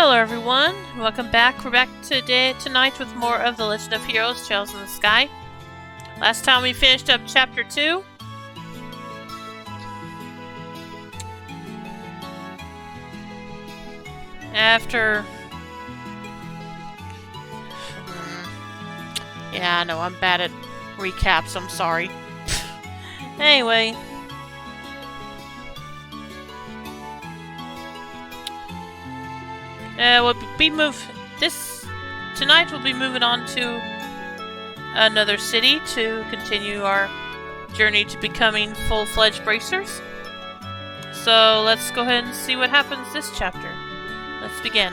Hello everyone, welcome back. We're back tonight with more of The Legend of Heroes, Trails in the Sky. Last time we finished up Chapter 2. After... Yeah, I know, I'm bad at recaps, I'm sorry. Anyway... Tonight we'll be moving on to another city to continue our journey to becoming full-fledged bracers. So let's go ahead and see what happens this chapter. Let's begin.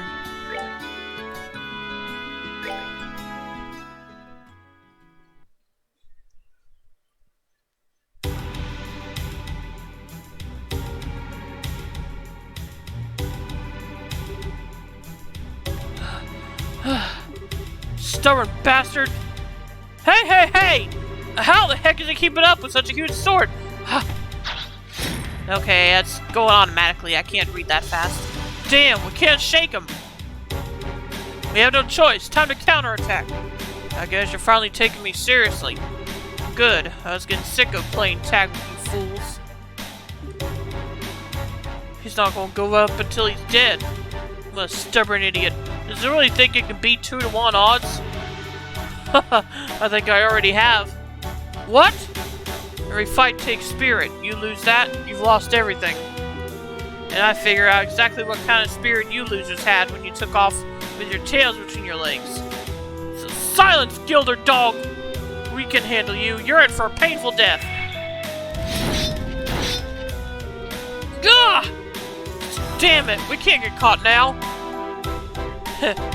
Stubborn bastard! Hey! How the heck is he keeping up with such a huge sword? Okay, that's going automatically. I can't read that fast. Damn, we can't shake him. We have no choice. Time to counterattack. I guess you're finally taking me seriously. Good. I was getting sick of playing tag with you fools. He's not gonna go up until he's dead. What a stubborn idiot. Does he really think he can beat 2-to-1 odds? I think I already have. What? Every fight takes spirit. You lose that, you've lost everything. And I figure out exactly what kind of spirit you losers had when you took off with your tails between your legs. So silence, Gilder dog! We can handle you. You're in for a painful death. Gah! Damn it, we can't get caught now.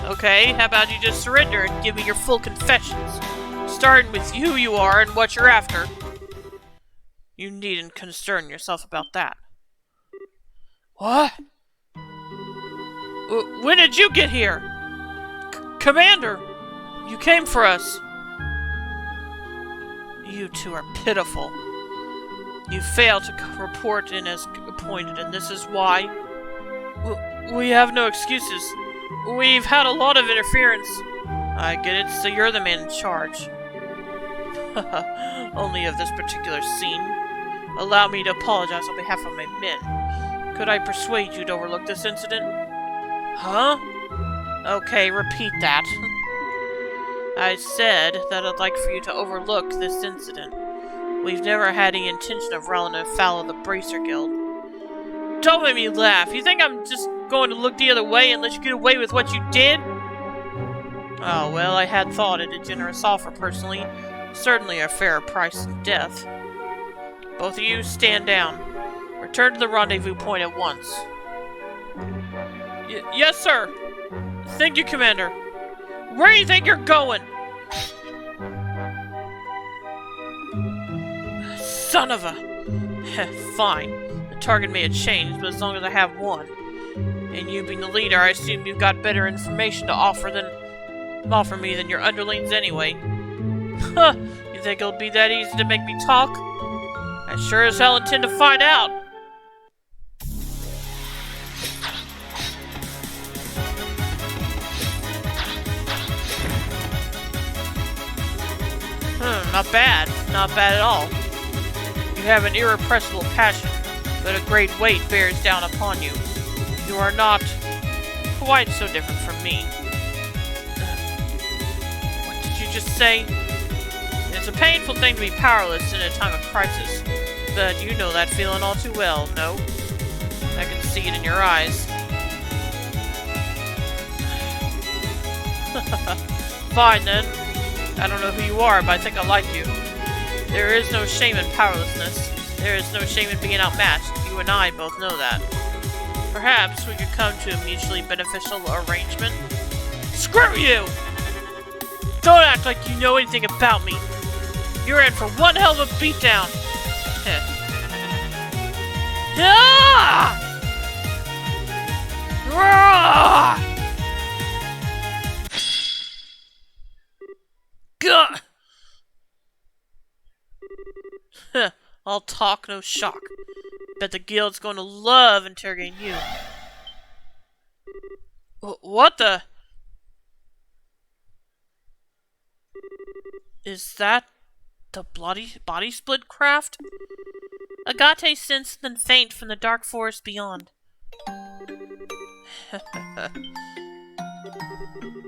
Okay, how about you just surrender and give me your full confessions? Starting with who you are and what you're after. You needn't concern yourself about that. What? When did you get here? Commander! You came for us. You two are pitiful. You failed to report in as appointed, and this is why. We have no excuses. We've had a lot of interference. I get it, so you're the man in charge. Only of this particular scene. Allow me to apologize on behalf of my men. Could I persuade you to overlook this incident? Huh? Okay, repeat that. I said that I'd like for you to overlook this incident. We've never had any intention of running afoul of the Bracer Guild. Don't make me laugh. You think I'm just going to look the other way and let you get away with what you did? Oh, well, I had thought it a generous offer, personally. Certainly a fairer price than death. Both of you, stand down. Return to the rendezvous point at once. Yes, sir! Thank you, Commander. Where do you think you're going? Son of a... Fine. The target may have changed, but as long as I have one. And you being the leader, I assume you've got better information to offer me than your underlings anyway. Huh, you think it'll be that easy to make me talk? I sure as hell intend to find out! Not bad. Not bad at all. You have an irrepressible passion, but a great weight bears down upon you. You are not quite so different from me. What did you just say? It's a painful thing to be powerless in a time of crisis, but you know that feeling all too well, no? I can see it in your eyes. Fine then. I don't know who you are, but I think I like you. There is no shame in powerlessness. There is no shame in being outmatched. You and I both know that. Perhaps we could come to a mutually beneficial arrangement. Screw you! Don't act like you know anything about me. You're in for one hell of a beatdown. Ah! Ah! Gah! All talk, no shock. Bet the guild's going to love interrogating you. What the? Is that the bloody body split craft? Agate sensed then faint from the dark forest beyond.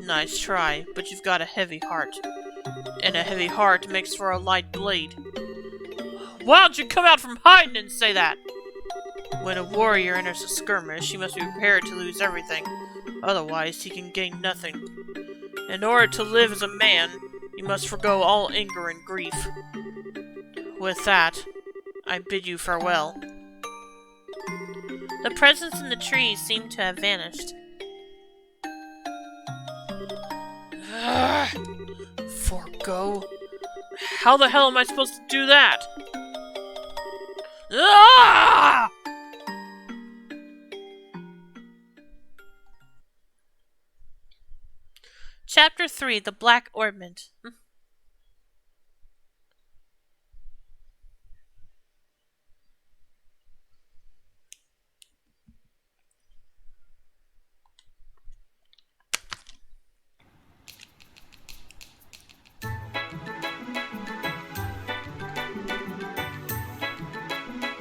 Nice try, but you've got a heavy heart. And a heavy heart makes for a light blade. Why'd you come out from hiding and say that? When a warrior enters a skirmish, he must be prepared to lose everything. Otherwise, he can gain nothing. In order to live as a man, you must forgo all anger and grief. With that, I bid you farewell. The presence in the trees seemed to have vanished. Forgo? How the hell am I supposed to do that? Ah! Chapter 3, The Black Orbment.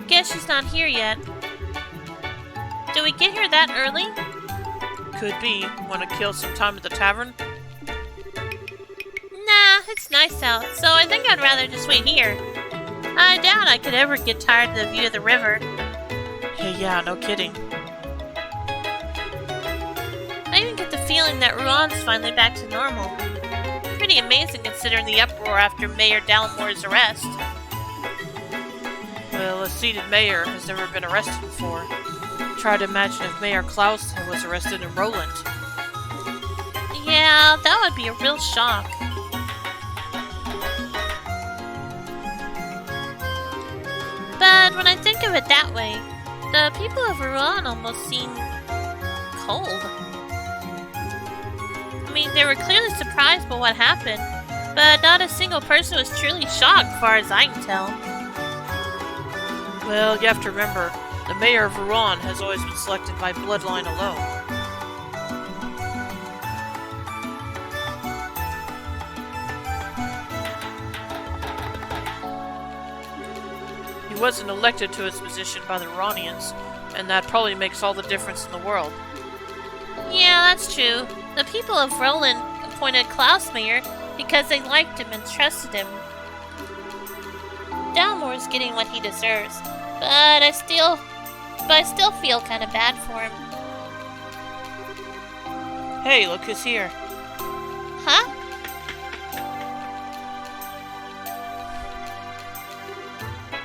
Guess she's not here yet. Did we get here that early? Could be. Want to kill some time at the tavern? Nah, it's nice out, so I think I'd rather just wait here. I doubt I could ever get tired of the view of the river. Hey, yeah, no kidding. I even get the feeling that Ruan's finally back to normal. Pretty amazing considering the uproar after Mayor Dalmore's arrest. Well, a seated mayor has never been arrested before. Try to imagine if Mayor Klaus was arrested in Roland. Yeah, that would be a real shock. But when I think of it that way, the people of Rouen almost seem cold. I mean, they were clearly surprised by what happened, but not a single person was truly shocked, as far as I can tell. Well, you have to remember, the mayor of Rouen has always been selected by bloodline alone. He wasn't elected to his position by the Ronians, and that probably makes all the difference in the world. Yeah, that's true. The people of Roland appointed Klaus mayor because they liked him and trusted him. Dalmore's getting what he deserves, but I still feel kind of bad for him. Hey, look who's here. Huh?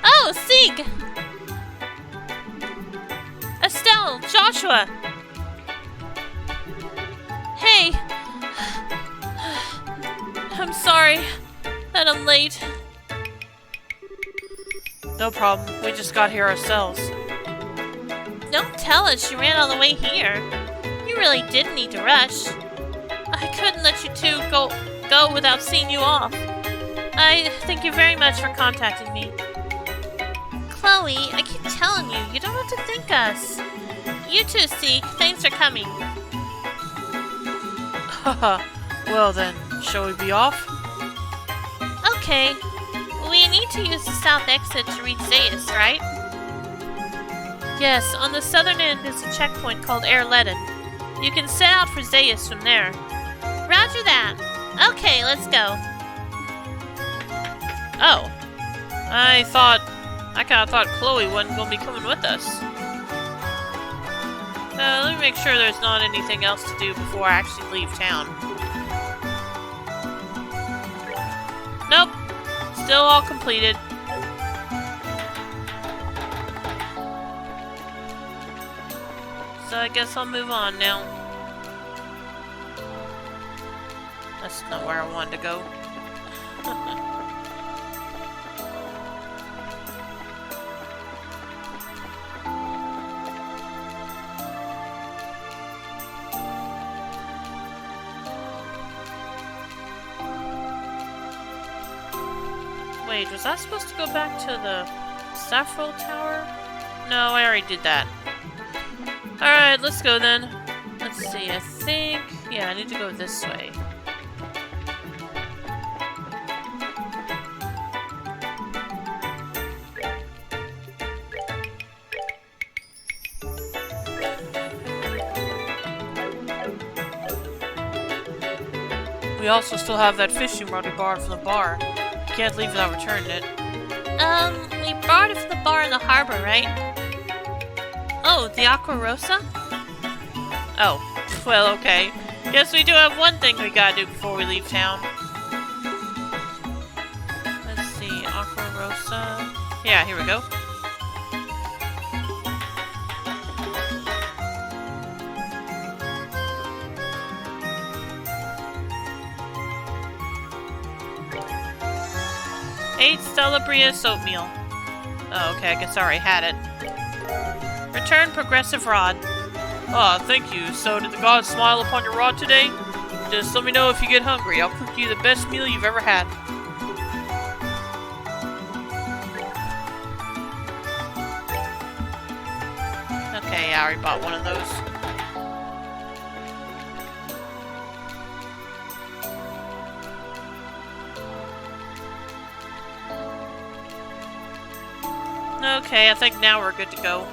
Oh, Sieg! Estelle, Joshua! Hey! I'm sorry that I'm late. No problem, we just got here ourselves. Don't tell us you ran all the way here. You really didn't need to rush. I couldn't let you two go without seeing you off. I thank you very much for contacting me. Chloe, I keep telling you, you don't have to thank us. You too, Sieg. Thanks for coming. Haha. Well then, shall we be off? Okay. We need to use the south exit to reach Zaius, right? Yes, on the southern end is a checkpoint called Erleden. You can set out for Zaius from there. Roger that. Okay, let's go. Oh. I kinda thought Chloe wasn't gonna be coming with us. Let me make sure there's not anything else to do before I actually leave town. Nope. Still all completed. So I guess I'll move on now. That's not where I wanted to go. Wait, was I supposed to go back to the Saffron Tower? No, I already did that. Alright, let's go then. Let's see, think... yeah, I need to go this way. We also still have that fish you already borrowed from the bar. Can't leave without returning it. We borrowed it from the bar in the harbor, right? Oh, the Aqua Rosa? Oh, well, okay. Guess we do have one thing we gotta do before we leave town. Let's see, Aqua Rosa... yeah, here we go. Eight Stella Bria's oatmeal. Oh, okay, I guess I already had it. Return progressive rod. Ah, thank you. So, did the gods smile upon your rod today? Just let me know if you get hungry. I'll cook you the best meal you've ever had. Okay, I already bought one of those. Okay, I think now we're good to go.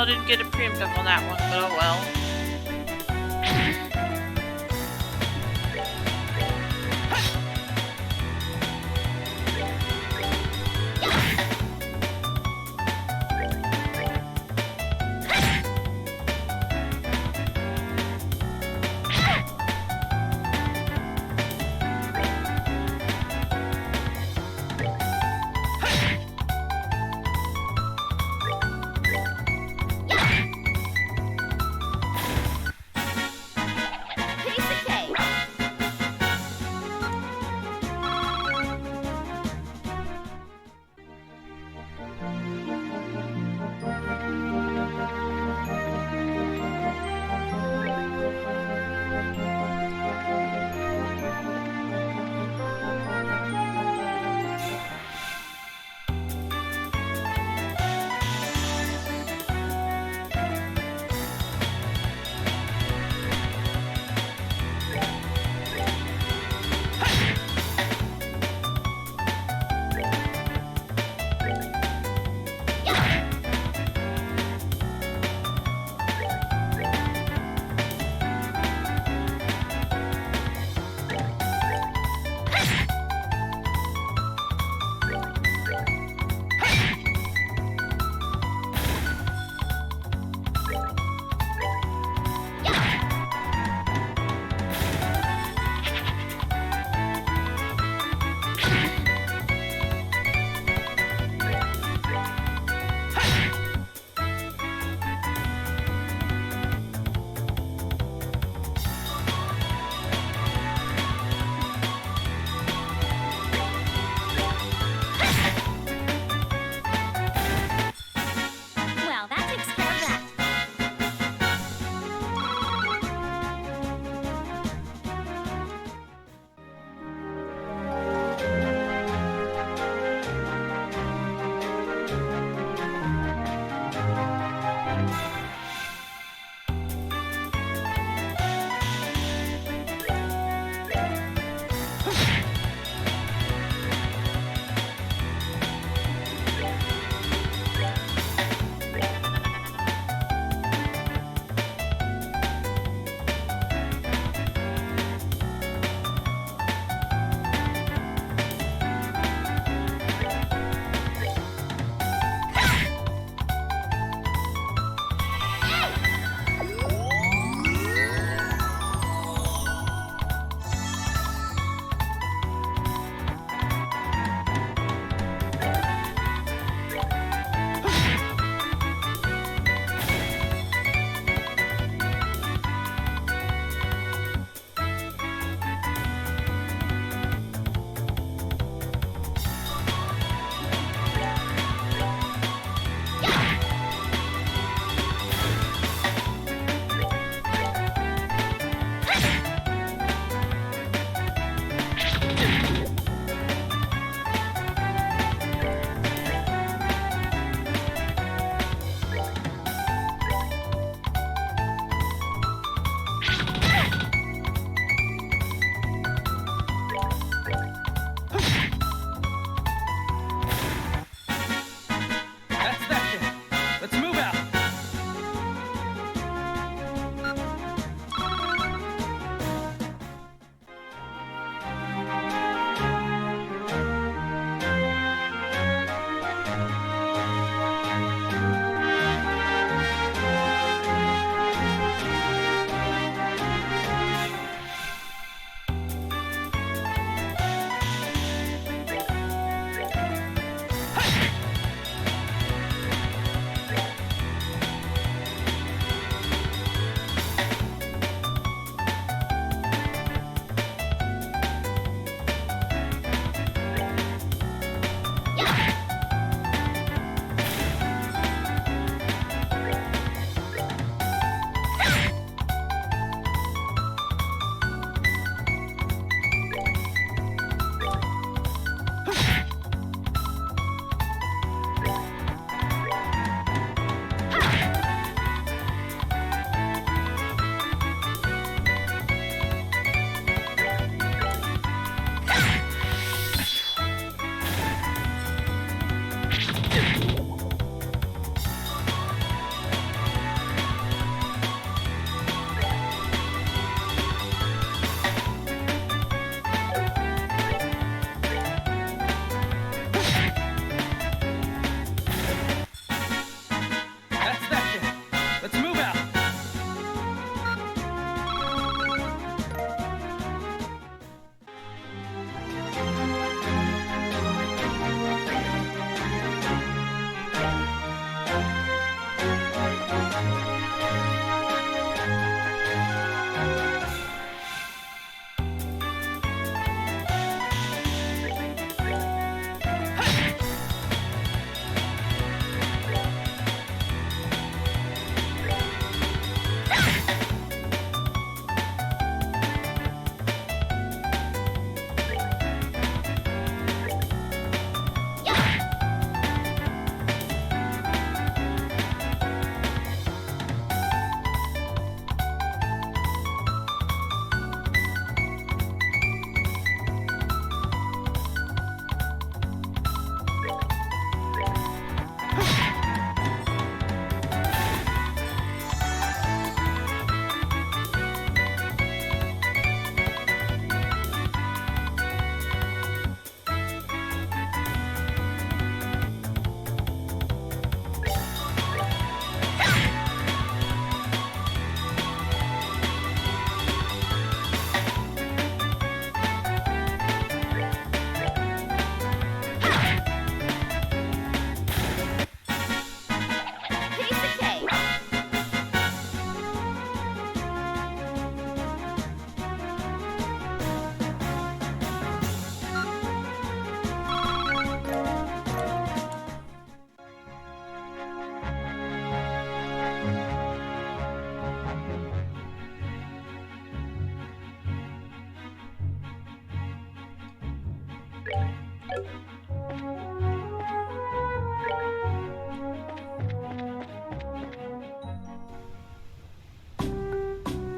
didn't get a preemptive on that one, but oh well.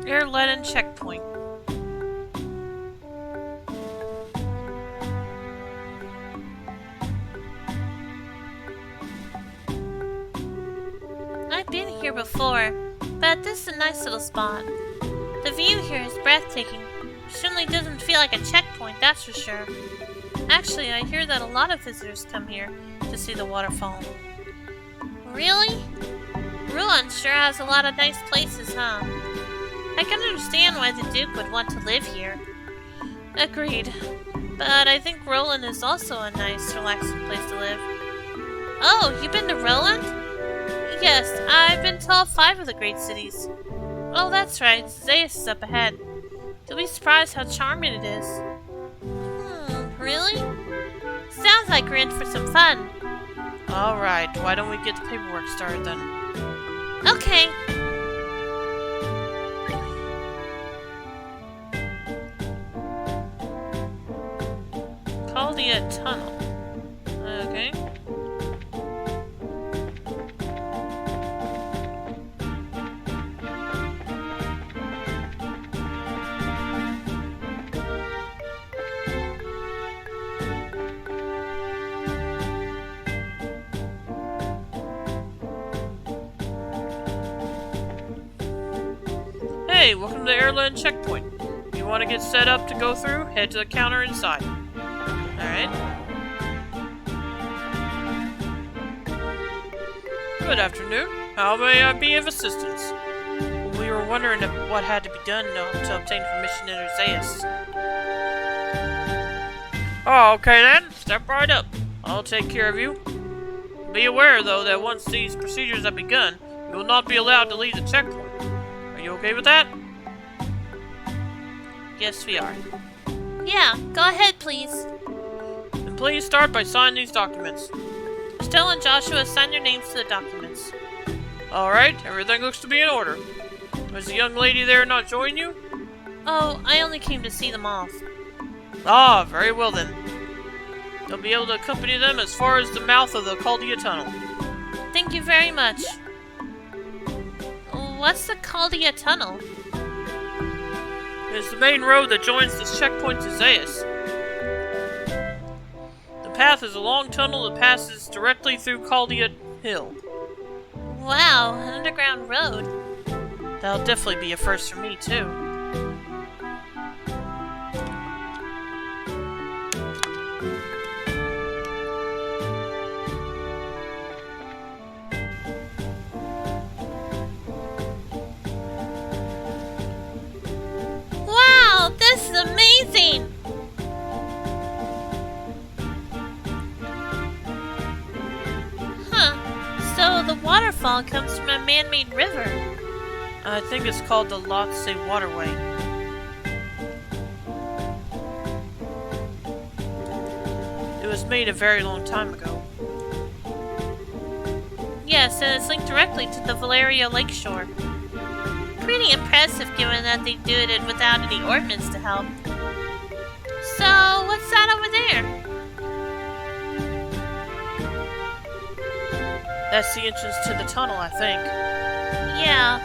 Erlen checkpoint. I've been here before, but this is a nice little spot. The view here is breathtaking. Certainly doesn't feel like a checkpoint, that's for sure. Actually, I hear that a lot of visitors come here to see the waterfall. Really? Ruan sure has a lot of nice places, huh? I can understand why the Duke would want to live here. Agreed. But I think Roland is also a nice, relaxing place to live. Oh, you've been to Roland? Yes, I've been to all 5 of the great cities. Oh, that's right, Zaius is up ahead. You'll be surprised how charming it is. Really? Sounds like we're in for some fun. Alright, why don't we get the paperwork started then? Okay. Caldea Tunnel. Okay. Hey, welcome to Erlen Checkpoint. If you want to get set up to go through, head to the counter inside. Alright. Good afternoon. How may I be of assistance? We were wondering what had to be done to obtain permission to enter Zaius. Oh, okay then. Step right up. I'll take care of you. Be aware, though, that once these procedures have begun, you will not be allowed to leave the checkpoint. Are you okay with that? Yes, we are. Yeah, go ahead, please. And please start by signing these documents. Estelle and Joshua, sign your names to the documents. Alright, everything looks to be in order. Does the young lady there not join you? Oh, I only came to see them off. Ah, very well then. You'll be able to accompany them as far as the mouth of the Caldea Tunnel. Thank you very much. What's the Caldea Tunnel? It's the main road that joins this checkpoint to Zaius. The path is a long tunnel that passes directly through Caldea Hill. Wow, an underground road. That'll definitely be a first for me, too. Wow, this is amazing! Huh, so the waterfall comes from a man-made river. I think it's called the Lhotse Waterway. It was made a very long time ago. Yes, and it's linked directly to the Valeria Lakeshore. Pretty impressive given that they do it without any ordnance to help. So, what's that over there? That's the entrance to the tunnel, I think. Yeah.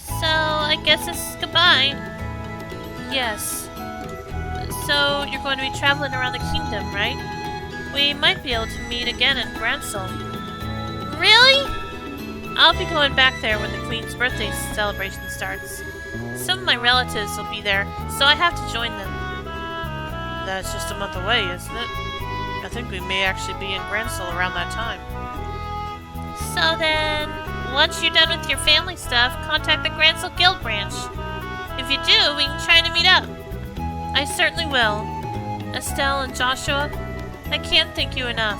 So, I guess it's goodbye. Yes. So, you're going to be traveling around the kingdom, right? We might be able to meet again in Gransel. Really? I'll be going back there when the Queen's birthday celebration starts. Some of my relatives will be there, so I have to join them. That's just a month away, isn't it? I think we may actually be in Gransel around that time. So then, once you're done with your family stuff, contact the Gransel Guild branch. If you do, we can try to meet up. I certainly will. Estelle and Joshua, I can't thank you enough.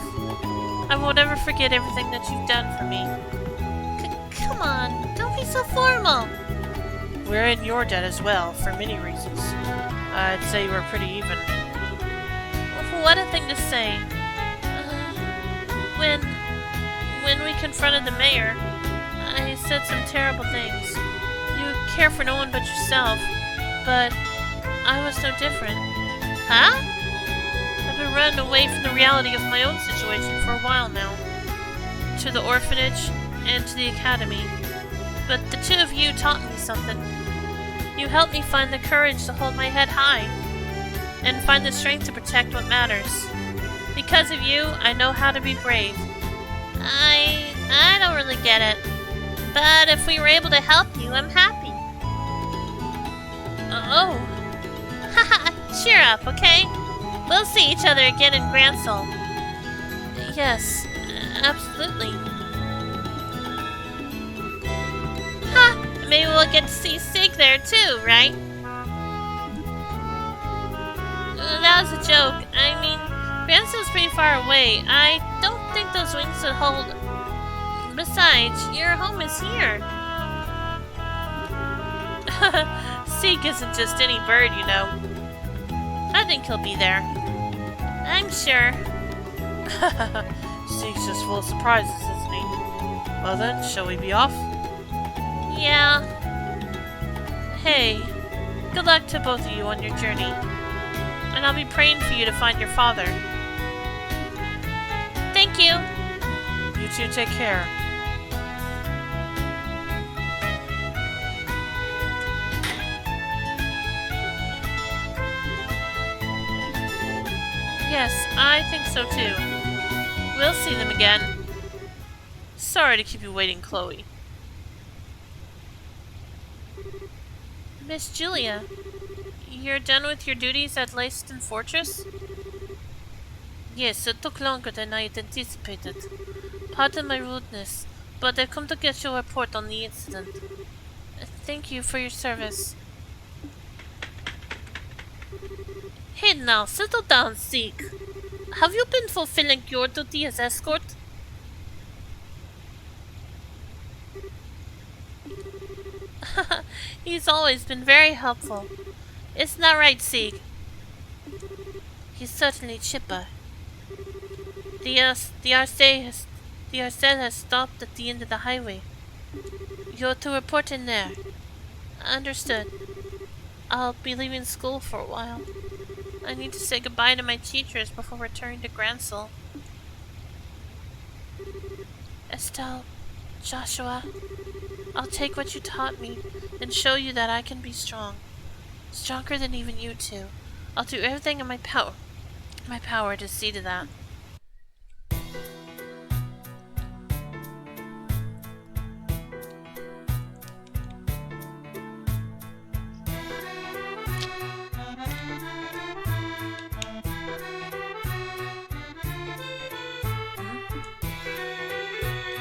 I won't ever forget everything that you've done for me. Come on, don't be so formal. We're in your debt as well, for many reasons. I'd say we're pretty even. What a thing to say. When we confronted the mayor, I said some terrible things. You care for no one but yourself, but I was no different. Huh? I've been running away from the reality of my own situation for a while now. To the orphanage and to the academy. But the two of you taught me something. You helped me find the courage to hold my head high and find the strength to protect what matters. Because of you, I know how to be brave. I don't really get it. But if we were able to help you, I'm happy. Oh. Haha, cheer up, okay? We'll see each other again in Gransel. Yes, absolutely. Ha! Maybe we'll get to see Sig there too, right? That was a joke. I mean, Gransel's pretty far away. I don't think those wings would hold. Besides, your home is here. Sig isn't just any bird, you know. I think he'll be there. I'm sure. Sig's just full of surprises, isn't he? Well then, shall we be off? Yeah. Hey, good luck to both of you on your journey. And I'll be praying for you to find your father. Thank you. You two take care. Yes, I think so too. We'll see them again. Sorry to keep you waiting, Chloe. Miss Julia, you're done with your duties at Leyston Fortress? Yes, it took longer than I had anticipated. Pardon my rudeness, but I've come to get your report on the incident. Thank you for your service. Hey now, settle down, Sig. Have you been fulfilling your duty as escort? He's always been very helpful. Isn't that right, Sig? He's certainly chipper. The Arcel has stopped at the end of the highway. You're to report in there. Understood. I'll be leaving school for a while. I need to say goodbye to my teachers before returning to Gransel. Estelle, Joshua, I'll take what you taught me and show you that I can be strong. Stronger than even you two. I'll do everything in my power to see to that.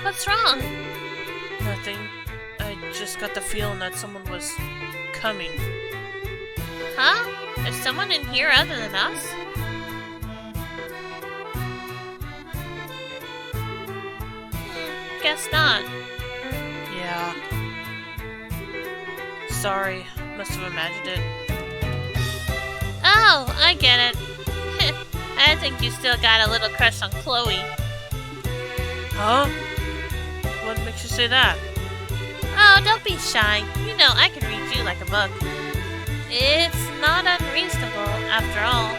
What's wrong? Nothing. I just got the feeling that someone was coming. Huh? Is someone in here other than us? Guess not. Yeah. Sorry. Must have imagined it. Oh, I get it. I think you still got a little crush on Chloe. Huh? What makes you say that? Oh, don't be shy. You know I can read you like a book. It's not unreasonable, after all.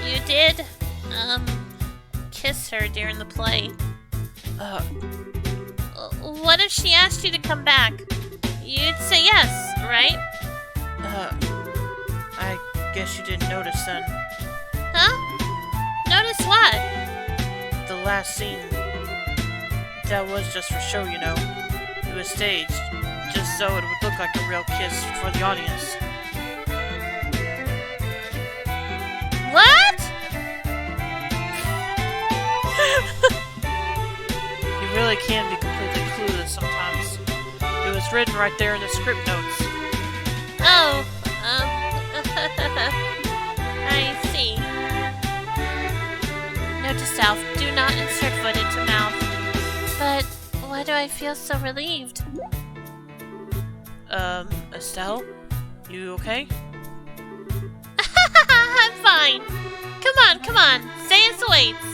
You did, kiss her during the play. What if she asked you to come back? You'd say yes, right? I guess you didn't notice then. Huh? Notice what? The last scene. That was just for show, you know. It was staged, just so it would look like a real kiss for the audience. What? You really can be completely clueless sometimes. It was written right there in the script notes. Oh, I see. Note to self, do not insert foot into mouth. But why do I feel so relieved? Estelle? You okay? I'm fine. Come on. Zeus waits.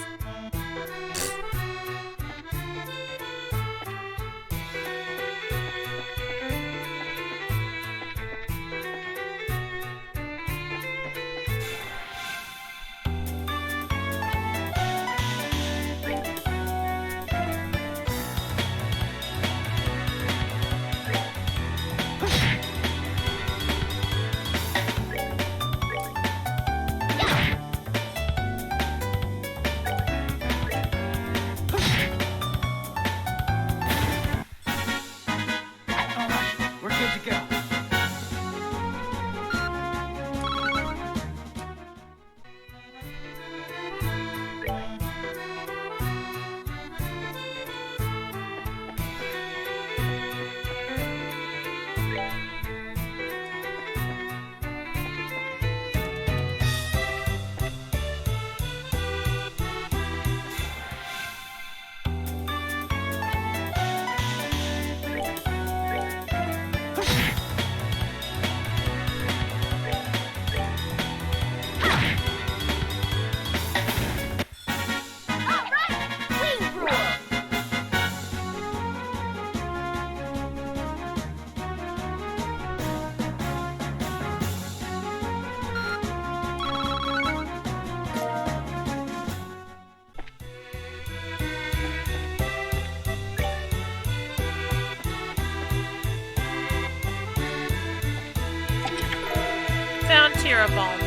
Tira Bomb.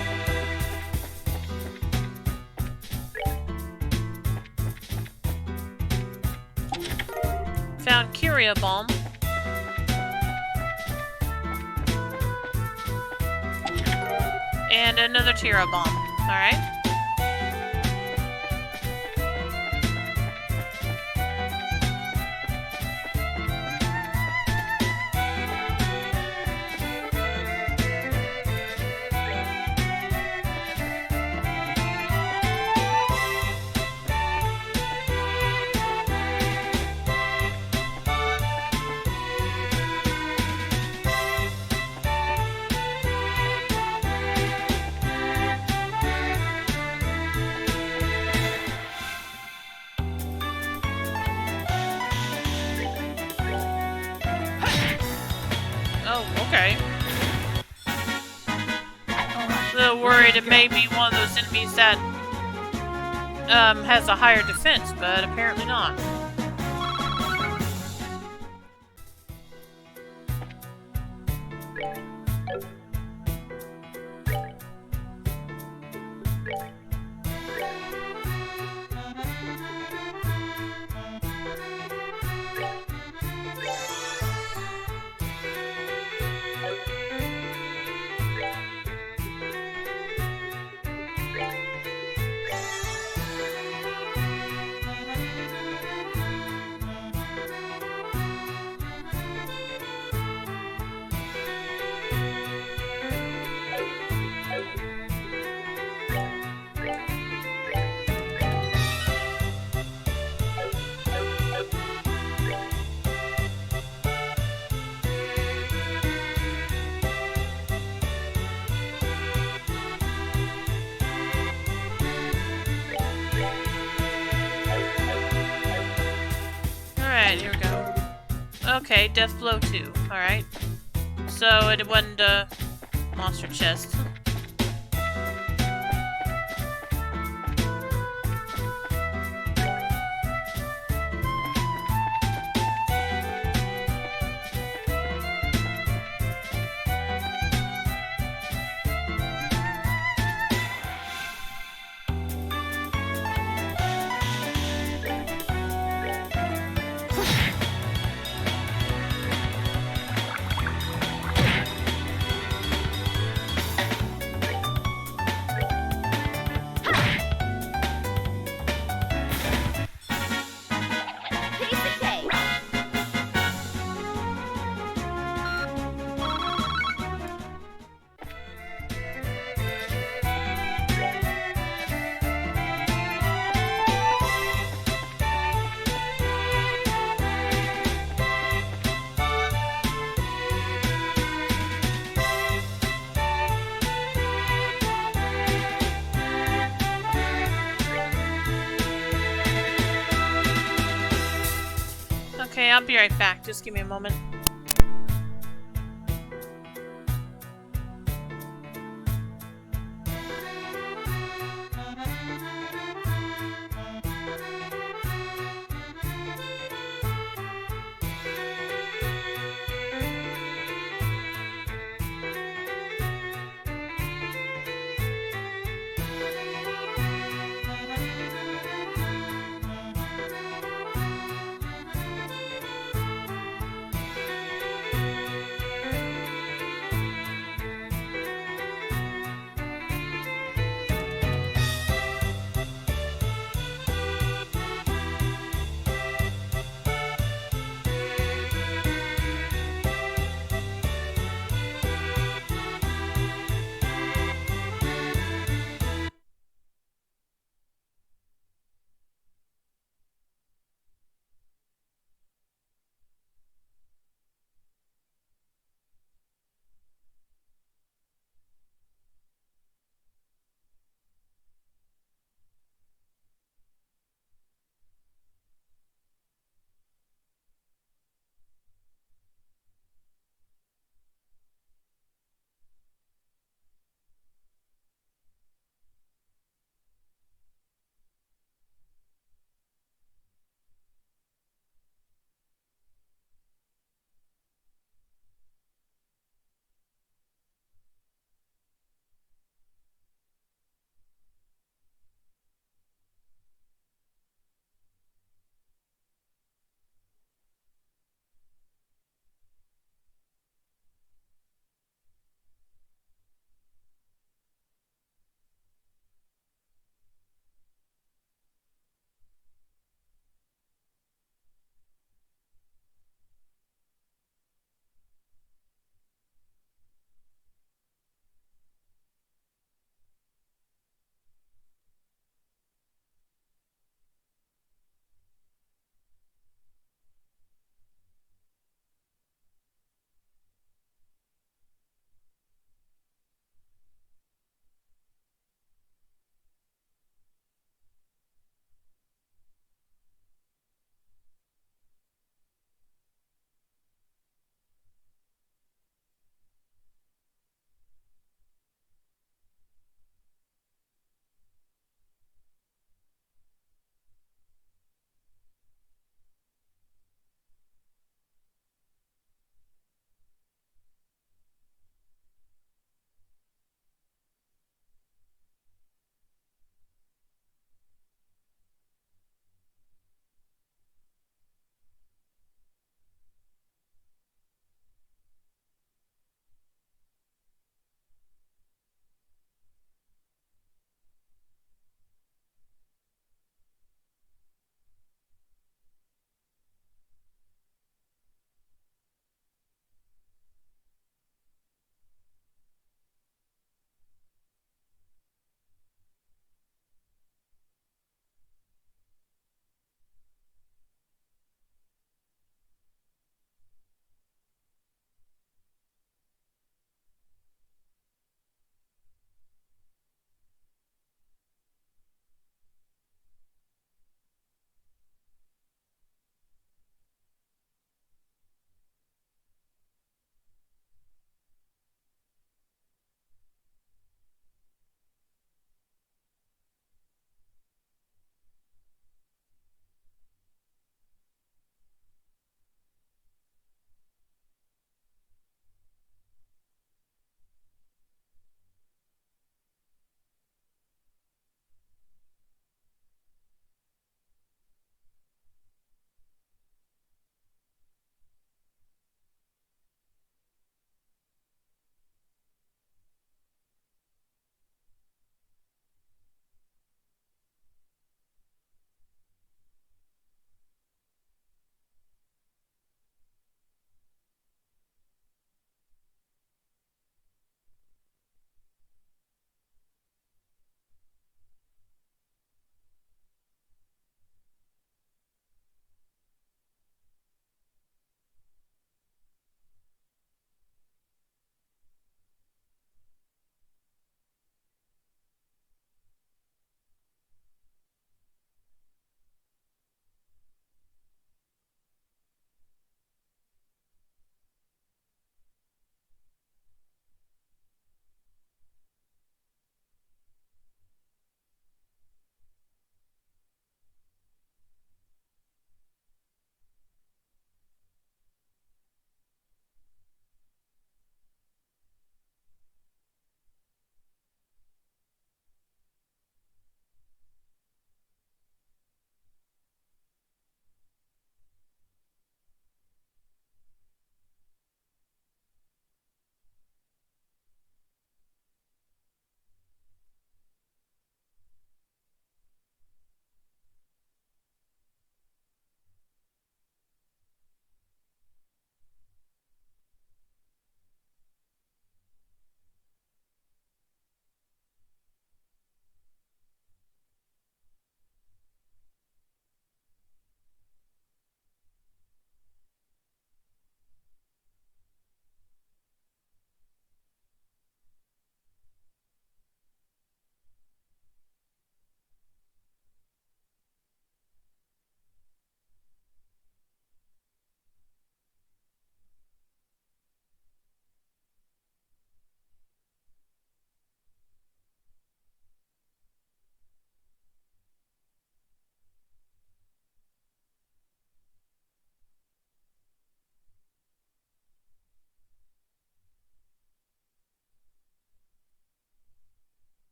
Found Curia Bomb. And another Tira Bomb. Alright. Okay. A little worried it may be one of those enemies that has a higher defense, but apparently not. Alright, here we go. Okay, Death Blow 2. Alright. So it went monster chest. Okay, I'll be right back. Just give me a moment.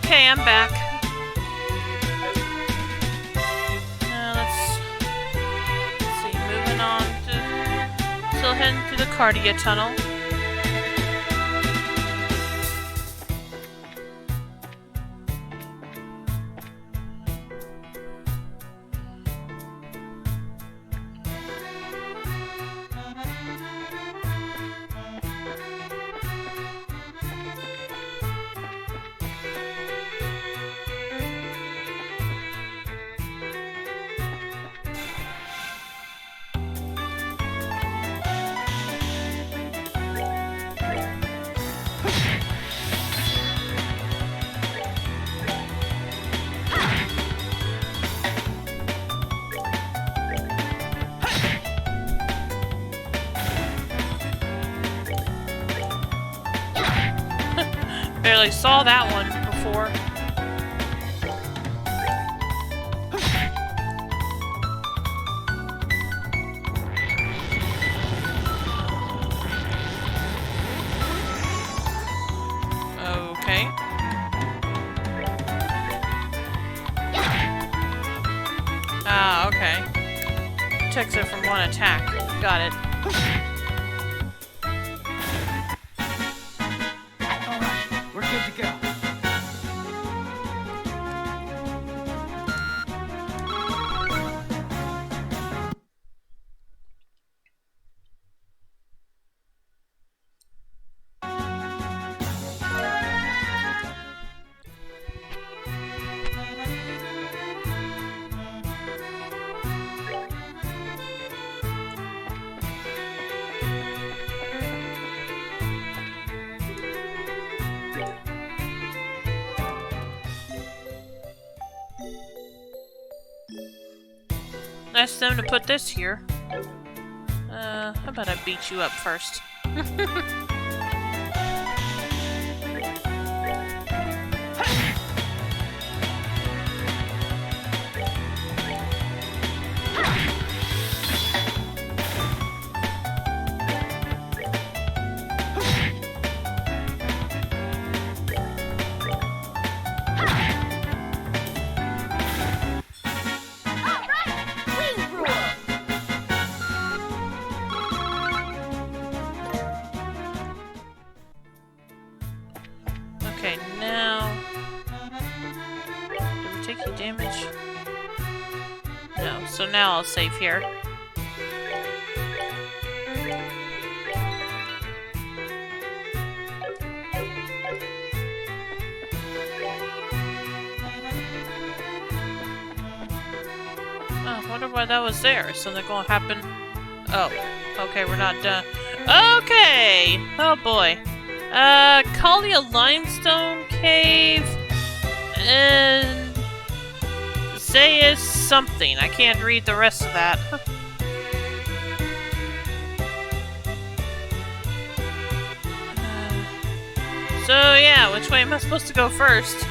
Okay, I'm back. Let's see, moving on to... Still heading through the Cardia Tunnel. Barely saw that one before. Okay. Ah, okay. Protects it from one attack. Got it. We're good to go. Nice of them to put this here. How about I beat you up first? Okay, now... Did we take any damage? No, so now I'll save here. Oh, I wonder why that was there. Is something gonna happen? Oh, okay, we're not done. Okay! Oh boy. Kalia Limestone Cave, and Zeus something. I can't read the rest of that. So yeah, which way am I supposed to go first?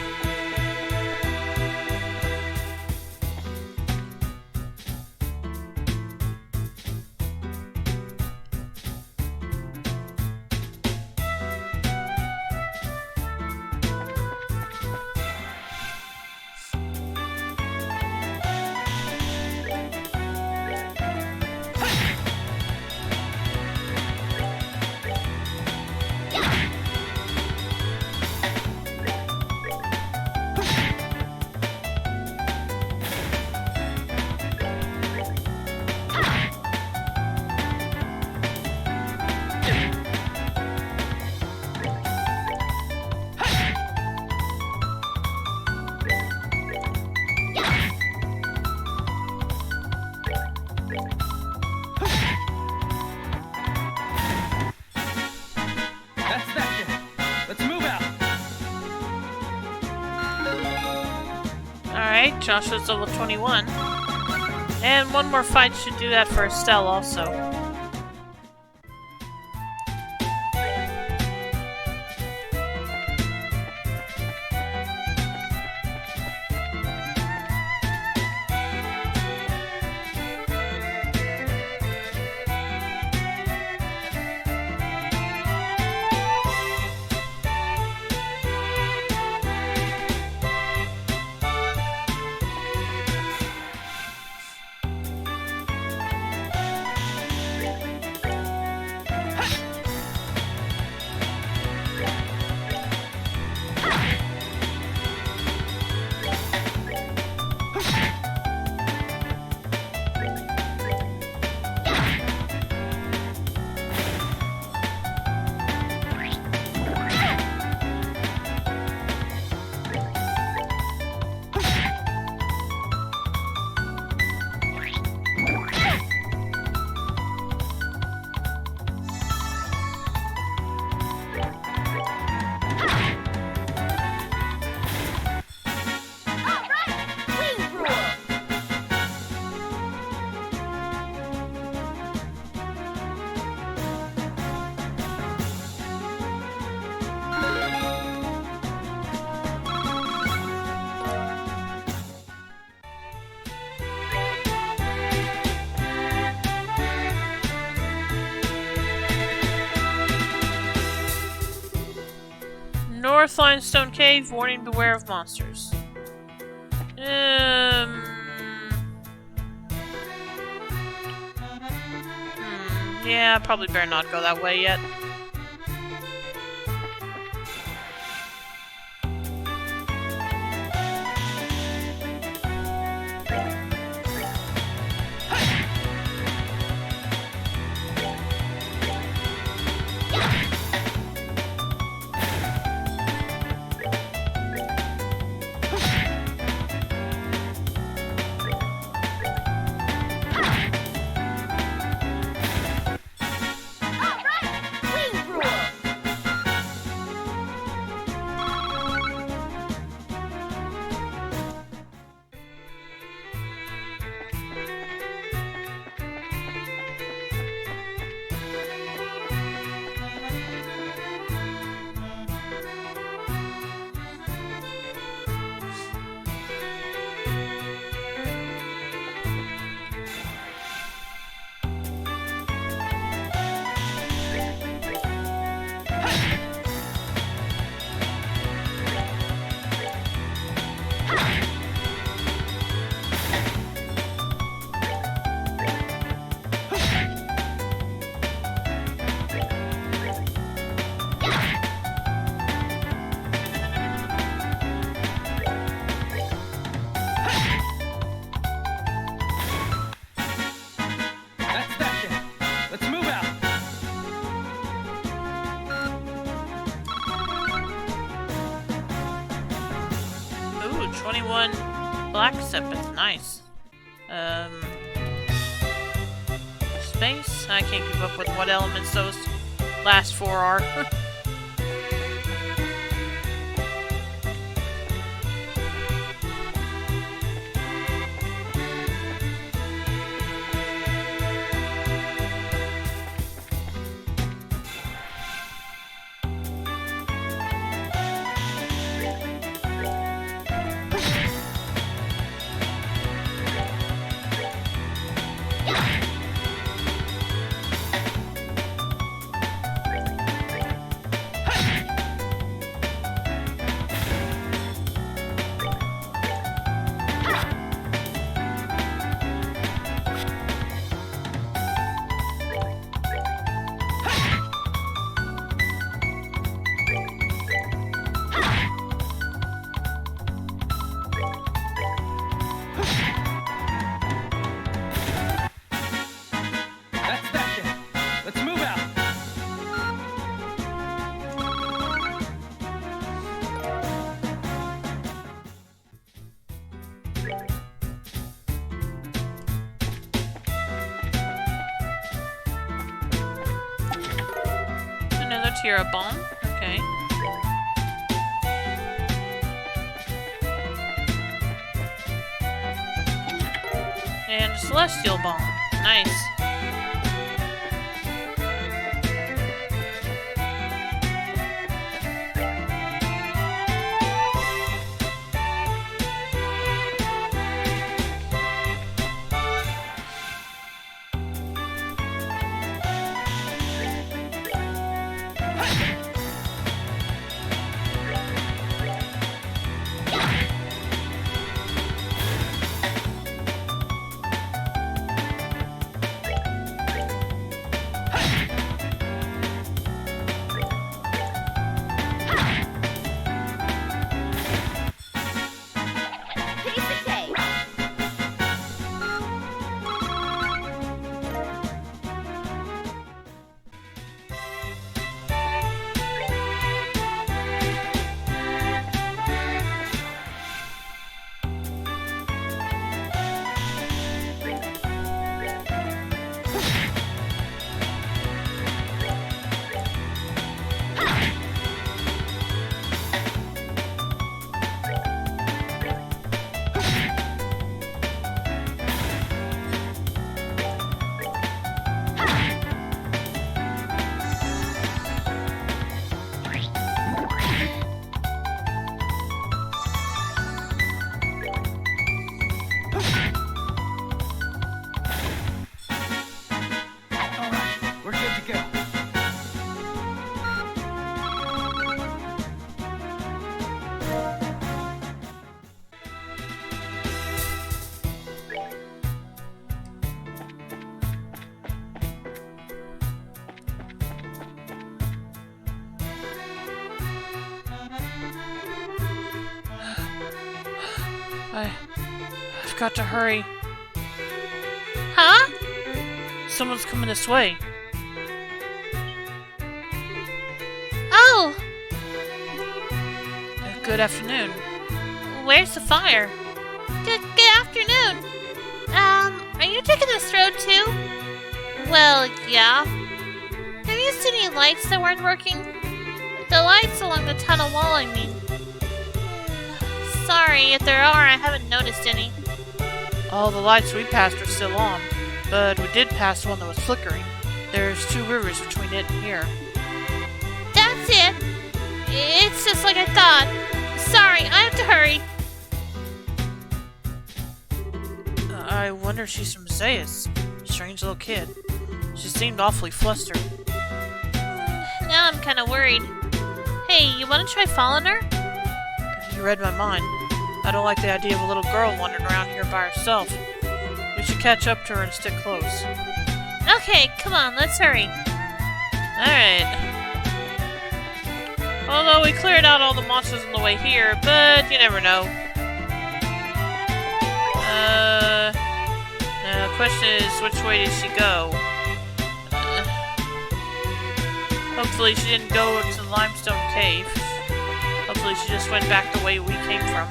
Alright, Joshua's level 21. And one more fight should do that for Estelle also. North Limestone Cave, warning, beware of monsters. Yeah, probably better not go that way yet. That's that then. Let's move out. Ooh, 21 black sepets, nice. Space? I can't keep up with what elements those last four are. That's that then. Let's move out. Another Tira bomb. Okay. And a Celestial bomb. Nice. I've got to hurry. Huh? Someone's coming this way. Oh! Good afternoon. Where's the fire? Good afternoon. Are you taking this road too? Well, yeah. Have you seen any lights that weren't working? The lights along the tunnel wall, I mean. Sorry, if there are, I haven't noticed any. All the lights we passed are still on, but we did pass one that was flickering. There's 2 rivers between it and here. That's it. It's just like I thought. Sorry, I have to hurry. I wonder if she's from Zaius. Strange little kid. She seemed awfully flustered. Now I'm kind of worried. Hey, you want to try following her? You read my mind. I don't like the idea of a little girl wandering around here by herself. We should catch up to her and stick close. Okay, come on, let's hurry. Alright. Although we cleared out all the monsters on the way here, but you never know. Now the question is, which way did she go? Hopefully she didn't go to the Limestone Cave. Hopefully she just went back the way we came from.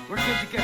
We're good to go.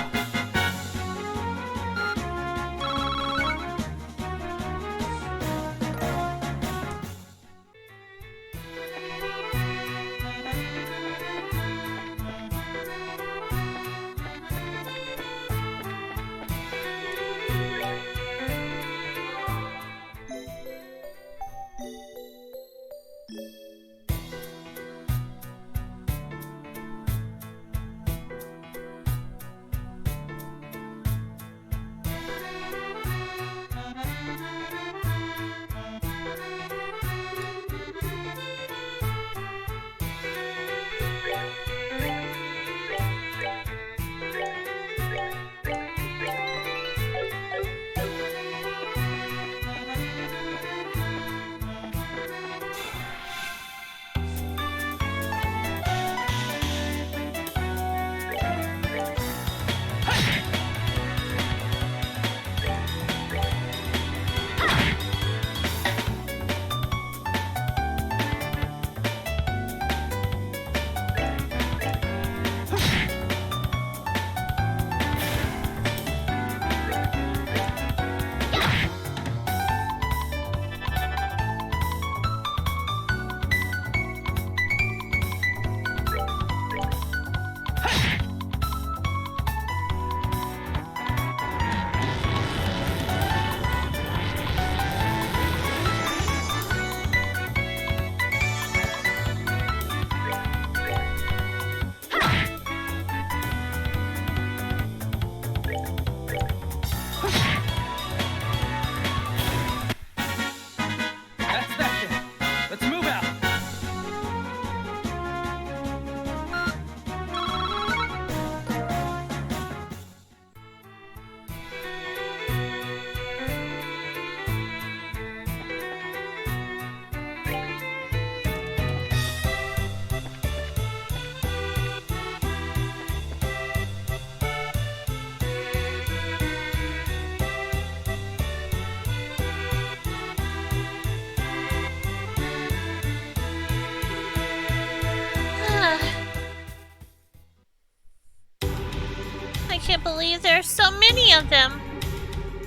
believe there are so many of them.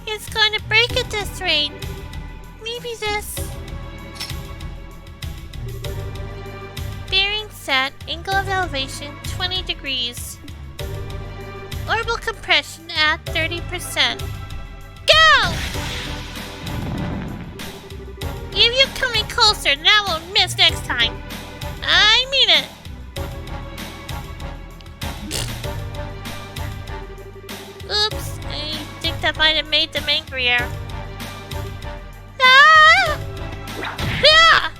It's going to break at this rate. Maybe this. Bearing set, angle of elevation 20 degrees. Orbital compression at 30%. Go! If you're coming closer, then I won't miss next time. I mean it. Oops, I think that might have made them angrier. Ah! Ah!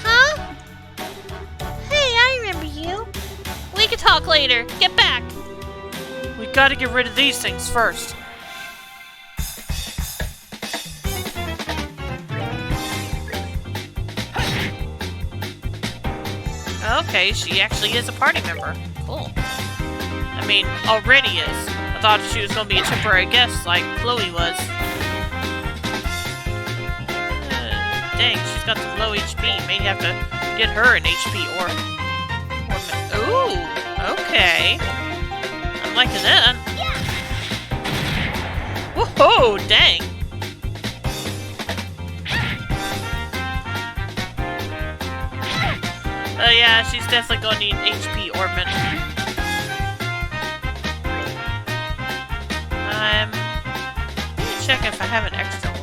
Huh? Hey, I remember you. We can talk later. Get back. We gotta get rid of these things first. Okay, she actually is a party member. Cool. I mean, already is. I thought she was gonna be a temporary guest like Chloe was. Dang, she's got some low HP. May have to get her an HP or ooh, okay. I'm liking that. Whoa, dang. Oh yeah, she's definitely gonna need HP ornament. I'm gonna check if I have an extra one.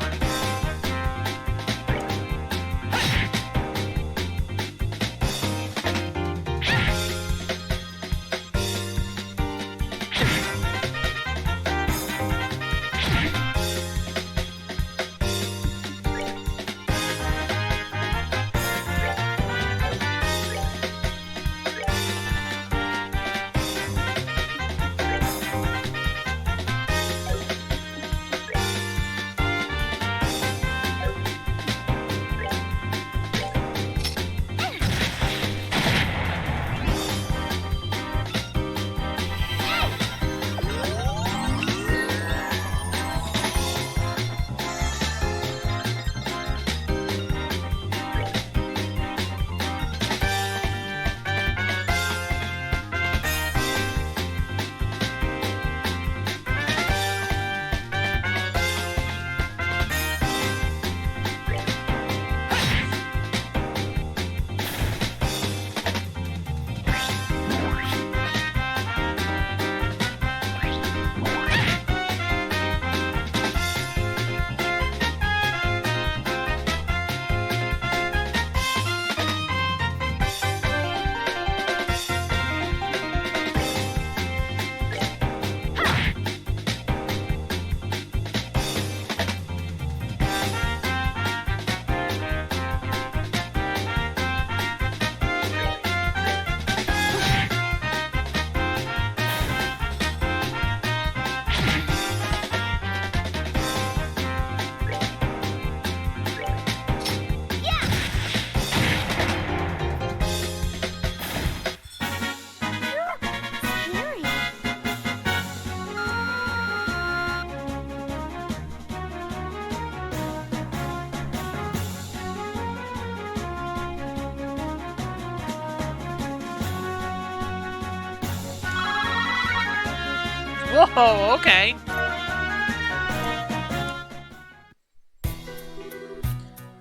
Whoa, okay.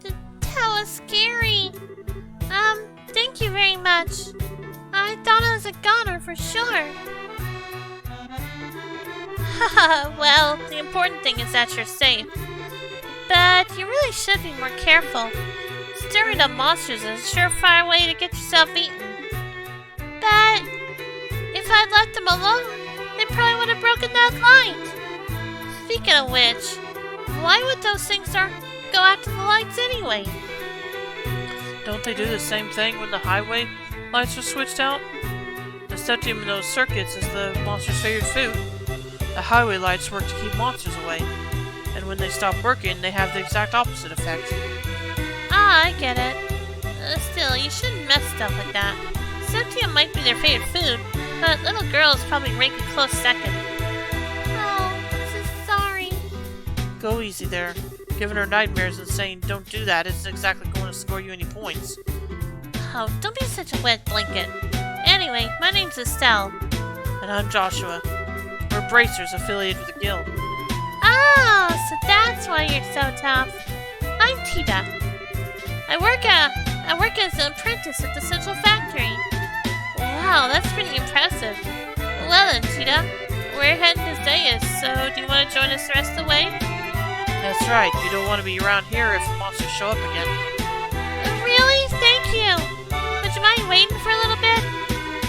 That was scary. Thank you very much. I thought I was a goner for sure. Haha, well, the important thing is that you're safe. But you really should be more careful. Stirring up monsters is a surefire way to get yourself eaten. But if I'd let them alone, they probably would have broken that light. Speaking of which, why would those things go after the lights anyway? Don't they do the same thing when the highway lights are switched out? The septium in those circuits is the monster's favorite food. The highway lights work to keep monsters away, and when they stop working, they have the exact opposite effect. Ah, I get it. Still, you shouldn't mess stuff like that. Septium might be their favorite food, but little girl is probably ranking close second. Oh, so sorry. Go easy there. Giving her nightmares and saying don't do that isn't exactly going to score you any points. Oh, don't be such a wet blanket. Anyway, my name's Estelle. And I'm Joshua. we're bracers affiliated with the guild. Oh, so that's why you're so tough. I'm Tita. I work as an apprentice at the Central Factory. Wow, that's pretty impressive. Well then, Tita, we're heading to Zayas, so do you want to join us the rest of the way? That's right, you don't want to be around here if monsters show up again. Really? Thank you. Would you mind waiting for a little bit?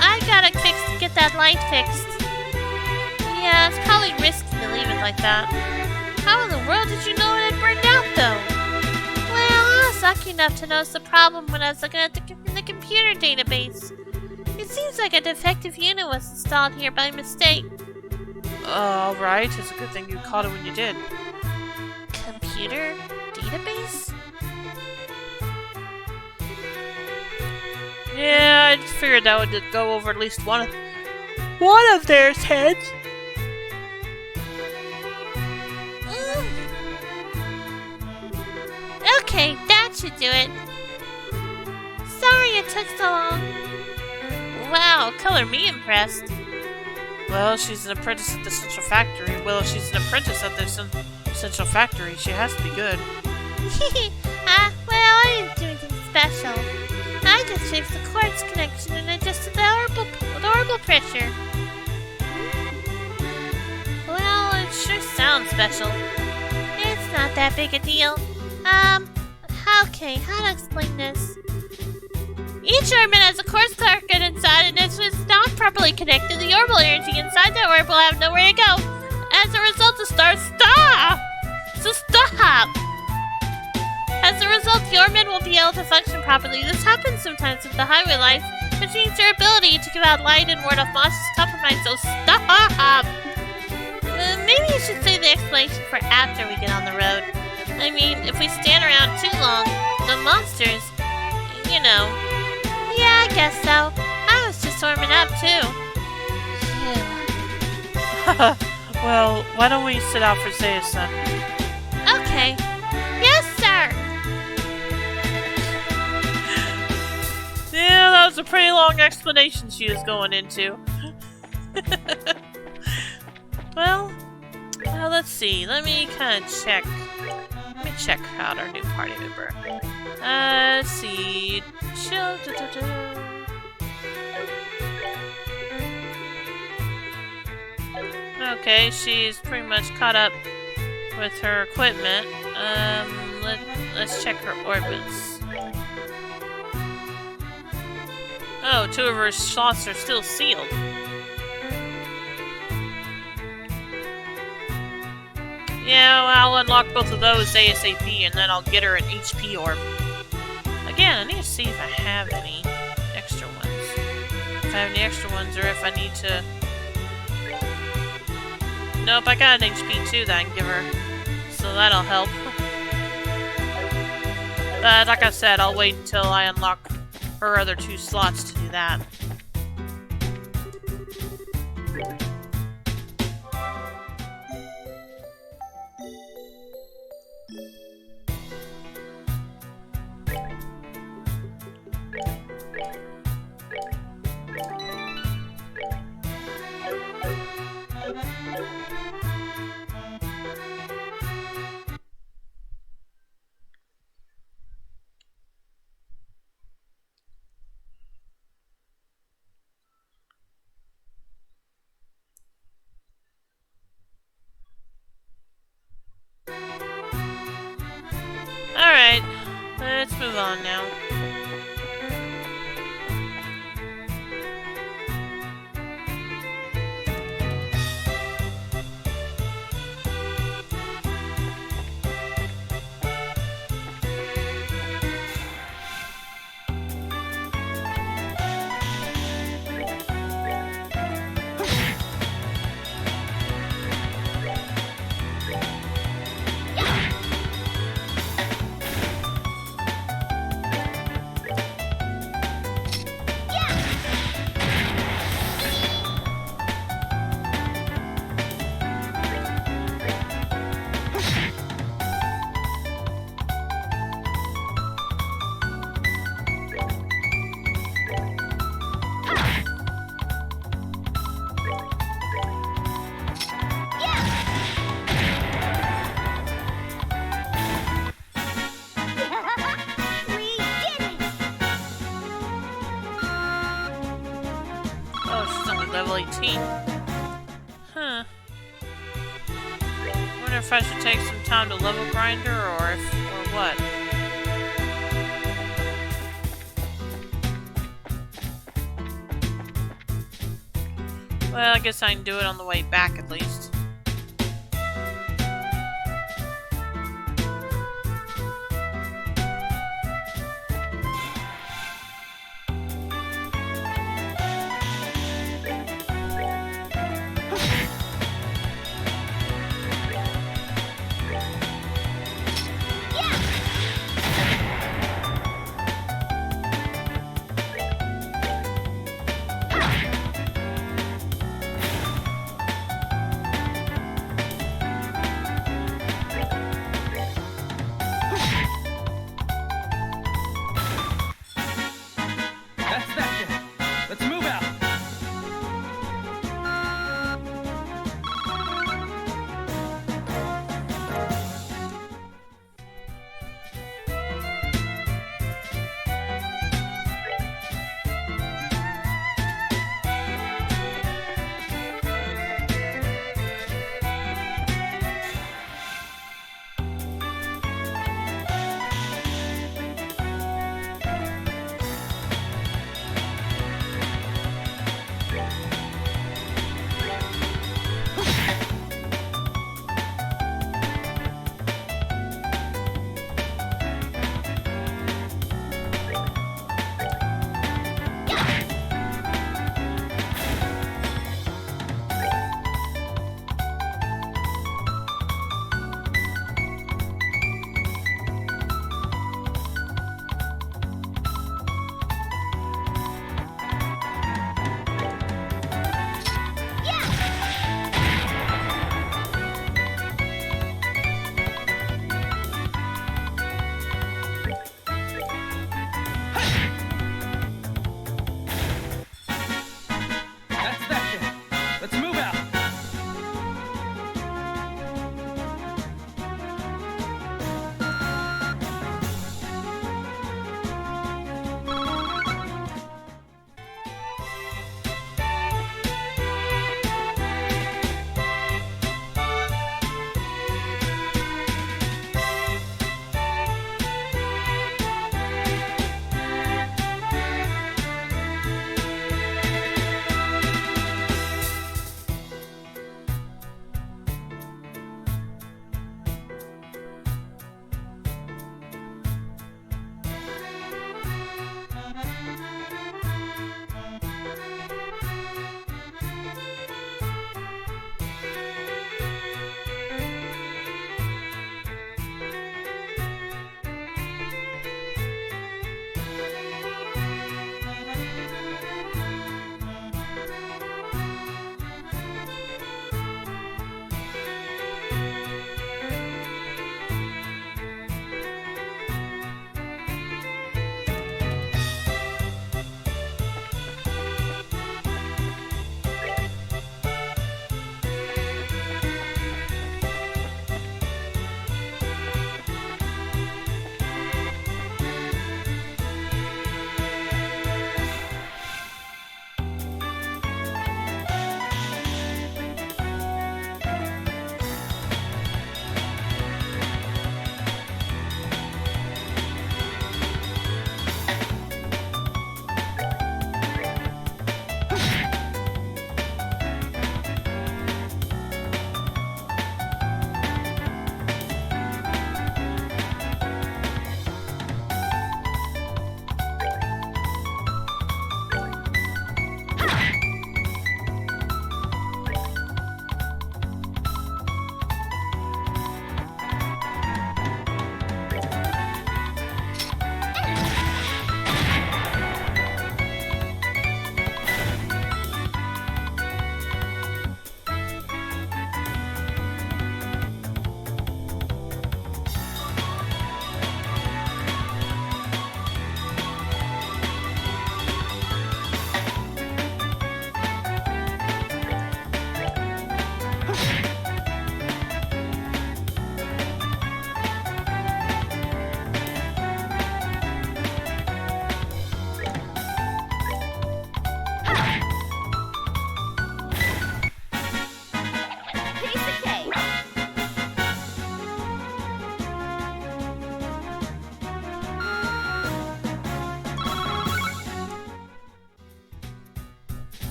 I gotta get that light fixed. Yeah, it's probably risky to leave it like that. How in the world did you know it had burned out, though? Well, I was lucky enough to notice the problem when I was looking at in the computer database. It seems like a defective unit was installed here by mistake. Alright, it's a good thing you caught it when you did. Computer database? Yeah, I just figured that would go over at least one of their heads. Okay, that should do it. Sorry it took so long. Wow, color me impressed. Well, she's an apprentice at the Central Factory. Well, if she's an apprentice at the Central Factory, she has to be good. Well, I didn't do anything special. I just fixed the quartz connection and adjusted the orbital pressure. Well, it sure sounds special. It's not that big a deal. Okay, how to explain this? Each orbit has a quartz circuit inside, and if it's not properly connected, the orbital energy inside that orb will have nowhere to go. As a result, the stars stop! So stop! As a result, the orbit won't be able to function properly. This happens sometimes with the highway lights, which means their ability to give out light and ward off monsters is compromised, so stop! Maybe you should save the explanation for after we get on the road. I mean, if we stand around too long, the monsters, you know. Yeah, I guess so. I was just warming up, too. Phew. Well, why don't we sit out for Zayas then? Okay. Yes, sir! Yeah, that was a pretty long explanation she was going into. Well, let's see. Let me kind of check. Let me check out our new party member. Let's see. Okay, she's pretty much caught up with her equipment. Let's check her orbits. Oh, 2 of her slots are still sealed. Yeah, well, I'll unlock both of those ASAP, and then I'll get her an HP orb. Again, I need to see if I have any extra ones. If I have any extra ones, or if I need to... Nope, I got an HP too that I can give her, so that'll help. But like I said, I'll wait until I unlock her other 2 slots to do that. Alright, let's move on now. level 18. Huh. Wonder if I should take some time to level grinder or what. Well, I guess I can do it on the way back at least.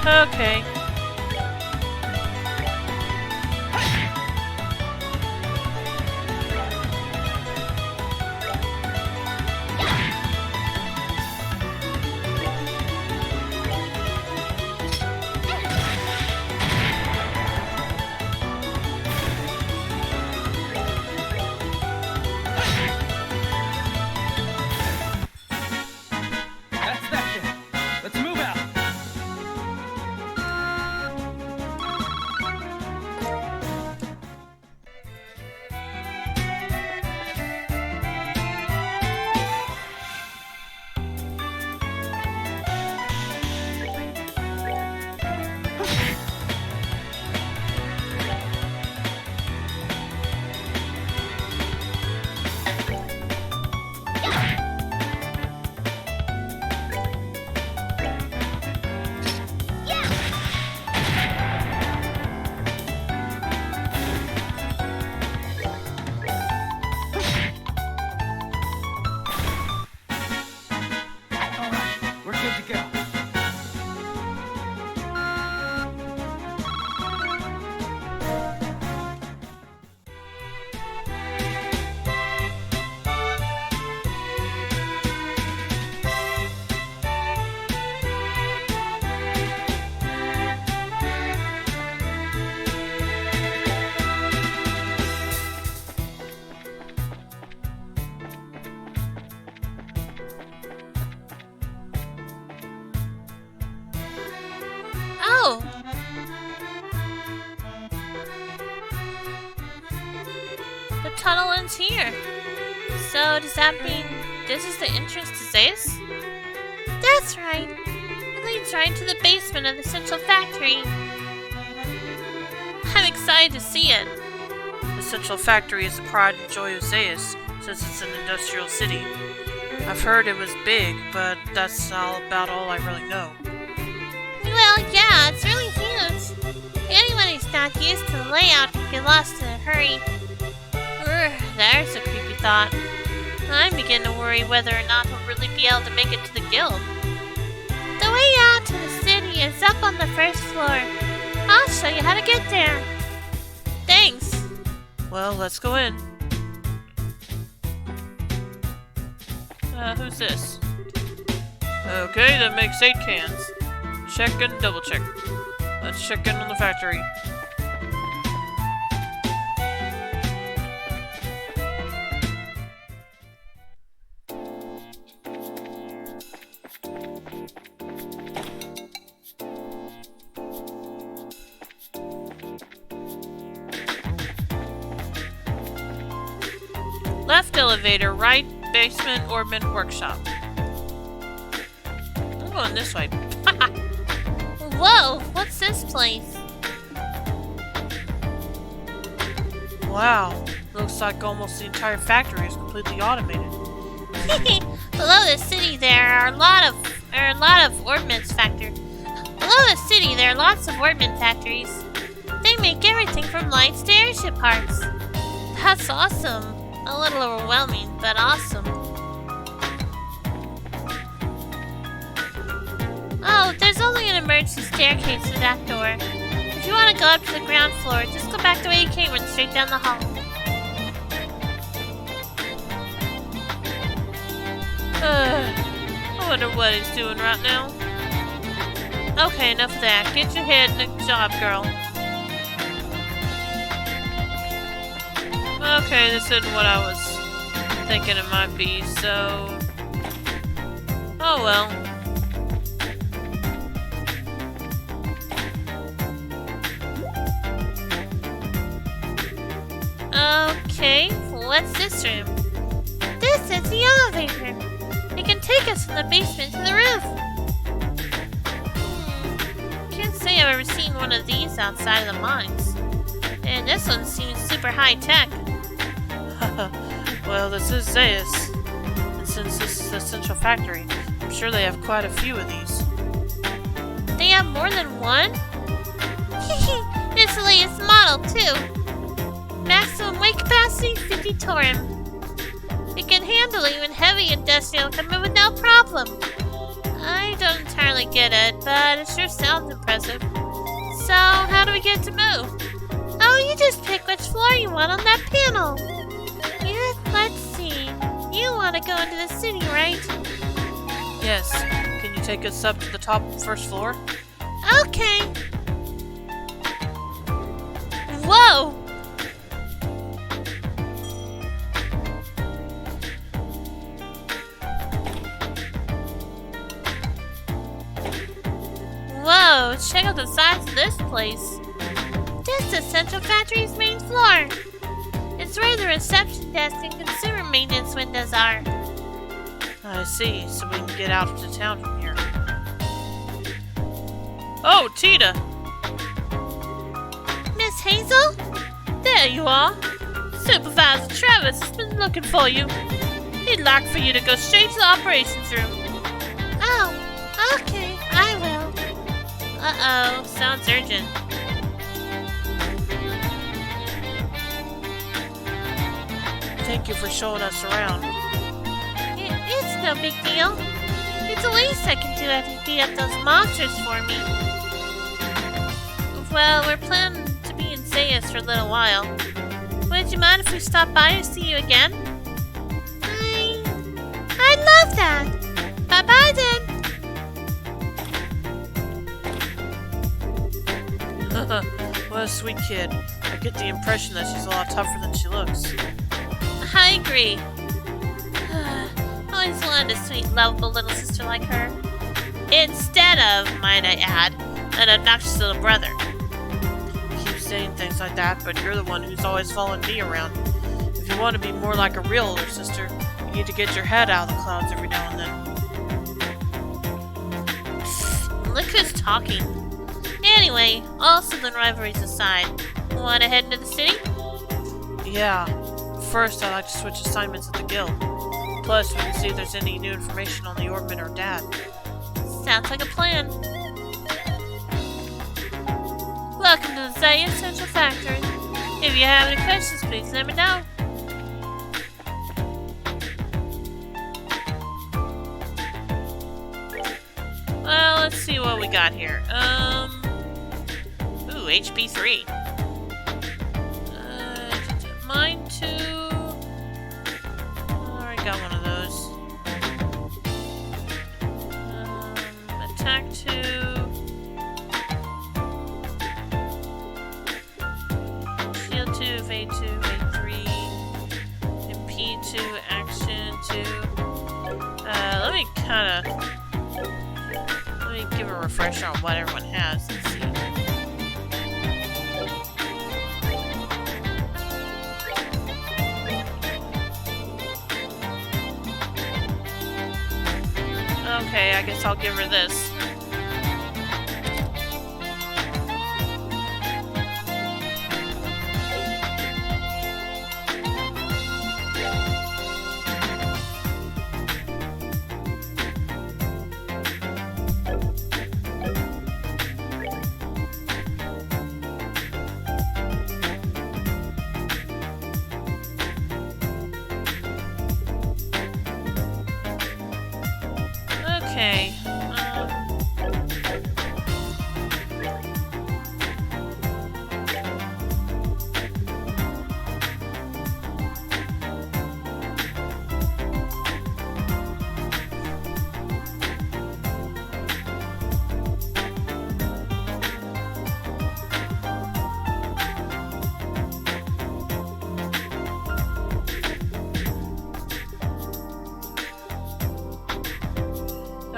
Okay. That's that then. Let's move out. All right, we're good to go. Oh! The tunnel ends here. So, does that mean this is the entrance to Zeus? That's right. It leads right into the basement of the Central Factory. I'm excited to see it. The Central Factory is the pride and joy of Zeus, since it's an industrial city. I've heard it was big, but that's about all I really know. Well, yeah, it's really huge. Anyone who's not used to the layout can get lost in a hurry. There's a creepy thought. I'm beginning to worry whether or not he'll really be able to make it to the guild. The way out to the city is up on the first floor. I'll show you how to get there. Thanks. Well, let's go in. Who's this? Okay, that makes 8 cans. Check and double check. Let's check in on the factory. Left elevator, right basement, Orbman workshop. I'm going this way. Whoa, what's this place? Wow, looks like almost the entire factory is completely automated. Below the city there are a lot of ordnance factories. Below the city there are lots of ordnance factories. They make everything from lights to airship parts. That's awesome. A little overwhelming, but awesome. Oh, there's only an emergency staircase to that door. If you want to go up to the ground floor, just go back the way you came and straight down the hall. I wonder what he's doing right now. Okay, enough of that. Get your head in the job, girl. Okay, this isn't what I was thinking it might be, so... Oh well. Okay, what's this room? This is the elevator. It can take us from the basement to the roof. Can't say I've ever seen one of these outside of the mines. And this one seems super high tech. Well, this is Zeus. And since this is the Central Factory, I'm sure they have quite a few of these. They have more than one? It's the latest model, too. Maximum weight capacity 50 Torim. It can handle even heavy industrial equipment with no problem. I don't entirely get it, but it sure sounds impressive. So, how do we get to move? Oh, you just pick which floor you want on that panel. Let's see. You want to go into the city, right? Yes. Can you take us up to the top first floor? Okay. Whoa! Whoa, check out the size of this place. This is Central Factory's main floor. It's where the reception desk and consumer maintenance windows are. I see, so we can get out to town from here. Oh, Tina! Miss Hazel? There you are. Supervisor Travis has been looking for you. He'd like for you to go straight to the operations room. Oh, okay, I will. Uh-oh, sounds urgent. Thank you for showing us around. It's no big deal. It's the least I can do after you beat up those monsters for me. Well, we're planning to be in Zayas for a little while. Would you mind if we stop by to see you again? I'd love that. Bye-bye then. What a sweet kid. I get the impression that she's a lot tougher than she looks. I agree. Always wanted a sweet, lovable little sister like her. Instead of, might I add, an obnoxious little brother. You keep saying things like that, but you're the one who's always following me around. If you want to be more like a real older sister, you need to get your head out of the clouds every now and then. Look who's talking. Anyway, all sibling rivalries aside, want to head into the city? Yeah. First, I'd like to switch assignments at the guild. Plus, we can see if there's any new information on the Orbman or Dad. Sounds like a plan. Welcome to the Zayas Central Factory. If you have any questions, please let me know. Well, let's see what we got here. Ooh, HP 3. Mine 2. I got one of those. Attack 2. Shield 2, evade 2, evade 3. MP 2, action 2. Let me give a refresher on what everyone has. Let's see. Okay, I guess I'll give her this. Okay.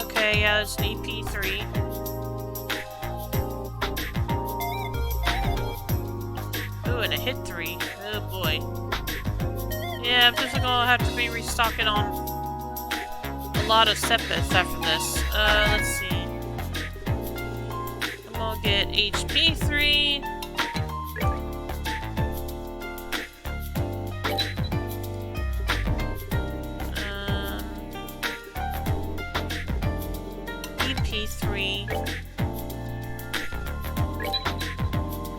Okay, yeah, it's an EP3. Ooh, and a hit 3. Oh boy. Yeah, I'm just gonna have to be restocking on a lot of setbacks after this. Let's see. I'm gonna get HP 3. EP3.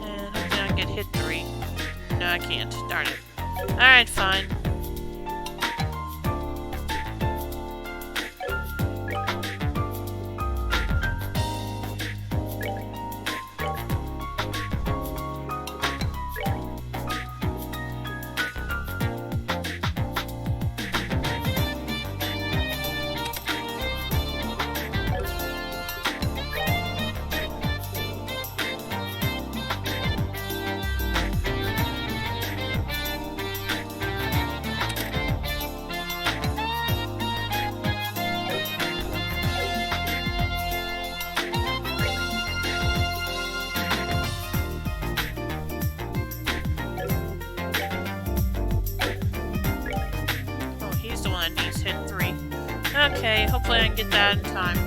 And hopefully I can get hit 3. No, I can't. Darn it. Alright, fine. Okay, hopefully I can get that in time.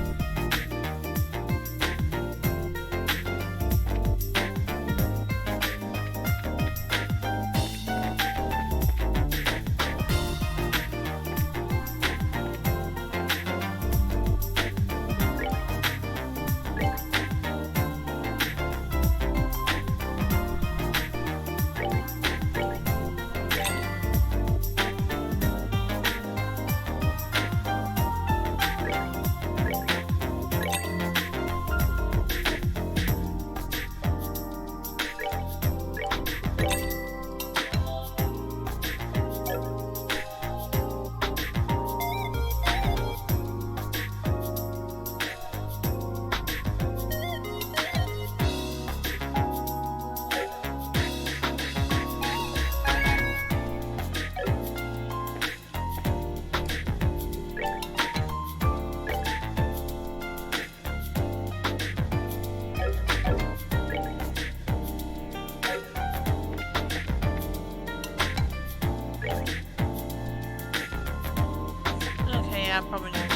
Okay, yeah, probably not.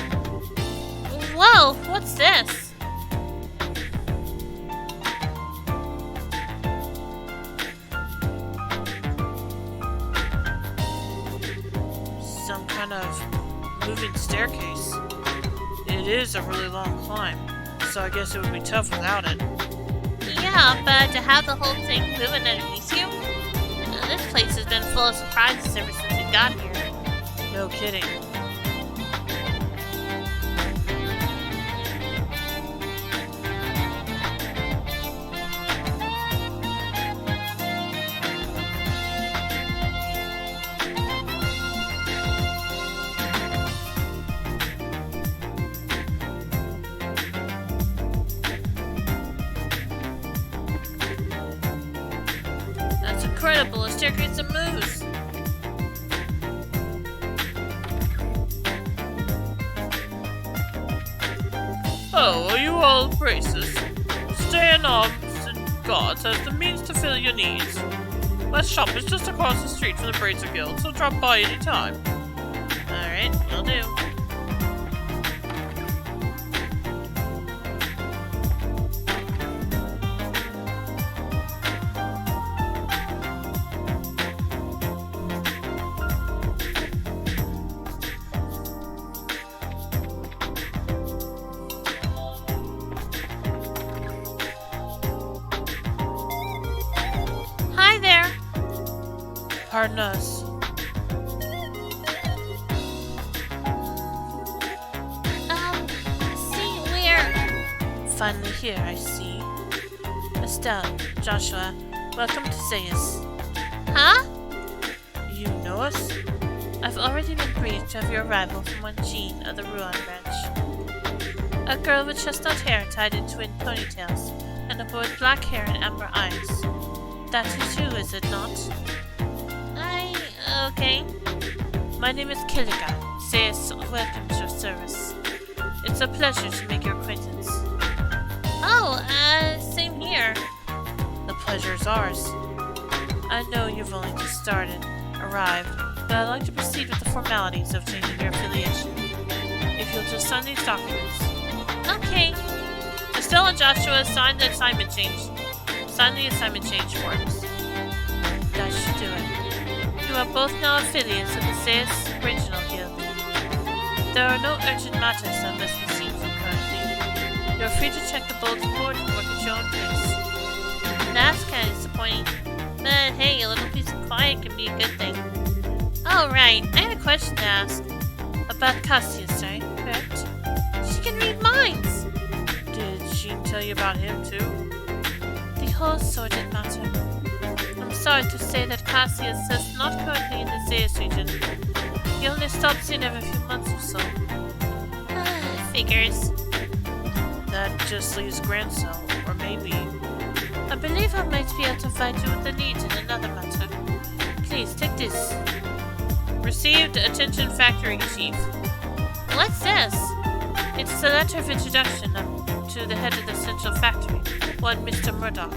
Whoa, what's this? Some kind of moving staircase. It is a really long climb, so I guess it would be tough without it. Yeah, but to have the whole thing moving underneath you? This place has been full of surprises ever since we got here. No kidding. That's incredible, a staircase that moves. Oh, are you all braces? Stay in arms and guards as the means to fill your needs. My shop is just across the street from the Bracer Guild, so drop by any time. Alright, will do. Hi there. Pardon us. See, we're... Finally here, I see. Estelle, Joshua, welcome to Zeus. Huh? You know us? I've already been briefed of your arrival from one Jean of the Ruan branch. A girl with chestnut hair tied in twin ponytails, and a boy with black hair and amber eyes. That is you, is it not? Okay. My name is Killiga. Zeus welcomes your service. It's a pleasure to make your acquaintance. Oh, same here. The pleasure is ours. I know you've only just arrived, but I'd like to proceed with the formalities of changing your affiliation. If you'll just sign these documents. Okay. Estelle and Joshua sign the assignment change. Sign the assignment change forms. That should do it. You are both now affiliates of the Zeus Original Guild. There are no urgent matters that must be seen from currently. You're free to check the bulletin board and work at your own pace. That's kind of disappointing. But hey, a little peace and quiet can be a good thing. Oh, right. I had a question to ask. About Cassius, right? Correct? She can read minds! Did Jean tell you about him, too? The whole sordid matter. I'm sorry to say that Cassius is not currently in the Zeus region. He only stops in every few months or so. Figures. That just leaves Grancel, or maybe... I believe I might be able to find you with the lead in another matter. Please, take this. Received, attention factory chief. What's this? It's a letter of introduction to the head of the central factory, one Mr. Murdoch.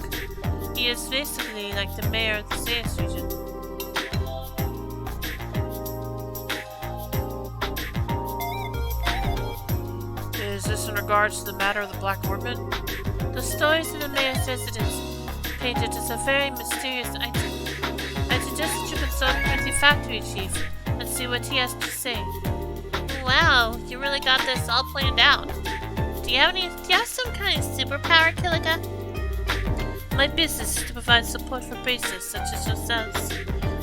He is basically like the mayor of the Zeus region. in regards to the matter of the Black Orphan? The stories of the mayor's residence paint it as a very mysterious item. I suggest that you consult with the factory chief and see what he has to say. Wow, you really got this all planned out. Do you have some kind of superpower, Killiga? My business is to provide support for bases such as yourselves.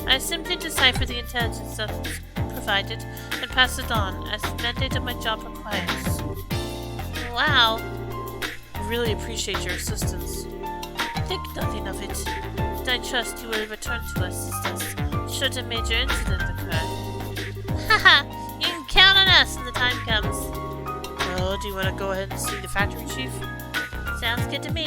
I simply decipher the intelligence that's provided and pass it on as the mandate of my job requires. Wow. I really appreciate your assistance. Think nothing of it. And I trust you will return to assist us should a major incident occur. Haha, you can count on us when the time comes. Well, do you want to go ahead and see the factory chief? Sounds good to me.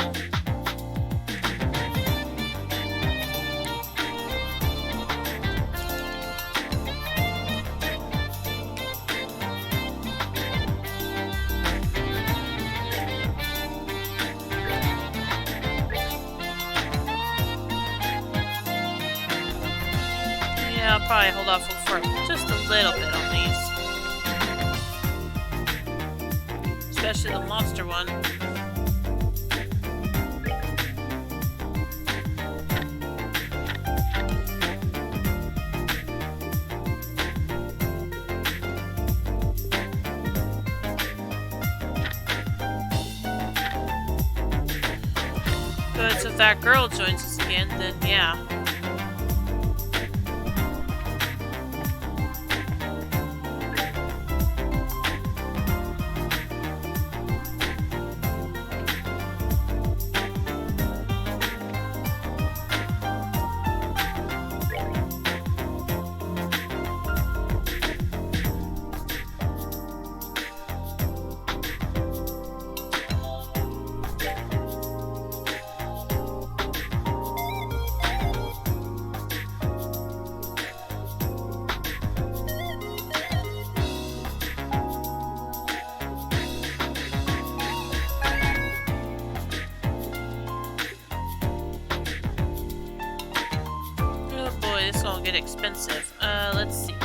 Yeah, I'll probably hold off for just a little bit on these. Especially the monster one. But if that girl joins us again, then yeah. This will get expensive. Let's see.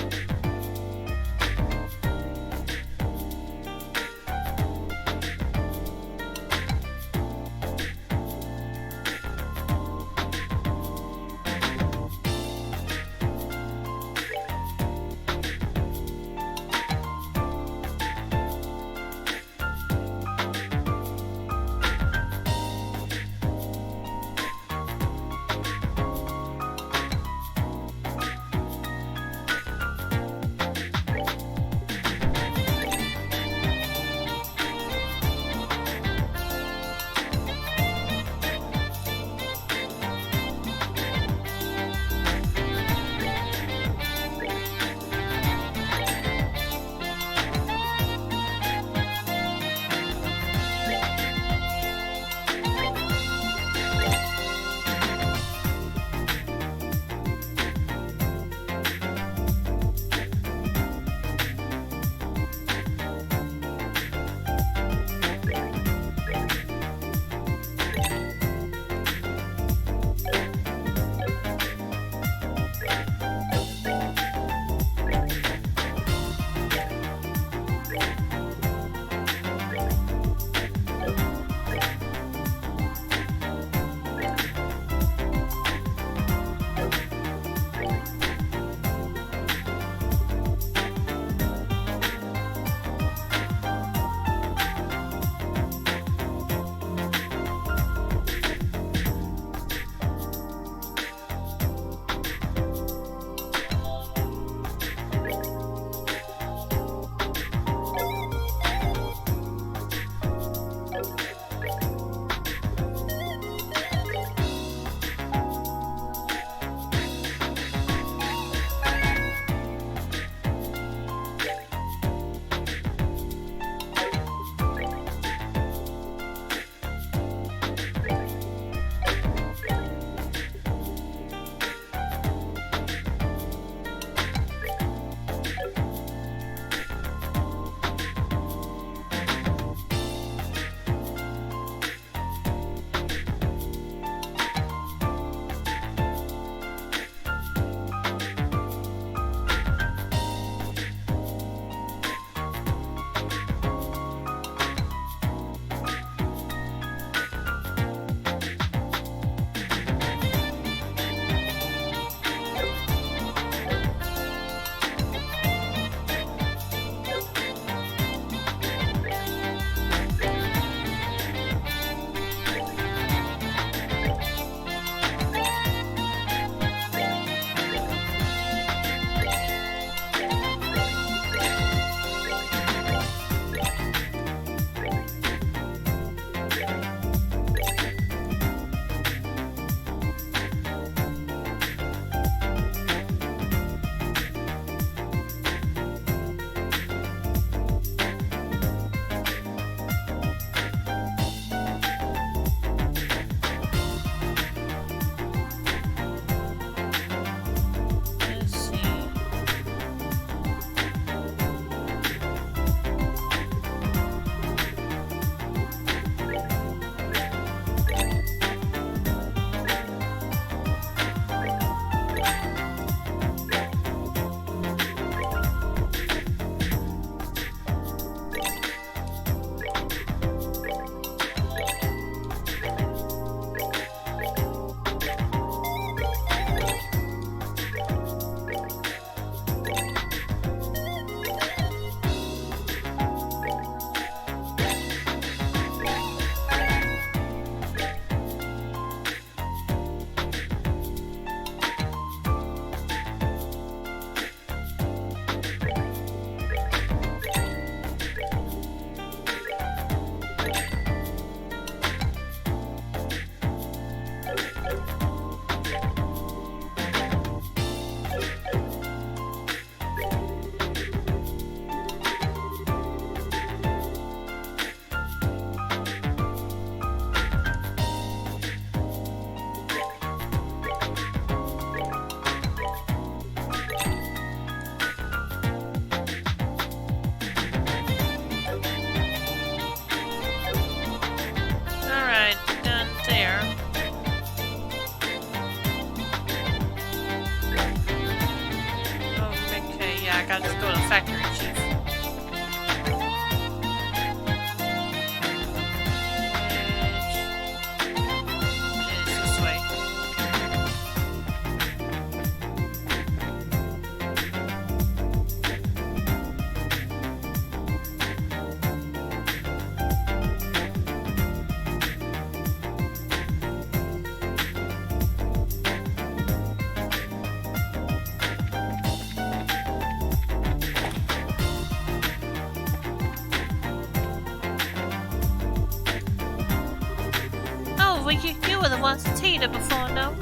there before, no?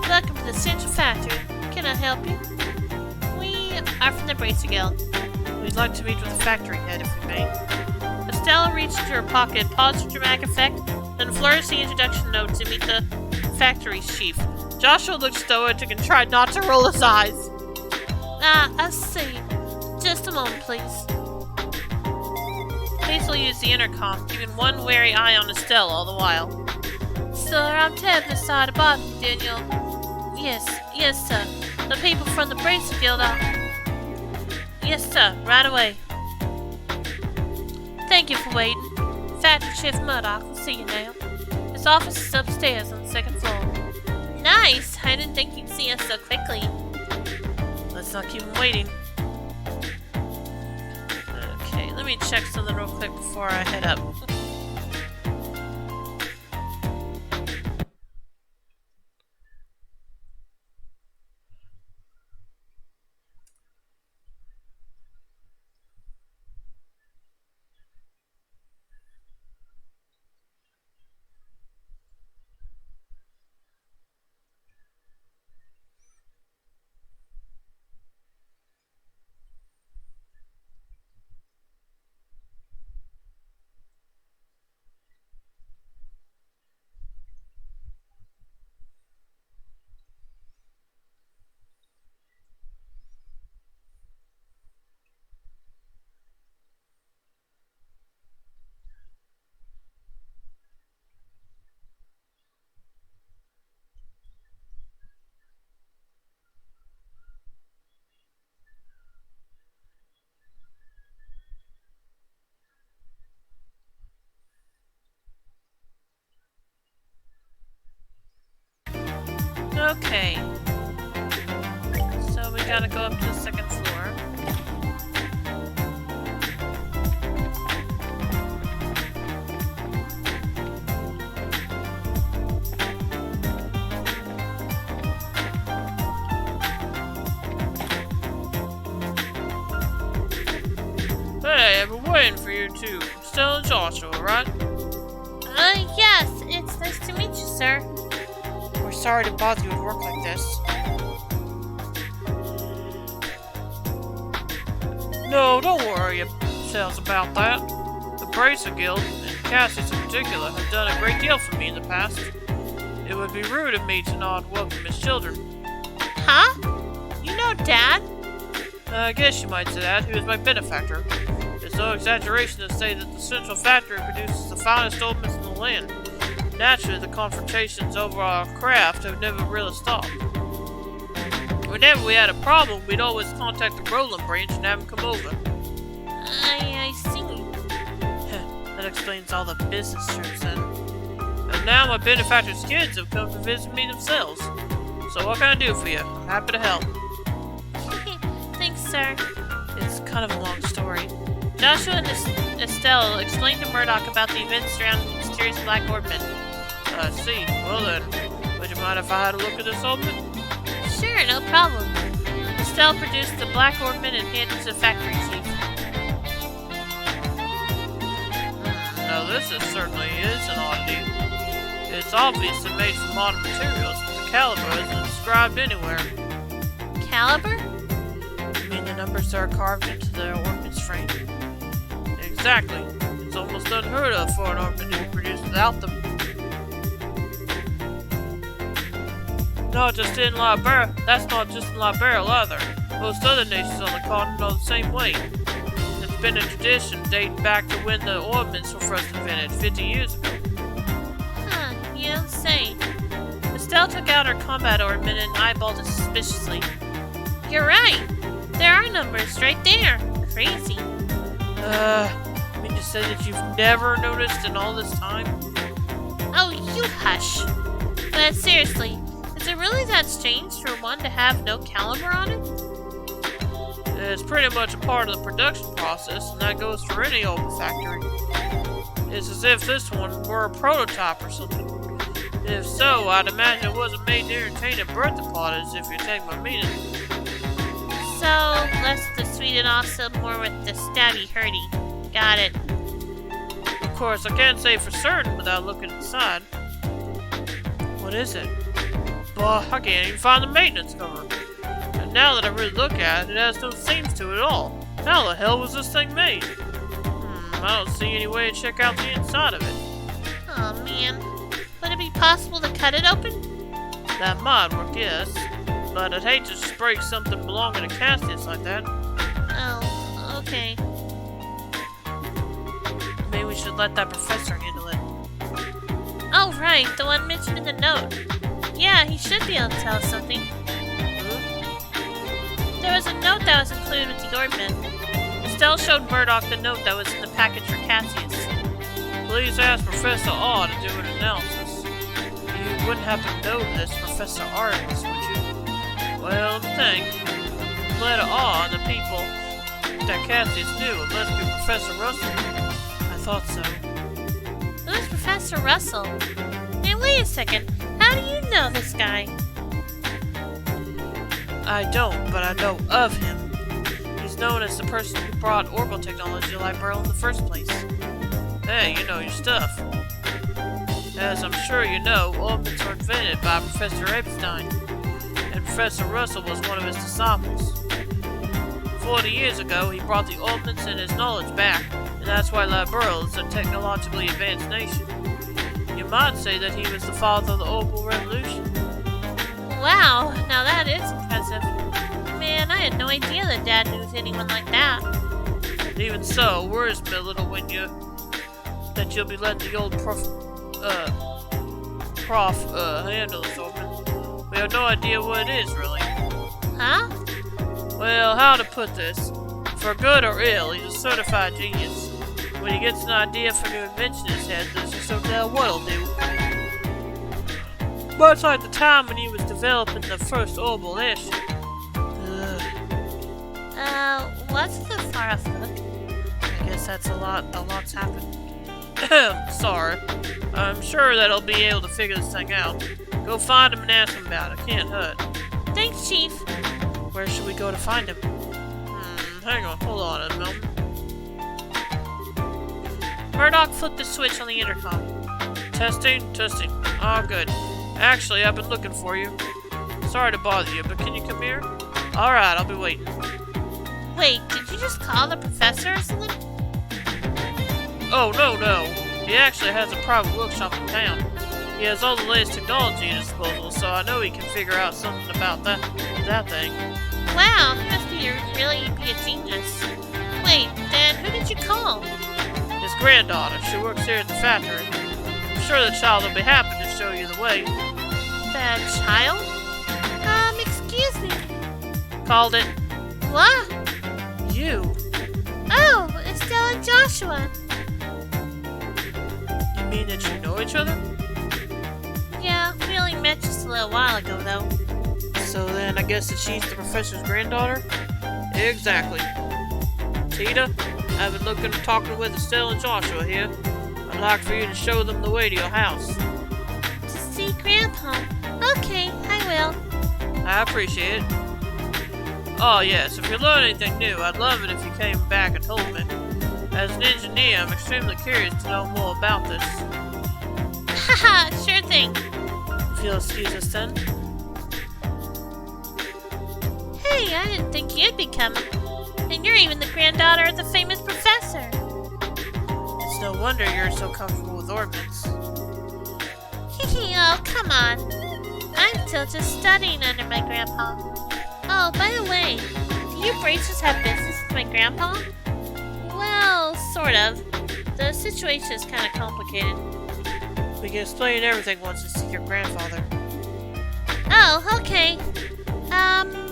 Welcome to the Central Factory. Can I help you? We are from the Bracer Guild. We'd like to meet with the factory head, if we may. Estella reached into her pocket, paused for dramatic effect, then flourished the introduction note to meet the factory's chief. Joshua looked stoic and tried not to roll his eyes. Ah, I see. Just a moment, please. Hazel used the intercom, keeping one wary eye on Estelle all the while. Sir, I'm terribly sorry to bother you, Daniel. Yes, sir. The people from the Bracer Guild are... Yes, sir, right away. Thank you for waiting. Factory Chief Murdoch will see you now. His office is upstairs on the second floor. Nice! I didn't think you'd see us so quickly. Let's not keep him waiting. Okay, let me check something real quick before I head up. Okay. So we gotta go up to the second floor. Hey, I've been waiting for you two. Still in Joshua, right? Yes, it's nice to meet you, sir. We're sorry to bother you with work like this. No, don't worry yourselves about that. The Bracer Guild, and Cassius in particular, have done a great deal for me in the past. It would be rude of me to not welcome his children. Huh? You know Dad? I guess you might say that. He was my benefactor. It's no exaggeration to say that the Central Factory produces the finest oldments in the land. Naturally, the confrontations over our craft have never really stopped. Whenever we had a problem, we'd always contact the Roland branch and have them come over. I see. That explains all the business trips then. And now my benefactor's kids have come to visit me themselves. So what can I do for you? I'm happy to help. Thanks, sir. It's kind of a long story. Joshua and Estelle explained to Murdoch about the events surrounding the mysterious Black Orbman. I see. Well then, would you mind if I had a look at this orbment? Sure, no problem. Estelle produced the Black Orbman and handed it to the factory chief. Now this certainly is an oddity. It's obviously made from modern materials, but the caliber isn't inscribed anywhere. Caliber? I mean the numbers that are carved into the orbit's frame. Exactly. It's almost unheard of for an orbit to be produced without them. Not just in Liberia. That's not just in Liberia either. Most other nations on the continent are the same way. It's been a tradition dating back to when the ornaments were first invented 50 years ago. Huh, you don't say. Estelle took out her combat ornament and eyeballed it suspiciously. You're right. There are numbers right there. Crazy. You mean to say that you've never noticed in all this time? Oh, you hush. But seriously, is it really that strange for one to have no caliber on it? It's pretty much a part of the production process, and that goes for any old factory. It's as if this one were a prototype or something. If so, I'd imagine it wasn't made to entertain a birthday parties, if you take my meaning. So, less the sweet and awesome, more with the stabby hurdy. Got it. Of course, I can't say for certain without looking inside. What What is it? Bah, I can't even find the maintenance cover. And now that I really look at it, it has no seams to it at all. How the hell was this thing made? I don't see any way to check out the inside of it. Oh man. Would it be possible to cut it open? That might work, yes. But I'd hate to just break something belonging to Cassius like that. Oh, okay. Maybe we should let that professor handle it. Oh right, the one mentioned in the note. Yeah, he should be able to tell us something. There was a note that was included with the orbment. Estelle showed Murdoch the note that was in the package for Cassius. Please ask Professor R to do an analysis. You wouldn't happen to know this Professor Artemis, would you? Well, think. The letter R and the people that Cassius knew, it must be Professor Russell. I thought so. Who's Professor Russell? Hey, wait a second. How do you know this guy? I don't, but I know of him. He's known as the person who brought orbital technology to Liberl in the first place. Hey, you know your stuff. As I'm sure you know, orbits were invented by Professor Epstein, and Professor Russell was one of his disciples. 40 years ago, he brought the orbits and his knowledge back, and that's why Liberl is a technologically advanced nation. You might say that he was the father of the orbital revolution. Wow, now that is impressive. Man, I had no idea that Dad knew anyone like that. Even so, worries me a little when that you'll be letting the old prof handle this open. We have no idea what it is, really. Huh? Well, how to put this? For good or ill, he's a certified genius. When he gets an idea for a new invention in his head, there's just no tell what'll do. Much like the time when he was developing the first orbital airship. What's the far off look? I guess that's a lot's happened. Sorry. I'm sure that he'll be able to figure this thing out. Go find him and ask him about it. Can't hurt. Thanks, Chief. Where should we go to find him? Hang on. Hold on a moment. Murdoch flipped the switch on the intercom. Testing. Oh, good. Actually, I've been looking for you. Sorry to bother you, but can you come here? Alright, I'll be waiting. Wait, did you just call the professor or something? Oh, no. He actually has a private workshop in town. He has all the latest technology at his disposal, so I know he can figure out something about that thing. Wow, he must really be a genius. Wait, then who did you call? His granddaughter. She works here at the factory. I'm sure the child will be happy to show you the way. The child? Excuse me. Called it. What? You. Oh, Estelle and Joshua. You mean that you know each other? Yeah, we only met just a little while ago, though. So then I guess that she's the professor's granddaughter? Exactly. Tita, I've been talking with Estelle and Joshua here. I'd like for you to show them the way to your house. To see Grandpa. Okay, I will. I appreciate it. Oh yes, if you learn anything new, I'd love it if you came back and told me. As an engineer, I'm extremely curious to know more about this. Haha, sure thing. If you'll excuse us then. Hey, I didn't think you'd be coming. And you're even the granddaughter of the famous professor. It's no wonder you're so comfortable with orbits. Oh, come on. I'm still just studying under my grandpa. Oh, by the way, do you Bracers have business with my grandpa? Well, sort of. The situation is kind of complicated. We can explain everything once you see your grandfather. Oh, okay.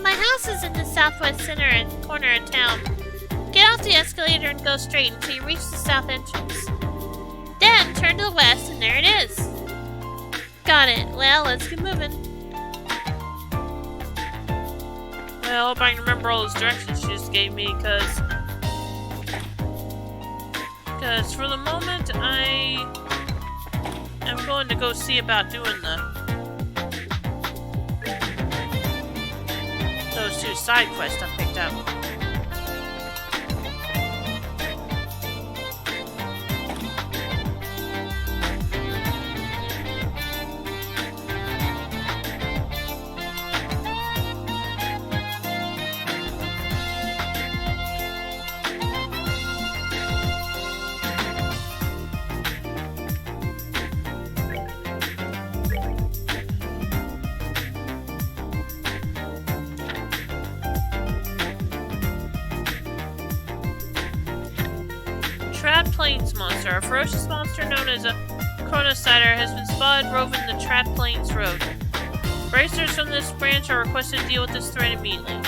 My house is in the southwest corner of town. Get off the escalator and go straight until you reach the south entrance. Then turn to the west and there it is. Got it. Well, let's get moving. Well, I hope I can remember all those directions she just gave me, because for the moment, I am going to go see about doing those two side quests I picked up. Trap Plains monster. A ferocious monster known as a chronocider has been spotted roving the Trap Plains Road. Racers from this branch are requested to deal with this threat immediately.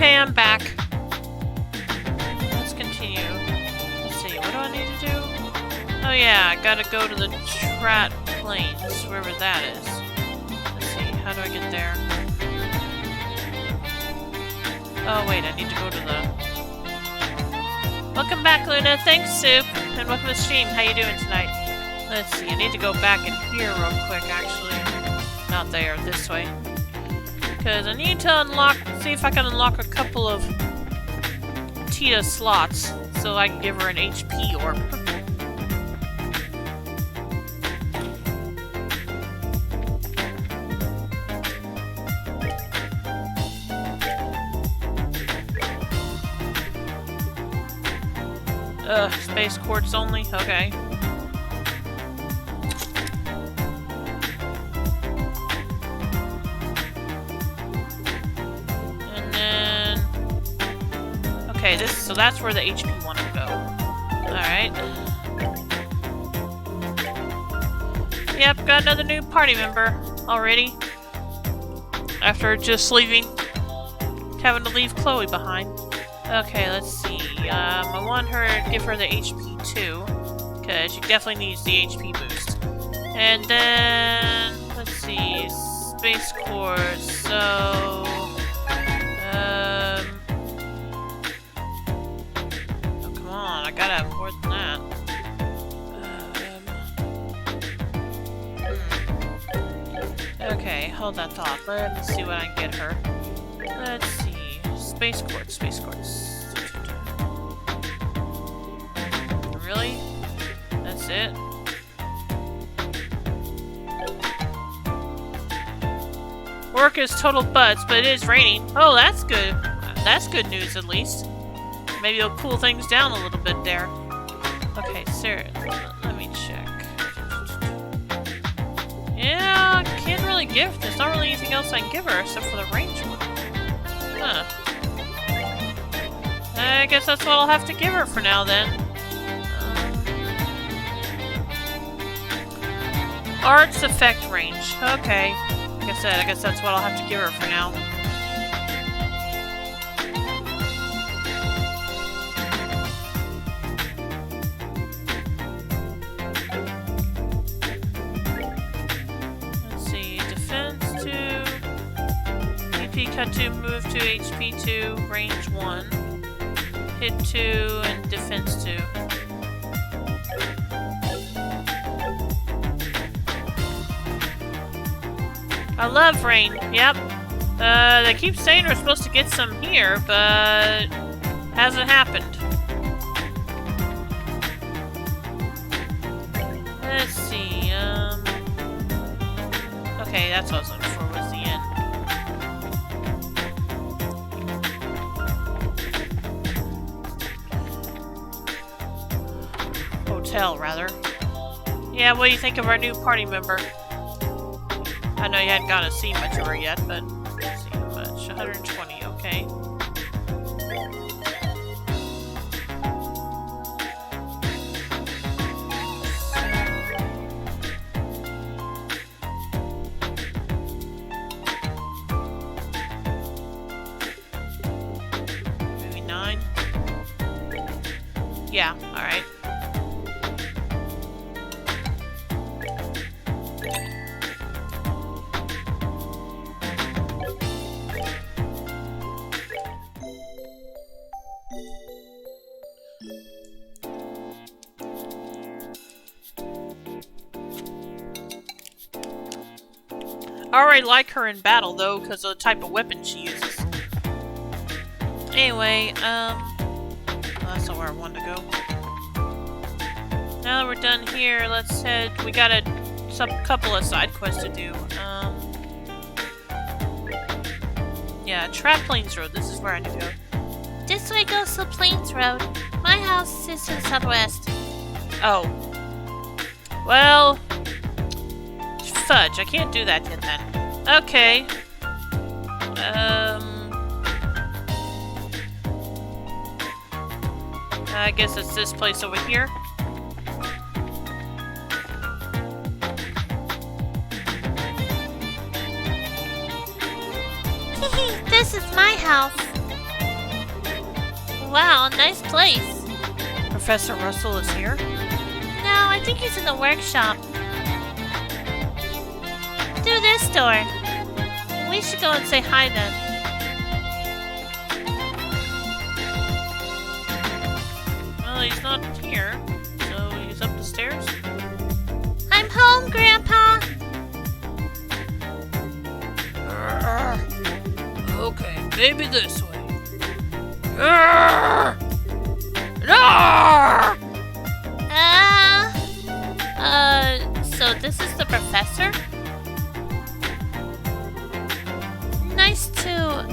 Okay, I'm back. Let's continue. Let's see, what do I need to do? Oh yeah, I gotta go to the Trat Plains, wherever that is. Let's see, how do I get there? Oh wait, I need to go to the... Welcome back, Luna. Thanks, Soup. And welcome to the stream. How you doing tonight? Let's see, I need to go back in here real quick, actually. Not there, this way. Because I need to unlock, see if I can unlock a couple of Tita slots so I can give her an HP orb. Space quartz only? Okay. Okay, so that's where the HP one will go. Alright. Yep, got another new party member already. After just having to leave Chloe behind. Okay, let's see. I want her to give her the HP too, because she definitely needs the HP boost. And then, let's see, space quartz, so... I gotta have more than that. Okay, hold that thought. Let me see what I can get her. Let's see. Space quartz, space quartz. Really? That's it? Work is total butts, but it is raining. Oh, that's good. That's good news, at least. Maybe it'll cool things down a little bit there. Okay, Sarah, let me check. Yeah, I can't really give. There's not really anything else I can give her except for the range one. Huh. I guess that's what I'll have to give her for now then. Arts effect range. Okay. Like I said, I guess that's what I'll have to give her for now. Cut 2, move 2, HP 2, range 1, hit 2, and defense 2. I love rain, yep. They keep saying we're supposed to get some here, but hasn't happened. Let's see, okay, that's what I was looking for, was the end. Hotel, rather. Yeah, what do you think of our new party member? I know you hadn't gotten to see much of her yet, but let's see how much. 120, okay. Maybe 9? Yeah, alright. I already like her in battle, though, because of the type of weapon she uses. Anyway, well, that's not where I wanted to go. Now that we're done here, let's head... We got a couple of side quests to do. Yeah, Trat Plains Road. This is where I need to go. This way goes to Plains Road. My house is to the southwest. Oh. Well... Fudge, I can't do that yet then. Okay. I guess it's this place over here. This is my house. Wow, nice place. Professor Russell is here? No, I think he's in the workshop. Through this door. We should go and say hi then. Well, he's not here, so he's up the stairs. I'm home, Grandpa. Okay, maybe this way. So this is the professor? Nice to,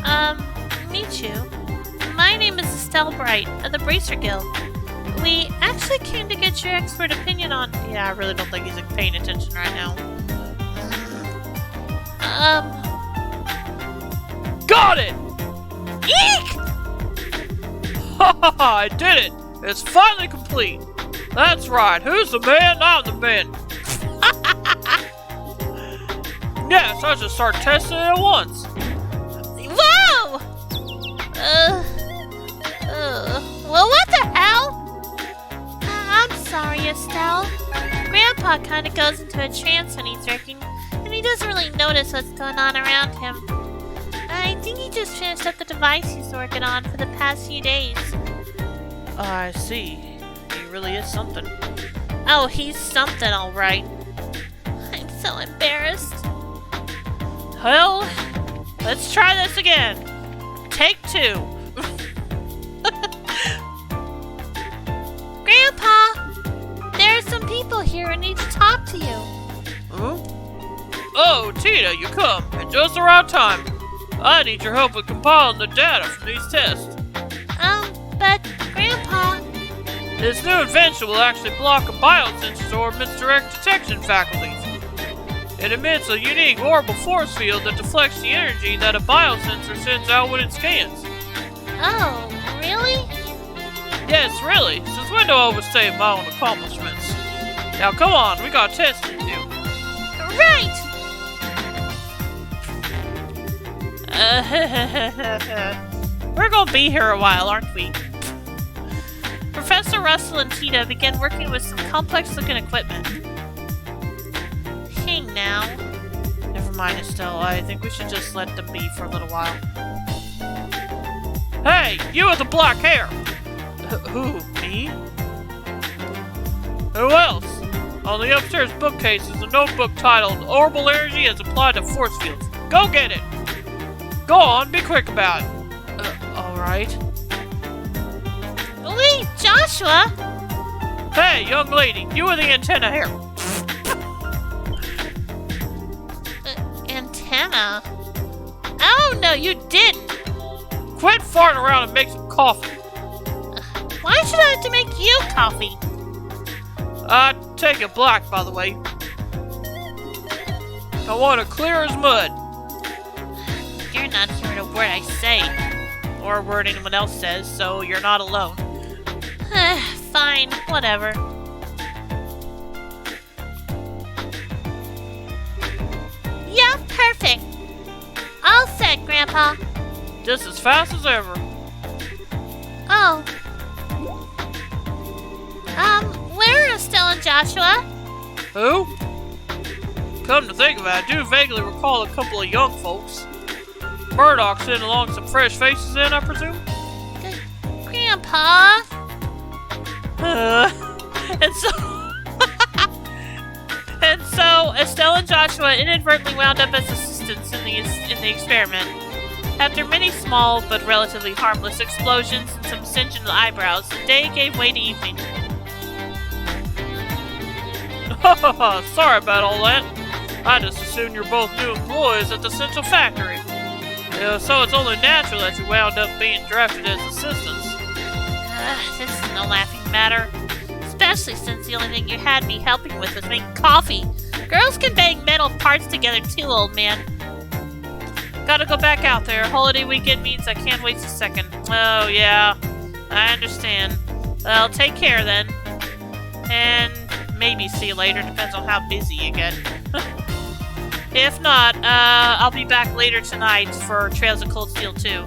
meet you. My name is Estelle Bright of the Bracer Guild. We actually came to get your expert opinion on... Yeah, I really don't think he's paying attention right now. Got it! Eek! Ha I did it! It's finally complete! That's right, who's the man? I'm the man! Yes, I should start testing it at once! Whoa! Well, what the hell? I'm sorry, Estelle. Grandpa kind of goes into a trance when he's working, and he doesn't really notice what's going on around him. I think he just finished up the device he's working on for the past few days. I see. He really is something. Oh, he's something, all right. I'm so embarrassed. Well, let's try this again. Take 2. Grandpa, there are some people here who need to talk to you. Huh? Oh, Tina, you come at just the right time. I need your help with compiling the data from these tests. But Grandpa... This new invention will actually block a biosensor's orbit's direct detection faculties. It emits a unique orbital force field that deflects the energy that a biosensor sends out when it scans. Oh, really? Yes, really, since when do I overstate my own accomplishments? Now come on, we got testing to do. Right! We're gonna be here a while, aren't we? Professor Russell and Tina began working with some complex-looking equipment. Hey now. Never mind, Estelle. I think we should just let them be for a little while. Hey, you with the black hair! Who? Me? Who else? On the upstairs bookcase is a notebook titled Orbital Energy as Applied to Force Fields. Go get it! Go on, be quick about it. Alright. Wait, Joshua! Hey, young lady, you with the antenna here. Antenna? Oh, no, you didn't! Quit farting around and make some coffee. Why should I have to make you coffee? Take it black, by the way. I want it clear as mud. You're not hearing a word I say. Or a word anyone else says, so you're not alone. Fine, whatever. Yeah, perfect. All set, Grandpa. Just as fast as ever. Oh. Where are Estelle and Joshua? Who? Come to think of it, I do vaguely recall a couple of young folks. Murdoch sent along some fresh faces in, I presume? Grandpa? And so Estelle and Joshua inadvertently wound up as assistants in the experiment. After many small but relatively harmless explosions and some singeing of the eyebrows, the day gave way to evening. Sorry about all that. I just assumed you're both new employees at the Central Factory. So it's only natural that you wound up being drafted as assistants. This is no laughing matter. Especially since the only thing you had me helping with was making coffee. Girls can bang metal parts together too, old man. Gotta go back out there. Holiday weekend means I can't waste a second. Oh, yeah. I understand. Well, take care then. And maybe see you later. Depends on how busy you get. If not, I'll be back later tonight for Trails of Cold Steel 2.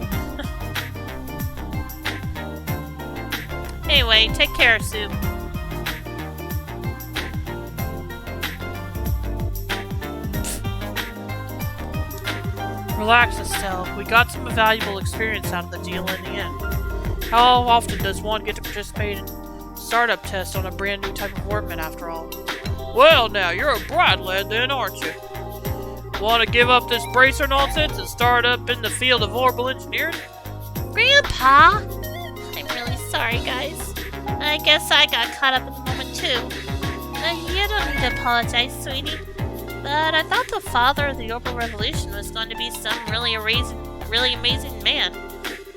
Anyway, take care, Soup. Relax, Estelle. We got some valuable experience out of the deal in the end. How often does one get to participate in startup tests on a brand new type of orbment after all? Well, now, you're a bright lad then, aren't you? Want to give up this bracer nonsense and start up in the field of orbital engineering? Grandpa! I'm really sorry, guys. I guess I got caught up in the moment, too. You don't need to apologize, sweetie. But I thought the father of the orbital revolution was going to be some really amazing man.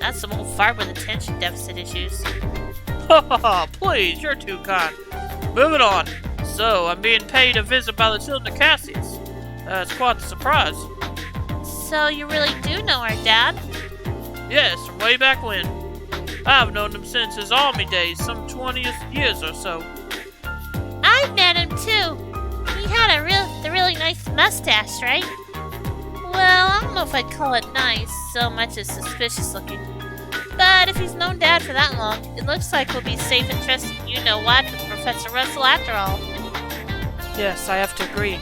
Not some old fart with attention deficit issues. Ha ha ha, please, you're too kind. Moving on. So, I'm being paid a visit by the children of Cassius. That's quite the surprise. So you really do know our dad? Yes, from way back when. I've known him since his army days, some 20 years or so. I've met him too. He had the really nice mustache, right? Well, I don't know if I'd call it nice, so much as suspicious looking. But if he's known Dad for that long, it looks like we'll be safe and trusted you-know-what with Professor Russell after all. Yes, I have to agree.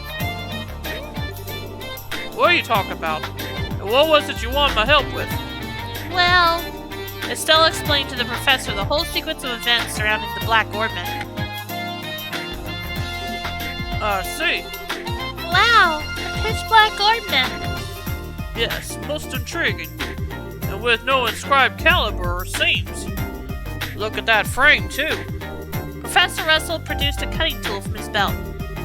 What are you talking about? And what was it you wanted my help with? Well, Estelle explained to the professor the whole sequence of events surrounding the Black Orbment. I see. Wow, the pitch-black Orbment. Yes, most intriguing. And with no inscribed caliber or seams. Look at that frame, too. Professor Russell produced a cutting tool from his belt.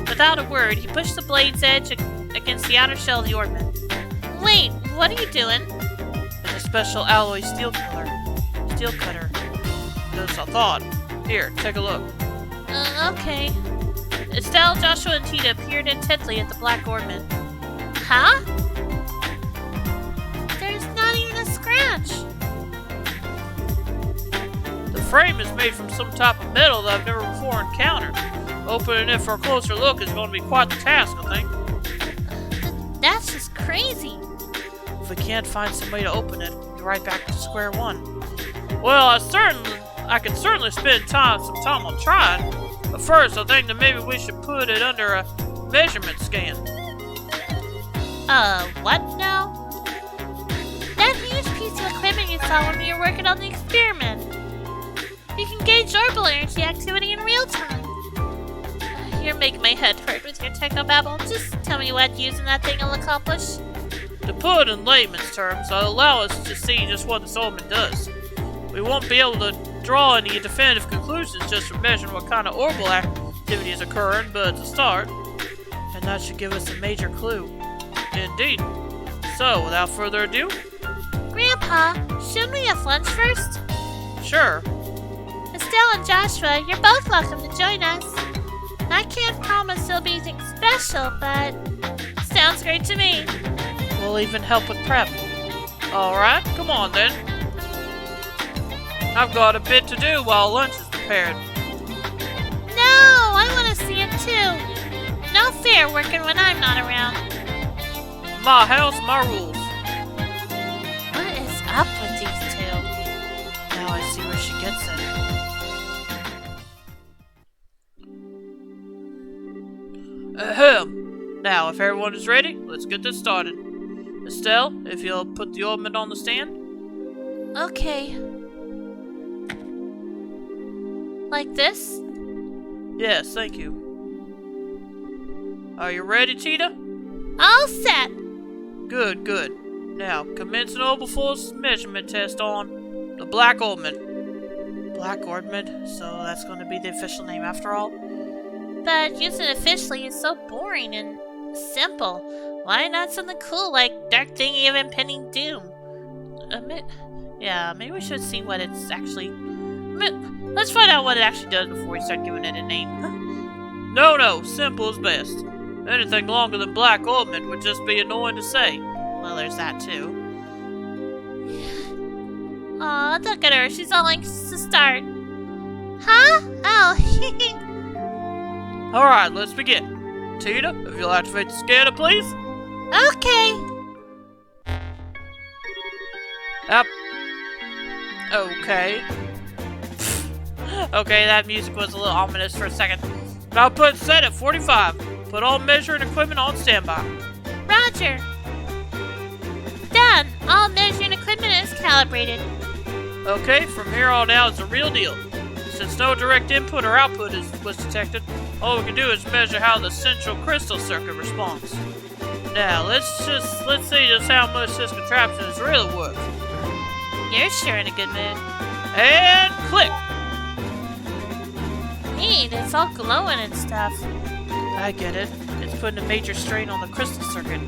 Without a word, he pushed the blade's edge against the outer shell of the Orbment. Wait, what are you doing? It's a special alloy steel cutter. Just a thought. Here, take a look. Okay. Estelle, Joshua, and Tita peered intently at the Black Orbment. Huh? There's not even a scratch. The frame is made from some type of metal that I've never before encountered. Opening it for a closer look is going to be quite the task, I think. That's just crazy. If we can't find some way to open it, we'll be right back to square one. Well, I can certainly spend some time on trying. But first, I think that maybe we should put it under a measurement scan. What now? That huge piece of equipment you saw when we were working on the experiment. You can gauge orbital energy activity in real time. You're making my head hurt with your technobabble. Just tell me what using that thing will accomplish. To put it in layman's terms, it'll allow us to see just what this orbit does. We won't be able to draw any definitive conclusions just from measuring what kind of orbital activity is occurring, but it's a start. And that should give us a major clue. Indeed. So, without further ado... Grandpa, shouldn't we have lunch first? Sure. Estelle and Joshua, you're both welcome to join us. I can't promise it'll be anything special, but sounds great to me. We'll even help with prep. Alright, come on then. I've got a bit to do while lunch is prepared. No, I want to see it too. No fair working when I'm not around. My house, my rules. What is up with these two? Now I see where she gets it. Ahem. Now, if everyone is ready, let's get this started. Estelle, if you'll put the orbit on the stand. Okay. Like this? Yes, thank you. Are you ready, Tita? All set! Good, good. Now, commence an orbital force measurement test on the Black Orbment. Black Orbment? So that's going to be the official name after all? But using it officially is so boring and simple. Why not something cool like Dark Thingy of Impending Doom? Maybe we should see what it's actually... Let's find out what it actually does before we start giving it a name. No, simple is best. Anything longer than Black Orbment would just be annoying to say. Well, there's that too. Aw, look at her. She's all anxious to start. Huh? Oh, Alright, let's begin. Tita, if you'll activate the scanner, please. okay. Okay. Okay, that music was a little ominous for a second. Output set at 45. Put all measuring equipment on standby. Roger. Done. All measuring equipment is calibrated. Okay, from here on out it's a real deal. Since no direct input or output was detected, all we can do is measure how the central crystal circuit responds. Now, let's see just how much this contraption is really worth. You're sure in a good mood. And click! Neat, it's all glowing and stuff. I get it. It's putting a major strain on the crystal circuit.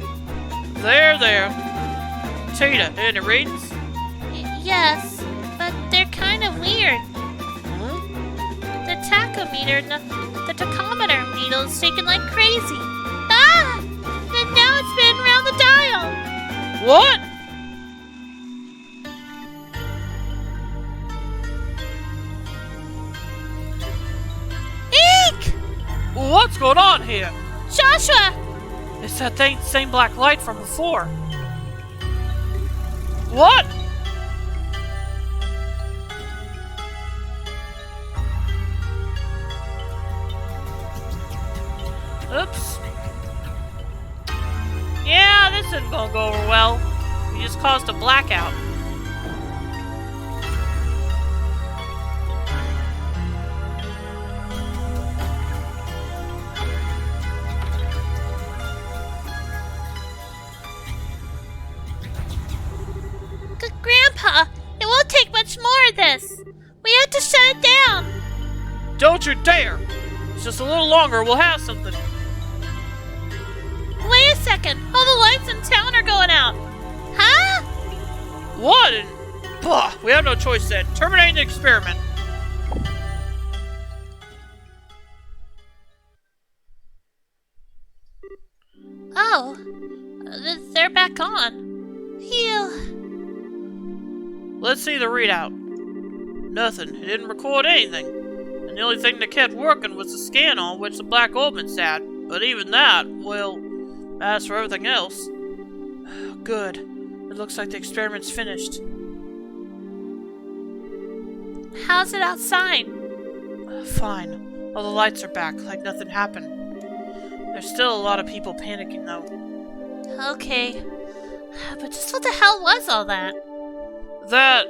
There. Tita, any readings? Yes, but they're kind of weird. The tachometer and the tachometer needle is shaking like crazy. Ah! And now it's spinning around the dial. What? Eek! What's going on here? Joshua! It's that same black light from before. What? Oops. Yeah, this isn't gonna go over well. We just caused a blackout. Grandpa, it won't take much more of this. We have to shut it down. Don't you dare! It's just a little longer, we'll have something. Wait a second. All the lights in town are going out. Huh? What? Bah, we have no choice then. Terminating the experiment. Oh, they're back on. Phew. Let's see the readout. Nothing. It didn't record anything. And the only thing that kept working was the scan on which the black orbit sat. But even that, well, as for everything else... Good. It looks like the experiment's finished. How's it outside? Fine. All the lights are back, like nothing happened. There's still a lot of people panicking, though. Okay. But just what the hell was all that? That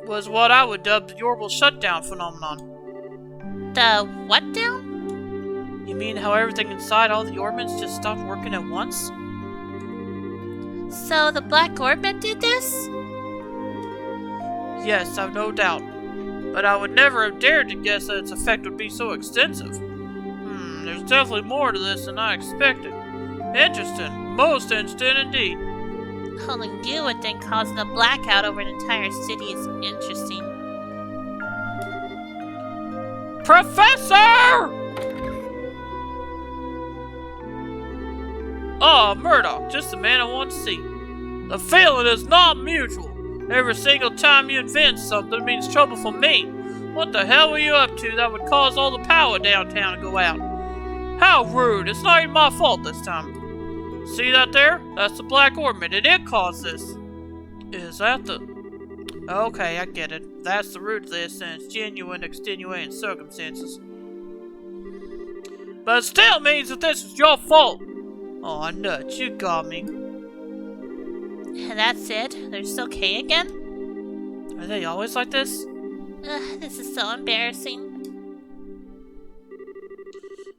was what I would dub the orbital shutdown phenomenon. The what down? You mean how everything inside all the orbits just stopped working at once? So the Black Orbit did this? Yes, I've no doubt. But I would never have dared to guess that its effect would be so extensive. There's definitely more to this than I expected. Interesting. Most interesting indeed. Only you would think causing a blackout over an entire city is interesting. Professor! Oh, Murdoch, just the man I want to see. The feeling is not mutual. Every single time you invent something means trouble for me. What the hell were you up to that would cause all the power downtown to go out? How rude. It's not even my fault this time. See that there? That's the Black Orbit, and it caused this. Is that the... Okay, I get it. That's the root of this, and it's genuine extenuating circumstances. But it still means that this is your fault. Aw, nuts, you got me. That's it? They're still okay again? Are they always like this? This is so embarrassing.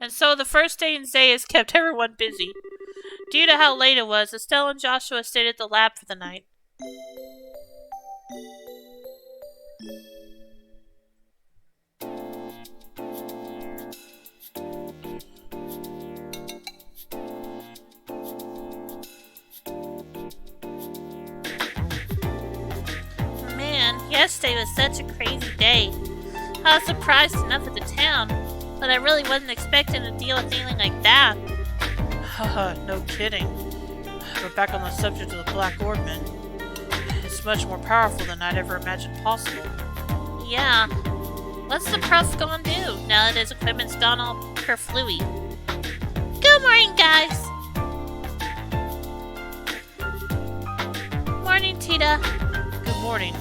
And so the first day in Zayas kept everyone busy. Due to how late it was, Estelle and Joshua stayed at the lab for the night. Man, yesterday was such a crazy day. I was surprised enough at the town, but I really wasn't expecting to deal with anything like that. Haha, no kidding. But back on the subject of the Black Orbit, it's much more powerful than I'd ever imagined possible. Yeah. What's the prof gonna do now that his equipment's gone all perflui? Good morning, guys! Morning, Tita. Good morning.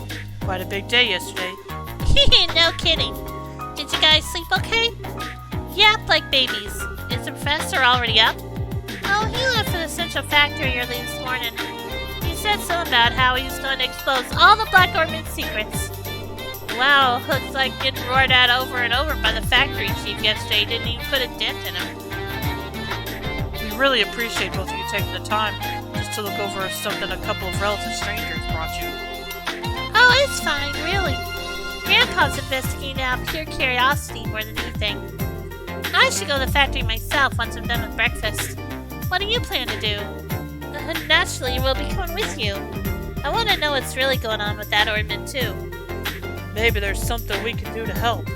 Quite a big day yesterday. No kidding. you guys sleep okay? Yep, like babies. Is the professor already up? Oh, he left for the Central Factory early this morning. He said something about how he was going to expose all the Black Ormond secrets. Wow, looks like getting roared at over and over by the factory chief yesterday didn't even put a dent in him. We really appreciate both of you taking the time just to look over something a couple of relative strangers brought you. Oh, it's fine, really. Grandpa's investigating out of pure curiosity more than anything. I should go to the factory myself once I'm done with breakfast. What do you plan to do? Naturally, we'll be coming with you. I want to know what's really going on with that Ormond, too. Maybe there's something we can do to help.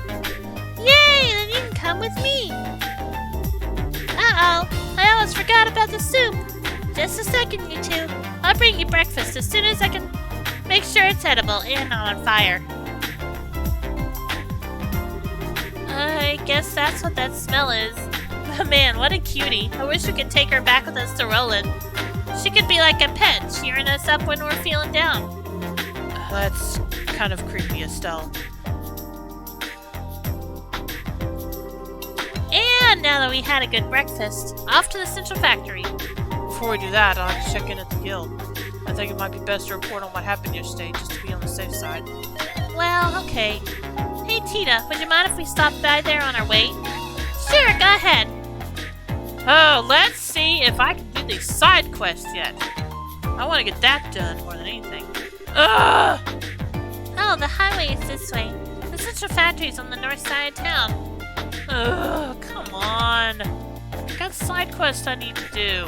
Yay! Then you can come with me! Uh-oh! I almost forgot about the soup! Just a second, you two. I'll bring you breakfast as soon as I can make sure it's edible and not on fire. I guess that's what that smell is. But man, what a cutie. I wish we could take her back with us to Roland. She could be like a pet, cheering us up when we're feeling down. That's kind of creepy, Estelle. And now that we had a good breakfast, off to the Central Factory. Before we do that, I'll have to check in at the guild. I think it might be best to report on what happened yesterday, just to be on the safe side. Well, okay. Hey Tita, would you mind if we stopped by there on our way? Sure, go ahead. Oh, let's see if I can do these side quests yet. I want to get that done more than anything. Ugh! Oh, the highway is this way. The Central Factory's on the north side of town. Ugh, come on. I got side quests I need to do.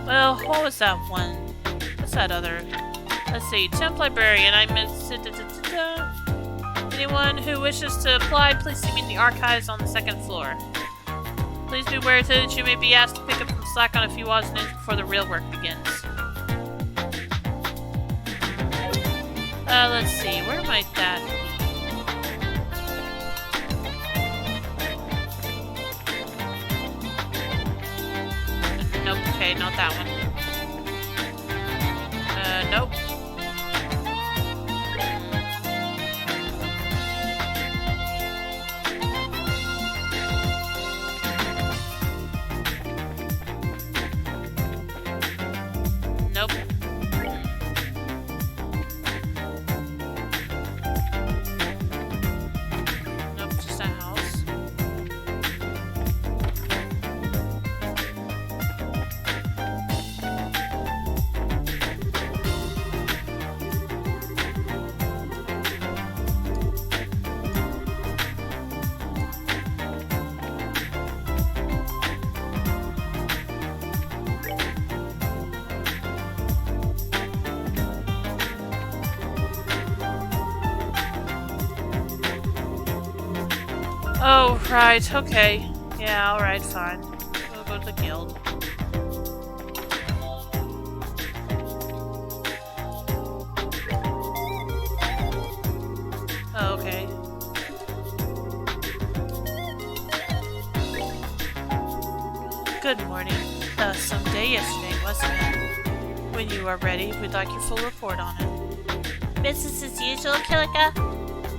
Well, what was that one? What's that other? Let's see. Temp Librarian. I missed it. Anyone who wishes to apply, please see me in the archives on the 2nd floor. Please be aware that you may be asked to pick up some slack on a few odds and ends before the real work begins. Let's see. Where might that be? Nope. Okay, not that one. Nope. Nope. Nope, just a house. Oh, right, okay. Yeah, alright, fine. We'll go to the guild. Oh, okay. Good morning. Some day yesterday, wasn't it? When you are ready, we'd like your full report on it. Business as usual, Kilika?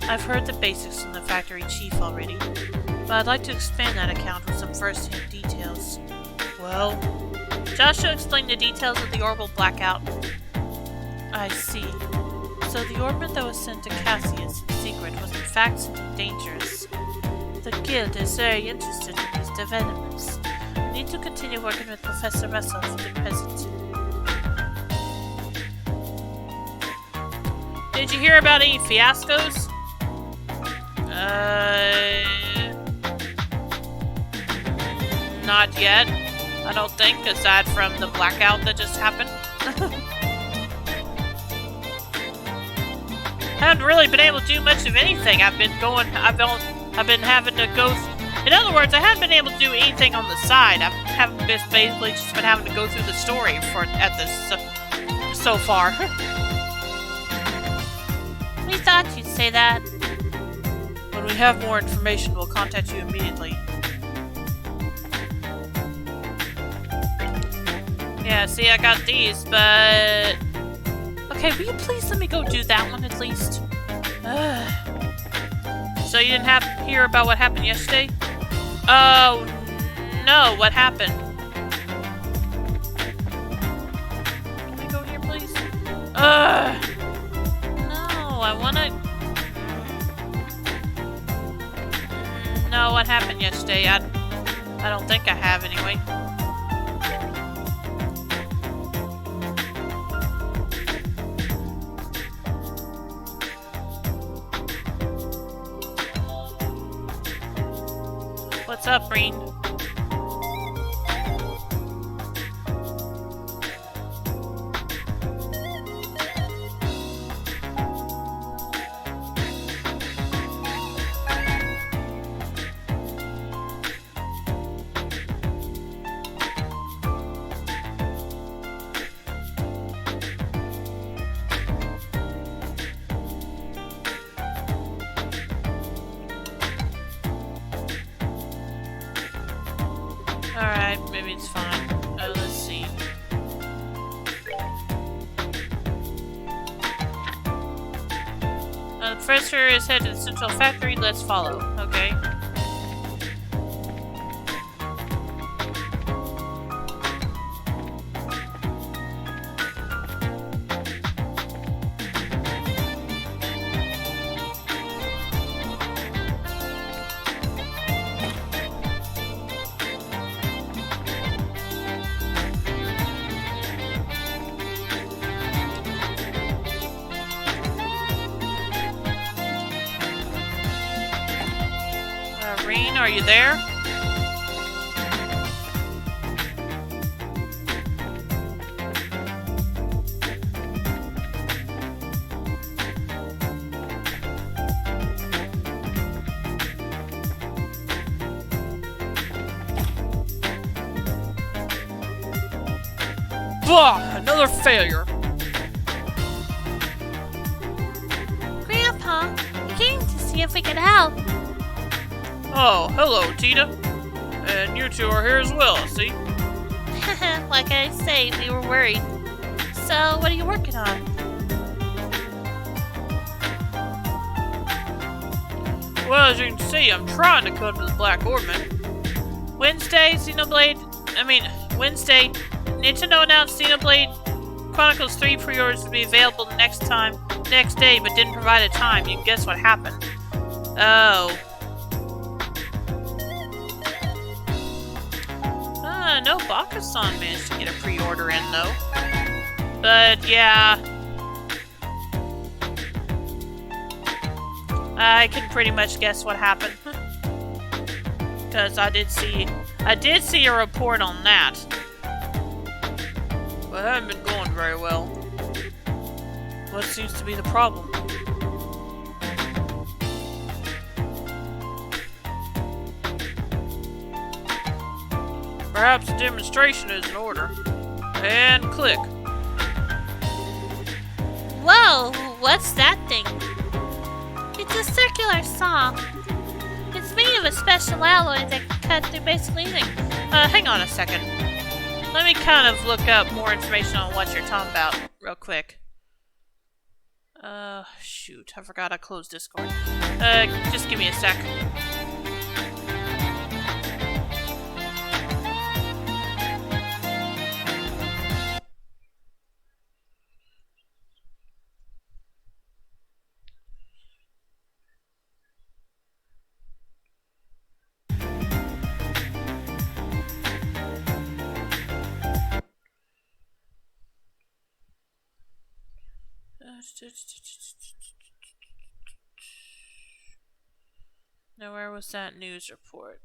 I've heard the basics from the factory chief already, but I'd like to expand that account with some first-hand details. Well, Joshua explained the details of the orbital blackout. I see. So the ornament that was sent to Cassius in secret was in fact something dangerous. The guild is very interested in these developments. We need to continue working with Professor Russell for the present. Did you hear about any fiascos? Not yet. I don't think, aside from the blackout that just happened. Haven't really been able to do much of anything. I've been having to go. In other words, I haven't been able to do anything on the side. I haven't basically just been having to go through the story at this so far. We thought you'd say that. When we have more information, we'll contact you immediately. Yeah, see, I got these, but... Okay, will you please let me go do that one at least? So you didn't hear about what happened yesterday? Oh, no, what happened? Can we go here, please? No, I wanna... No, what happened yesterday? I don't think I have, anyway. What's up, Breen? Alright, maybe it's fine. Let's see. The professor is headed to the central factory. Let's follow. Okay. Reen, are you there? Bah! Another failure! Grandpa, we came to see if we could help. Oh, hello, Tina. And you two are here as well, see? Like I say, we were worried. So, what are you working on? Well, as you can see, I'm trying to come to the Black Ornament. Wednesday, Nintendo announced Xenoblade Chronicles 3 pre-orders would be available the next day, but didn't provide a time. You can guess what happened. Oh. No Baka-san managed to get a pre-order in, though. But, yeah. I can pretty much guess what happened. Because I did see a report on that. But it hasn't been going very well. What seems to be the problem? Perhaps a demonstration is in order. And click. Whoa, what's that thing? It's a circular saw. It's made of a special alloy that can cut through basically anything. Hang on a second. Let me kind of look up more information on what you're talking about real quick. Shoot, I forgot I closed Discord. Just give me a sec. Now, where was that news report?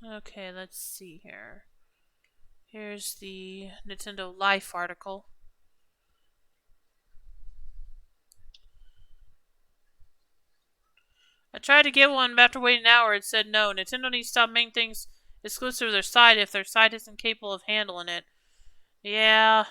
Okay, let's see here. Here's the Nintendo Life article. I tried to get one, but after waiting an hour, it said no. Nintendo needs to stop making things exclusive to their site if their site isn't capable of handling it. Yeah.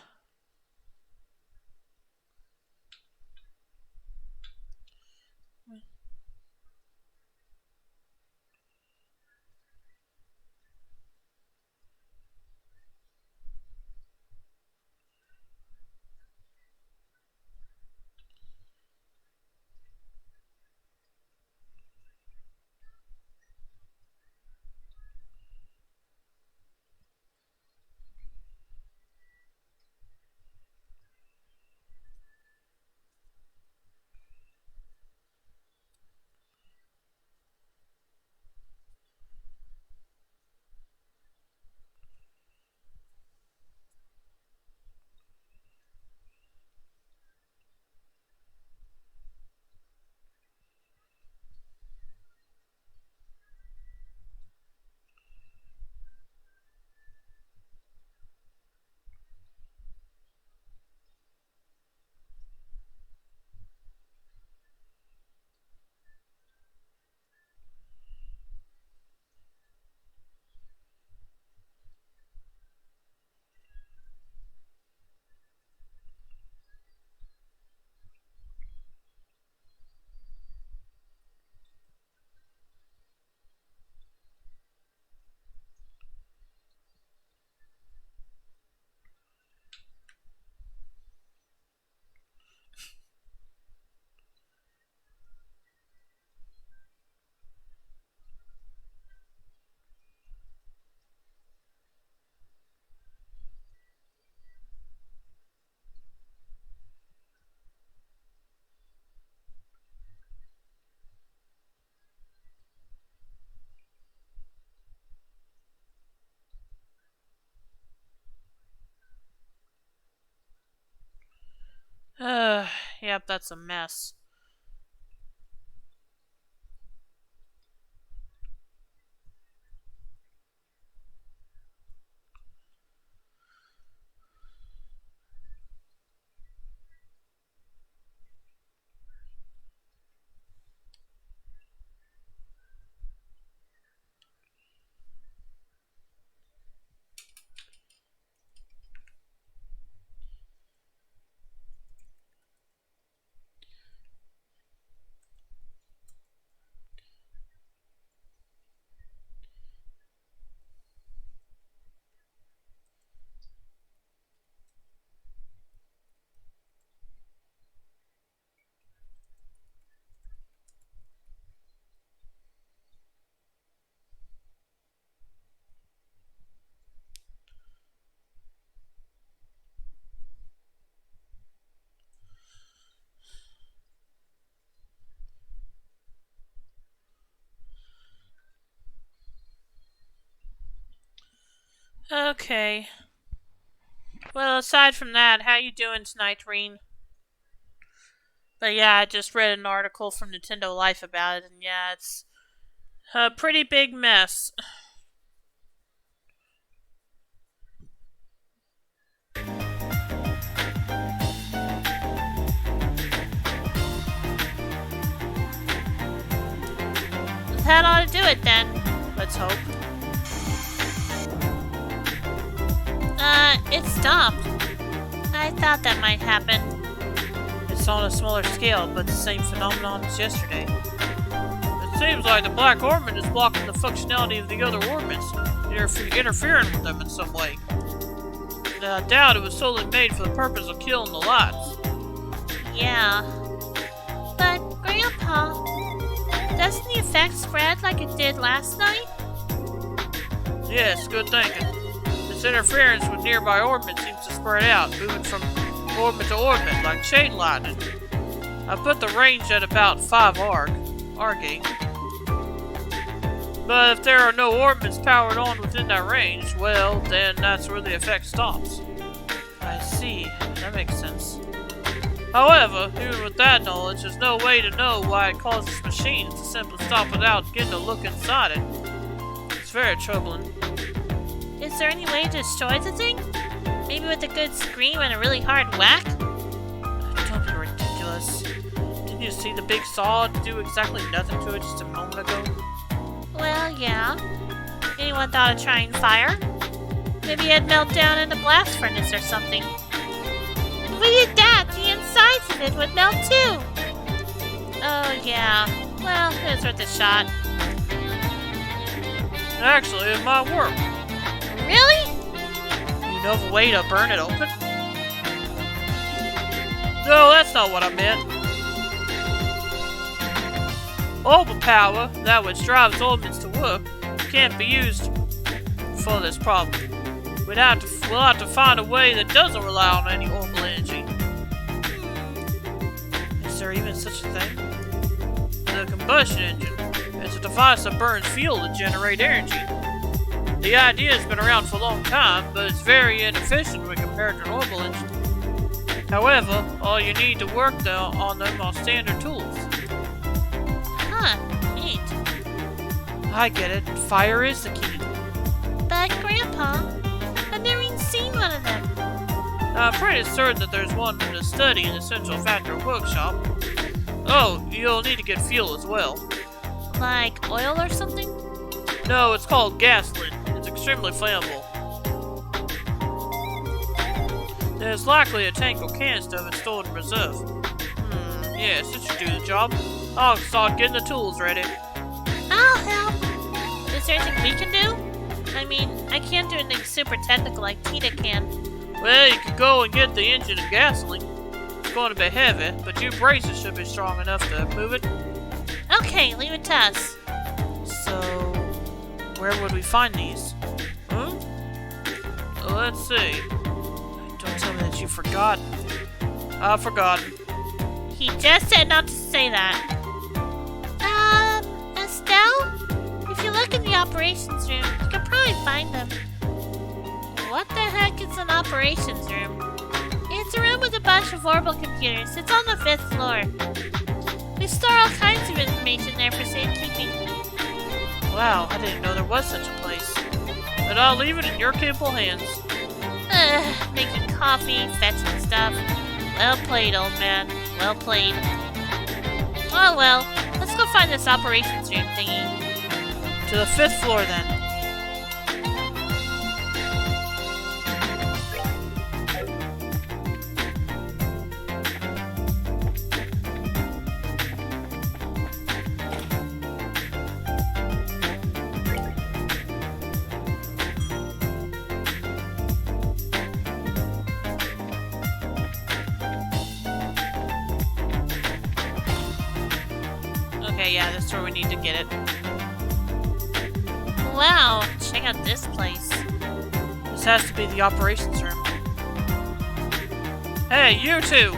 Yep, that's a mess. Okay. Well, aside from that, how you doing tonight, Reen? But yeah, I just read an article from Nintendo Life about it, and yeah, it's a pretty big mess. That ought to do it then. Let's hope. It stopped. I thought that might happen. It's on a smaller scale, but the same phenomenon as yesterday. It seems like the Black Ornament is blocking the functionality of the other ornaments, interfering with them in some way. I doubt it was solely made for the purpose of killing the lights. Yeah. But, Grandpa, doesn't the effect spread like it did last night? Yes, good thinking. This interference with nearby orbits seems to spread out, moving from orbit to orbit like chain lightning. I put the range at about 5 arg. But if there are no orbits powered on within that range, well, then that's where the effect stops. I see. That makes sense. However, even with that knowledge, there's no way to know why it causes machines to simply stop without getting a look inside it. It's very troubling. Is there any way to destroy the thing? Maybe with a good scream and a really hard whack? Don't be ridiculous. Didn't you see the big saw do exactly nothing to it just a moment ago? Well, yeah. Anyone thought of trying fire? Maybe I'd melt down in a blast furnace or something. If we did that, the insides of it would melt too. Oh yeah. Well, it was worth a shot. Actually, it might work. Really? You know of a way to burn it open? No, that's not what I meant. Overpower, that which drives organs to work, can't be used for this problem. We'll have to find a way that doesn't rely on any orbital energy. Is there even such a thing? The combustion engine is a device that burns fuel to generate energy. The idea has been around for a long time, but it's very inefficient when compared to an orbital engine. However, all you need to work on them are standard tools. Huh, neat. I get it. Fire is the key. But Grandpa, I've never even seen one of them. I'm pretty certain that there's one in the study in the Central Factory Workshop. Oh, you'll need to get fuel as well. Like oil or something? No, it's called gasoline. It's extremely flammable. There's likely a tank or canister of it stored in reserve. Yes, this should do the job. I'll start getting the tools ready. I'll help. Is there anything we can do? I mean, I can't do anything super technical like Tita can. Well, you could go and get the engine and gasoline. It's going to be heavy, but your braces should be strong enough to move it. Okay, leave it to us. So, where would we find these? Let's see. Don't tell me that you've forgotten. I've forgotten. He just said not to say that. Estelle? If you look in the operations room, you can probably find them. What the heck is an operations room? It's a room with a bunch of orbital computers. It's on the 5th floor. We store all kinds of information there for safekeeping. Wow, I didn't know there was such a place. But I'll leave it in your capable hands. Making coffee, fetching stuff. Well played, old man. Well played. Oh well, let's go find this operations room thingy. To the 5th floor then. Okay, yeah, that's where we need to get it. Wow, check out this place. This has to be the operations room. Hey, you two!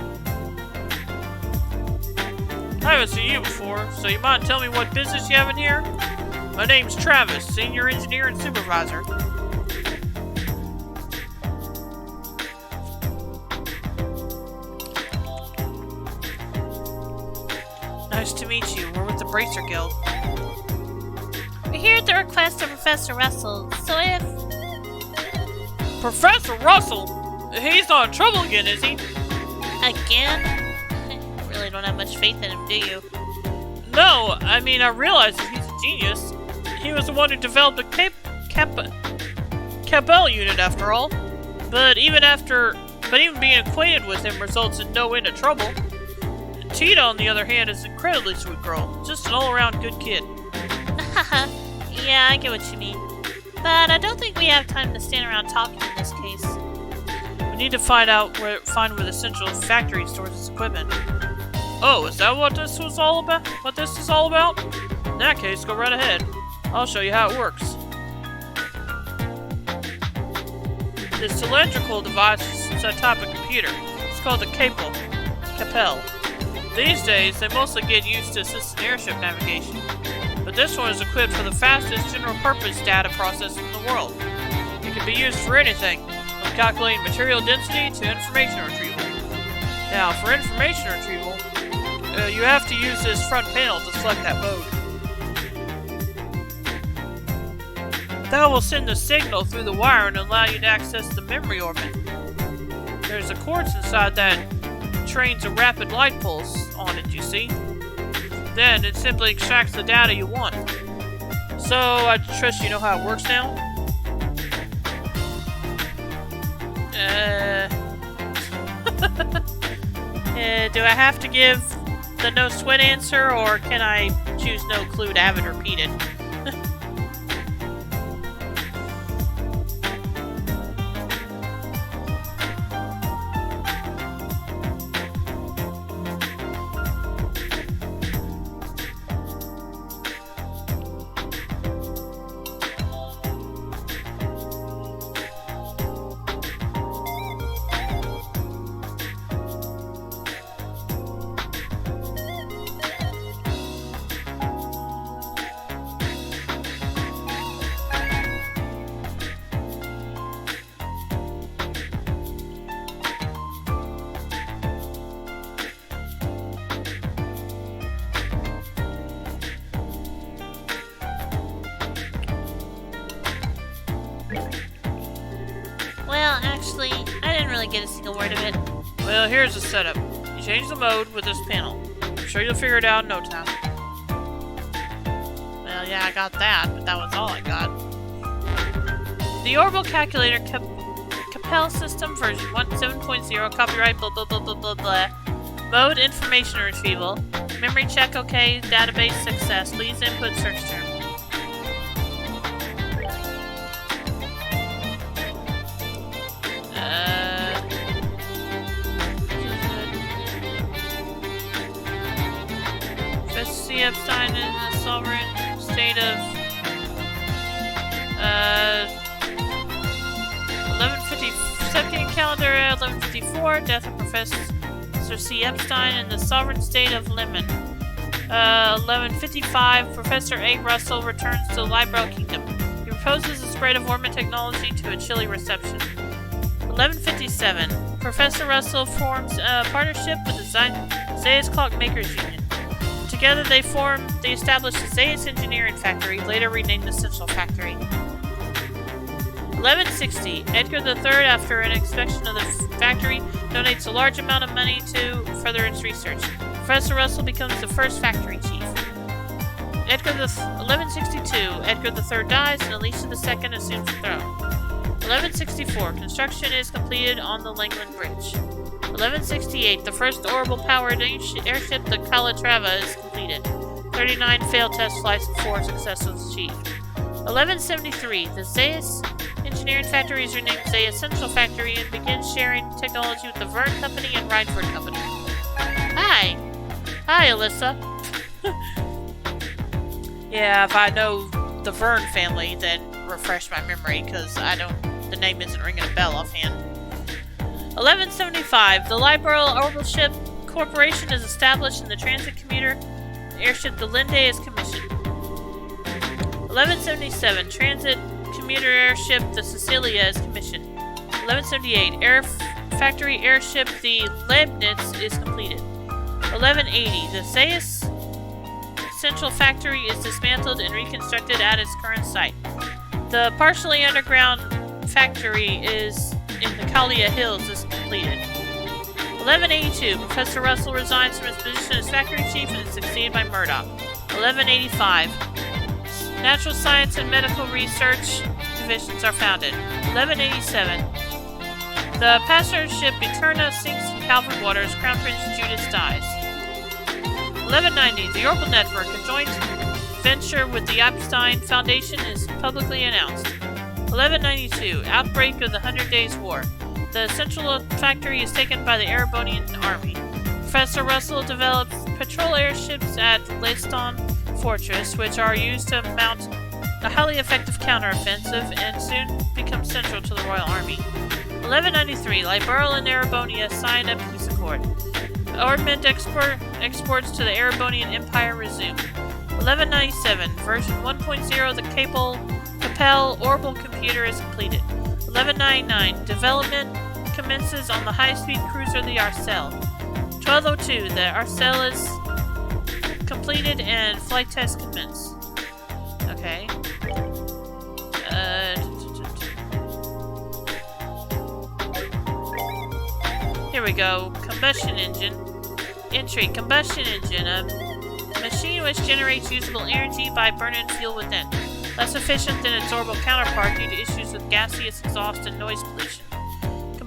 I haven't seen you before, so you mind telling me what business you have in here? My name's Travis, Senior Engineer and Supervisor. Nice to meet you. We're with the Bracer Guild. We're here at the request of Professor Russell, so if... Professor Russell? He's not in trouble again, is he? Again? I really don't have much faith in him, do you? No, I mean, I realize that he's a genius. He was the one who developed the Capel unit, after all. But even being acquainted with him results in no end of trouble. Tita, on the other hand, is an incredibly sweet girl. Just an all-around good kid. Haha, yeah, I get what you mean. But I don't think we have time to stand around talking in this case. We need to find where the Central Factory stores its equipment. Oh, is that what this was all about? What this is all about? In that case, go right ahead. I'll show you how it works. This cylindrical device is a type of computer. It's called the Capel. These days, they mostly get used to assisted airship navigation. But this one is equipped for the fastest general-purpose data processing in the world. It can be used for anything, from calculating material density to information retrieval. Now, for information retrieval, you have to use this front panel to select that mode. That will send the signal through the wire and allow you to access the memory orbit. There's a quartz inside that trains a rapid light pulse on it, you see. Then it simply extracts the data you want. So, I trust you know how it works now? Do I have to give the no sweat answer, or can I choose no clue to have it repeated? Well, actually, I didn't really get a single word of it. Well, here's the setup. You change the mode with this panel. I'm sure you'll figure it out in no time. Well, yeah, I got that, but that was all I got. The Orbital Calculator Capel System version 1.7.0, copyright blah blah blah blah blah blah. Mode information retrieval. Memory check okay, database success. Please input search term. C. Epstein in the sovereign state of 1150 Septian calendar 1154. Death of Professor C. Epstein in the sovereign state of Lemon. 1155 Professor A. Russell returns to the Liberal Kingdom. He proposes the spread of Orman technology to a chilly reception. 1157 Professor Russell forms a partnership with the Zayas Clockmakers Union. Together they established the Zayas Engineering Factory, later renamed the Central Factory. 1160 Edgar III, after an inspection of the factory, donates a large amount of money to further its research. Professor Russell becomes the first factory chief. 1162 Edgar III dies and Alicia II assumes the throne. 1164 Construction is completed on the Langland Bridge. 1168 The first orbital-powered airship, the Calatrava, is completed. 39 failed test flights and 4 successes achieved. 1173 The Zayas Engineering Factory is renamed Zayas Central Factory and begins sharing technology with the Verne Company and Rhineford Company. Hi! Hi, Alyssa! Yeah, if I know the Verne family, then refresh my memory, because the name isn't ringing a bell offhand. 1175 The Liberal Orbital Ship Corporation is established and the transit commuter airship the Linde is commissioned. 1177 Transit commuter airship the Cecilia is commissioned. 1178 Factory airship the Leibniz is completed. 1180 The Zayas Central Factory is dismantled and reconstructed at its current site. The partially underground factory is in the Kalia Hills is completed. 1182 Professor Russell resigns from his position as factory chief and is succeeded by Murdoch. 1185 Natural Science and Medical Research divisions are founded. 1187 The passenger ship Eterna sinks in Calvert waters. Crown Prince Judas dies. 1190 The Orbital Network, a joint venture with the Epstein Foundation, is publicly announced. 1192 Outbreak of the 100 Days War. The Central Factory is taken by the Erebonian army. Professor Russell develops patrol airships at Leiston Fortress, which are used to mount a highly effective counteroffensive and soon become central to the Royal Army. 1193 Liberal and Erebonia sign a peace accord. Armament exports to the Erebonian Empire resume. 1197 Version 1.0 The Capel Orbital Computer is completed. 1199 Development commences on the high-speed cruiser the Arcel. 1202 The Arcel is completed and flight tests commence. Okay. Here we go. Combustion engine. Entry. Combustion engine. A machine which generates usable energy by burning fuel within. Less efficient than its orbital counterpart due to issues with gaseous exhaust and noise pollution.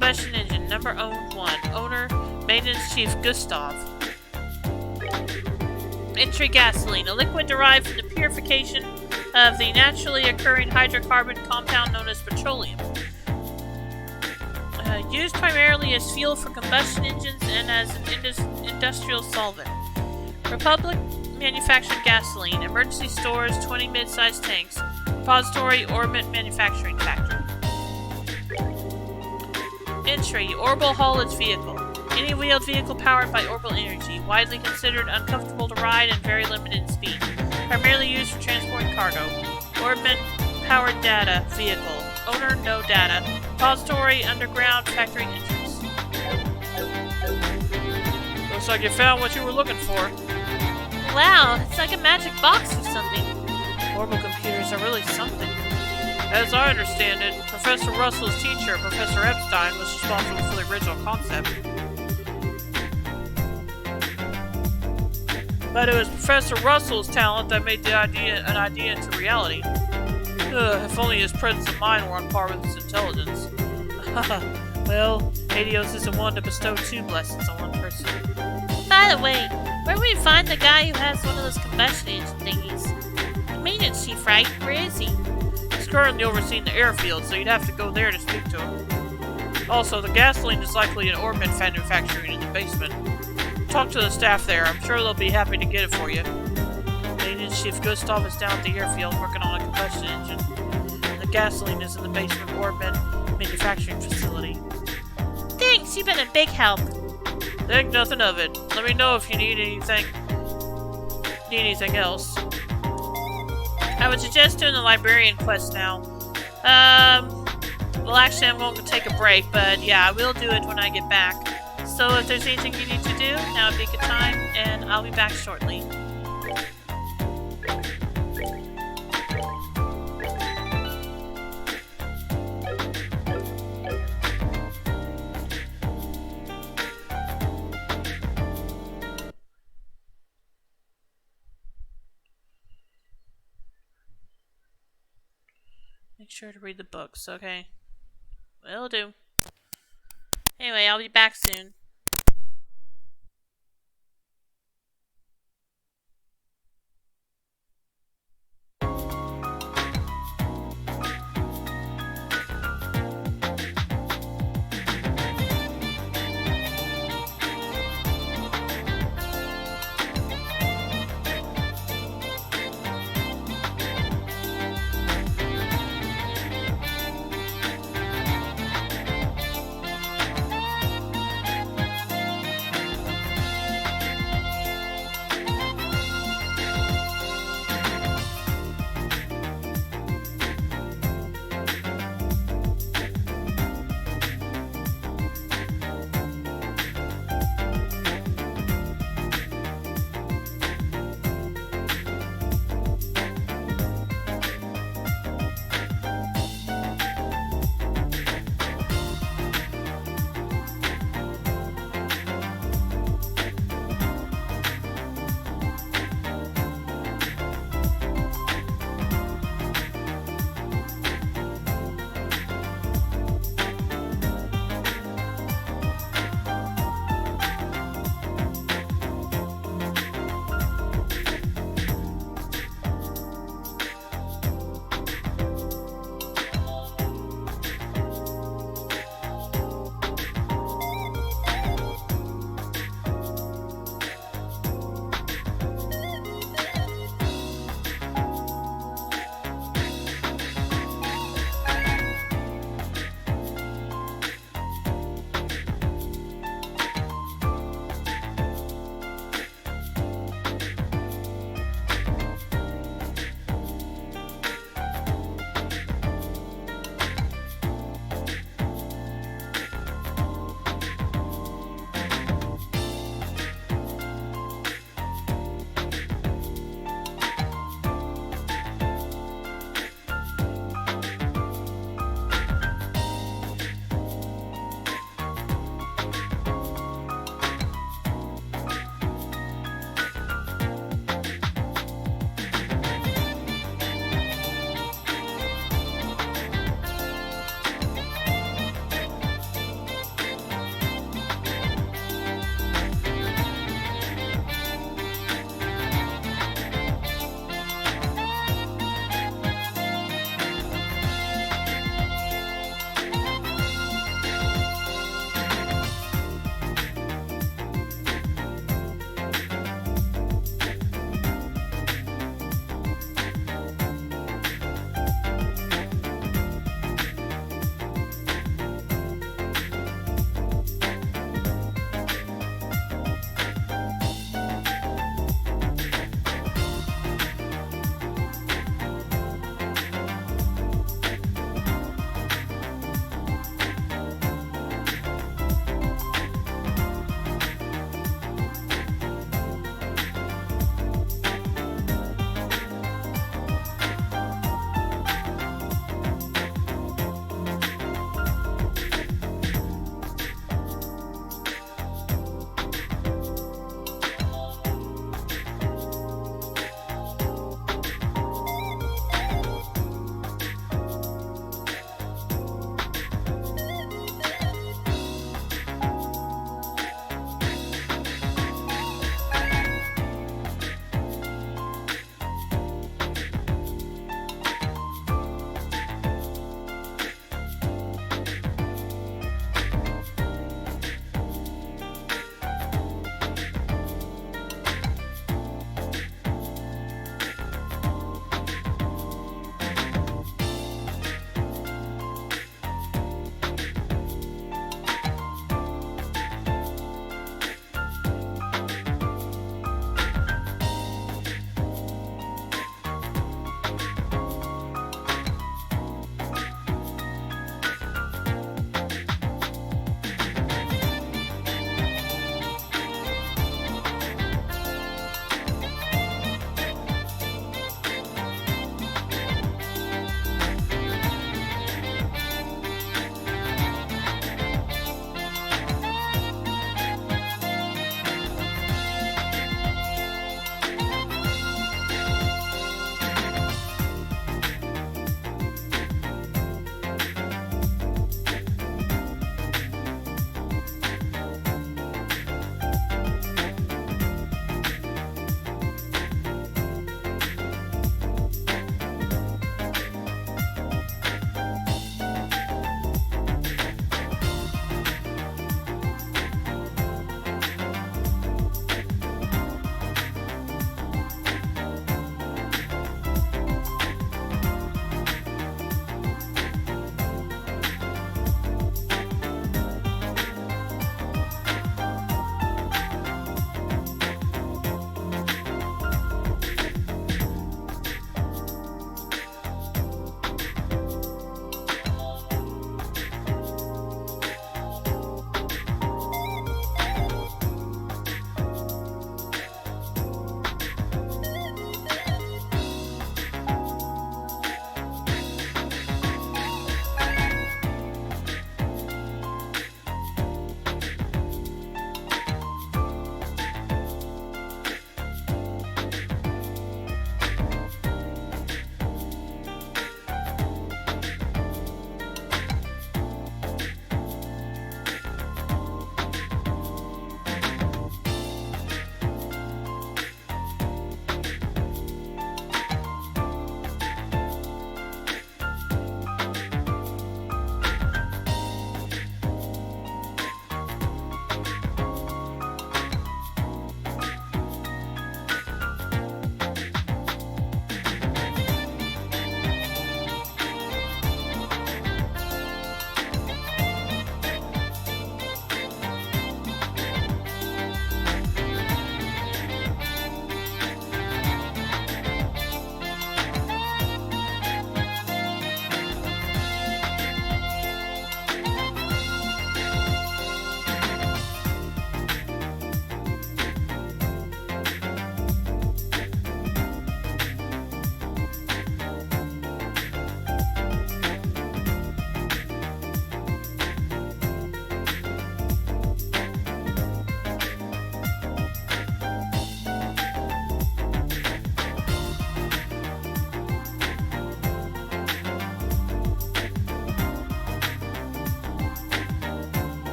combustion engine, number 1. Owner, Maintenance Chief Gustav. Entry gasoline, a liquid derived from the purification of the naturally occurring hydrocarbon compound known as petroleum. Used primarily as fuel for combustion engines and as an industrial solvent. Republic manufactured gasoline, emergency stores, 20 mid-sized tanks, repository, Orbit manufacturing factory. Entry, orbital haulage vehicle. Any wheeled vehicle powered by orbital energy, widely considered uncomfortable to ride and very limited in speed. Primarily used for transporting cargo. Orbit powered data vehicle. Owner, no data. Repository, underground, factory entrance. Looks like you found what you were looking for. Wow, it's like a magic box or something. Orbital computers are really something. As I understand it, Professor Russell's teacher, Professor Epstein, was responsible for the original concept. But it was Professor Russell's talent that made the idea an idea into reality. If only his presence of mind were on par with his intelligence. Well, Adios isn't one to bestow 2 blessings on one person. By the way, where do we find the guy who has one of those combustion engine thingies? The maintenance chief, right? Where is he? He's currently overseeing the airfield, so you'd have to go there to speak to him. Also, the gasoline is likely an Orbit manufacturing in the basement. Talk to the staff there. I'm sure they'll be happy to get it for you. Maintenance Chief Gustav is down at the airfield working on a combustion engine. The gasoline is in the basement Orbit manufacturing facility. Thanks, you've been a big help. Think nothing of it. Let me know if you need anything else. I would suggest doing the librarian quest now. Well, actually, I'm going to take a break, but yeah, I will do it when I get back. So if there's anything you need to do, now would be a good time, and I'll be back shortly. Make sure to read the books, okay? Will do. Anyway, I'll be back soon.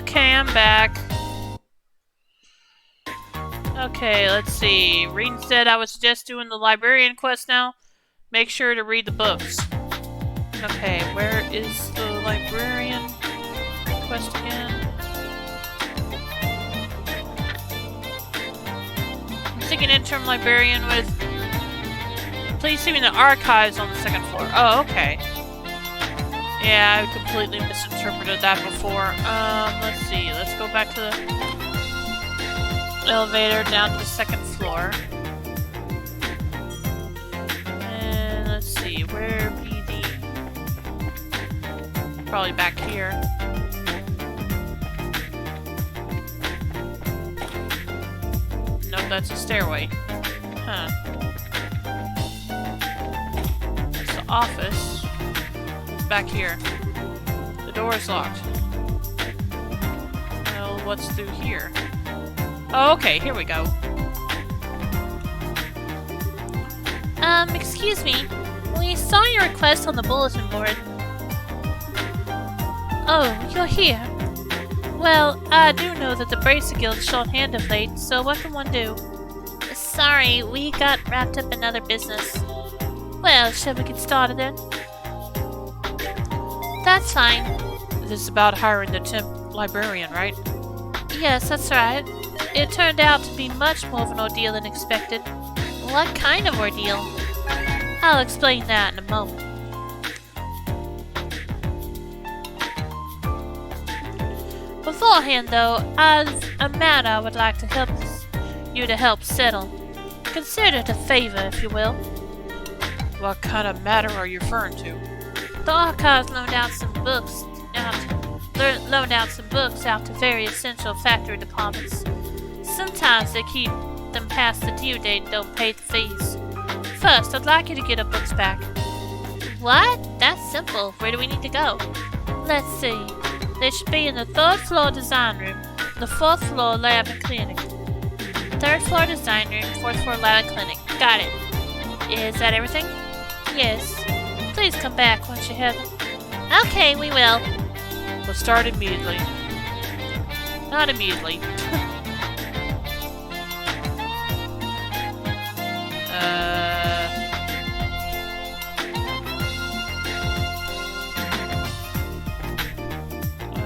Okay, I'm back. Okay, let's see. Read instead, I would suggest doing the librarian quest now. Make sure to read the books. Okay, where is the librarian quest again? I'm thinking interim librarian with... Please see me in the archives on the second floor. Oh, okay. Yeah, I completely misinterpreted that before. Let's see. Let's go back to the elevator down to the second floor. And let's see, where be the... Probably back here. Nope, that's a stairway. Huh. That's the office. It's back here. The door is locked. Well, what's through here? Oh, okay, here we go. Excuse me. We saw your request on the bulletin board. Oh, you're here. Well, I do know that the Bracer Guild's short-hand of late, so what can one do? Sorry, we got wrapped up in other business. Well, shall we get started then? That's fine. This is about hiring the temp librarian, right? Yes, that's right. It turned out to be much more of an ordeal than expected. What kind of ordeal? I'll explain that in a moment. Beforehand, though, I've a matter I would like to help you to help settle. Consider it a favor, if you will. What kind of matter are you referring to? The archives loaned out some books out to very essential factory departments. Sometimes they keep them past the due date and don't pay the fees. First, I'd like you to get our books back. What? That's simple. Where do we need to go? Let's see. They should be in the 3rd floor design room, the 4th floor lab and clinic. 3rd floor design room, 4th floor lab and clinic. Got it. Is that everything? Yes. Please come back once you have them. Okay, we will. We'll start immediately. Not immediately.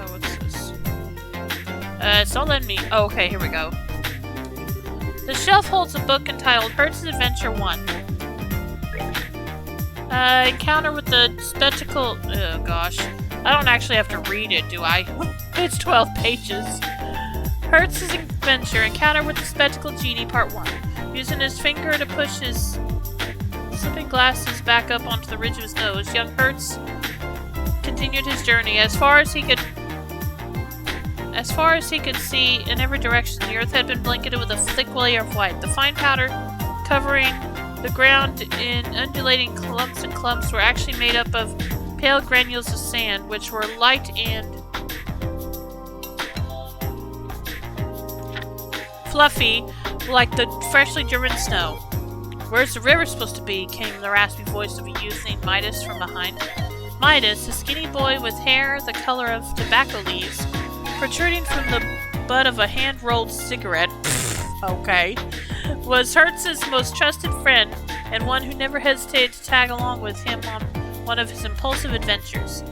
What's this? It's not letting me... Oh, okay, here we go. The shelf holds a book entitled Hertz's Adventure 1. Encounter with the spectacle... Oh, gosh. I don't actually have to read it, do I? It's 12 pages. Hertz's Adventure, Encounter with the Spectacle Genie, Part 1. Using his finger to push his slipping glasses back up onto the ridge of his nose, young Hertz continued his journey. As far as he could see in every direction, the earth had been blanketed with a thick layer of white. The fine powder covering the ground in undulating clumps and clumps were actually made up of pale granules of sand, which were light and fluffy, like the freshly driven snow. Where's the river supposed to be? Came the raspy voice of a youth named Midas from behind. Midas, a skinny boy with hair the color of tobacco leaves, protruding from the butt of a hand-rolled cigarette, okay, was Hertz's most trusted friend, and one who never hesitated to tag along with him on one of his impulsive adventures.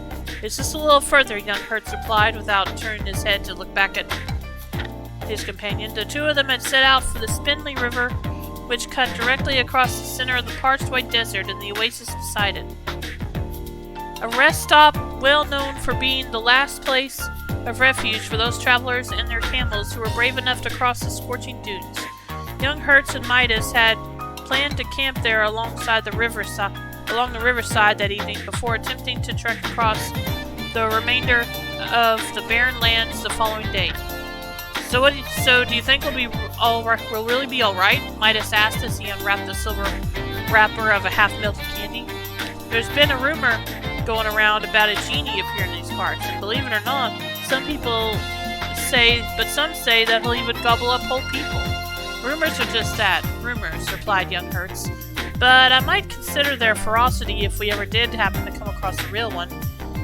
It's just a little further, young Hertz replied, without turning his head to look back at his companion. The two of them had set out for the Spindly River, which cut directly across the center of the parched white desert and the oasis beside it. A rest stop well known for being the last place of refuge for those travelers and their camels who were brave enough to cross the scorching dunes. Young Hertz and Midas had planned to camp there along the riverside that evening before attempting to trek across the remainder of the barren lands the following day. So do you think we'll really be all right? Midas asked as he unwrapped the silver wrapper of a half-melted candy. There's been a rumor going around about a genie appearing in these parts, and believe it or not, some say that he'll even gobble up whole people. Rumors are just that, rumors, replied young Hertz. But I might consider their ferocity if we ever did happen to come across a real one.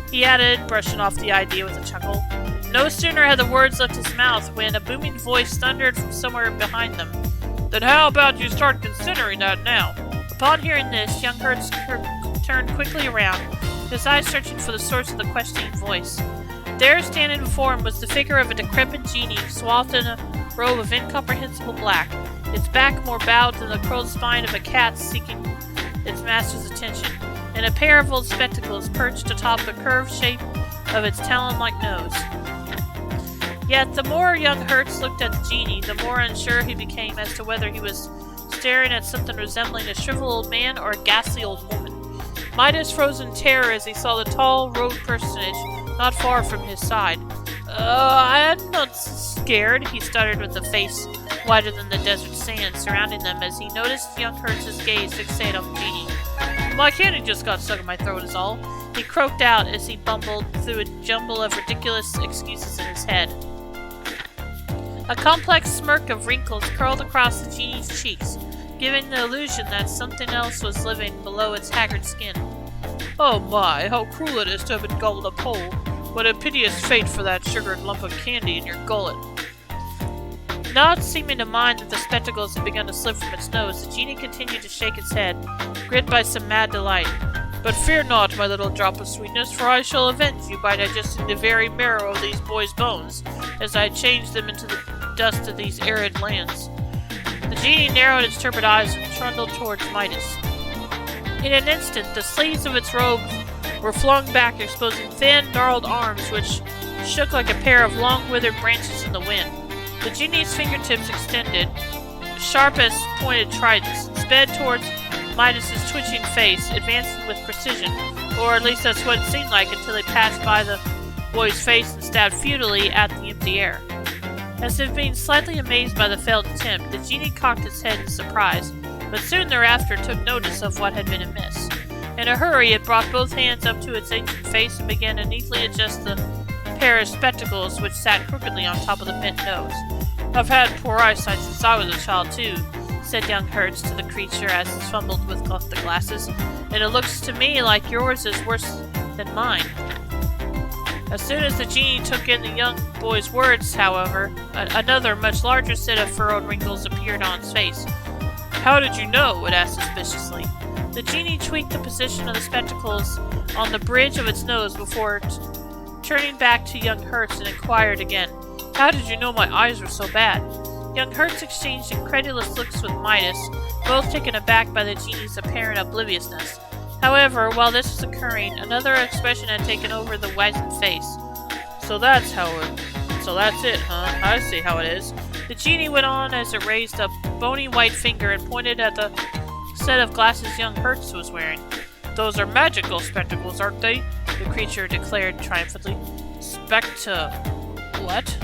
He added, brushing off the idea with a chuckle. no sooner had the words left his mouth when a booming voice thundered from somewhere behind them. Then how about you start considering that now? Upon hearing this, young Hertz turned quickly around, his eyes searching for the source of the questioning voice. There, standing before him, was the figure of a decrepit genie, swathed in a robe of incomprehensible black, its back more bowed than the curled spine of a cat seeking its master's attention, and a pair of old spectacles perched atop the curved shape of its talon-like nose. Yet, the more young Hertz looked at the genie, the more unsure he became as to whether he was staring at something resembling a shriveled old man or a ghastly old woman. Midas froze in terror as he saw the tall, robed personage not far from his side. I'm not scared," he stuttered with a face whiter than the desert sand surrounding them as he noticed young Hertz's gaze fixate on the genie. "My candy just got stuck in my throat is all," he croaked out as he bumbled through a jumble of ridiculous excuses in his head. A complex smirk of wrinkles curled across the genie's cheeks, giving the illusion that something else was living below its haggard skin. "Oh my, how cruel it is to have been gobbled up whole. What a piteous fate for that sugared lump of candy in your gullet." Not seeming to mind that the spectacles had begun to slip from its nose, the genie continued to shake its head, gripped by some mad delight. "But fear not, my little drop of sweetness, for I shall avenge you by digesting the very marrow of these boys' bones, as I change them into the dust of these arid lands." The genie narrowed its turbid eyes and trundled towards Midas. In an instant, the sleeves of its robe were flung back, exposing thin, gnarled arms which shook like a pair of long, withered branches in the wind. The genie's fingertips extended, sharp as pointed tridents, and sped towards Midas's twitching face, advancing with precision, or at least that's what it seemed like until they passed by the boy's face and stabbed futilely at the empty air. As if being slightly amazed by the failed attempt, the genie cocked its head in surprise, but soon thereafter took notice of what had been amiss. In a hurry, it brought both hands up to its ancient face and began to neatly adjust the pair of spectacles which sat crookedly on top of the bent nose. "I've had poor eyesight since I was a child, too," said young Hertz to the creature as it fumbled with the glasses, "and it looks to me like yours is worse than mine." As soon as the genie took in the young boy's words, however, another, much larger set of furrowed wrinkles appeared on its face. "How did you know?" it asked suspiciously. The genie tweaked the position of the spectacles on the bridge of its nose before turning back to young Hertz and inquired again, "How did you know my eyes were so bad?" Young Hertz exchanged incredulous looks with Midas, both taken aback by the genie's apparent obliviousness. However, while this was occurring, another expression had taken over the wizened face. So that's it, huh? I see how it is." The genie went on as it raised a bony white finger and pointed at the set of glasses young Hertz was wearing. "Those are magical spectacles, aren't they?" the creature declared triumphantly. "What?"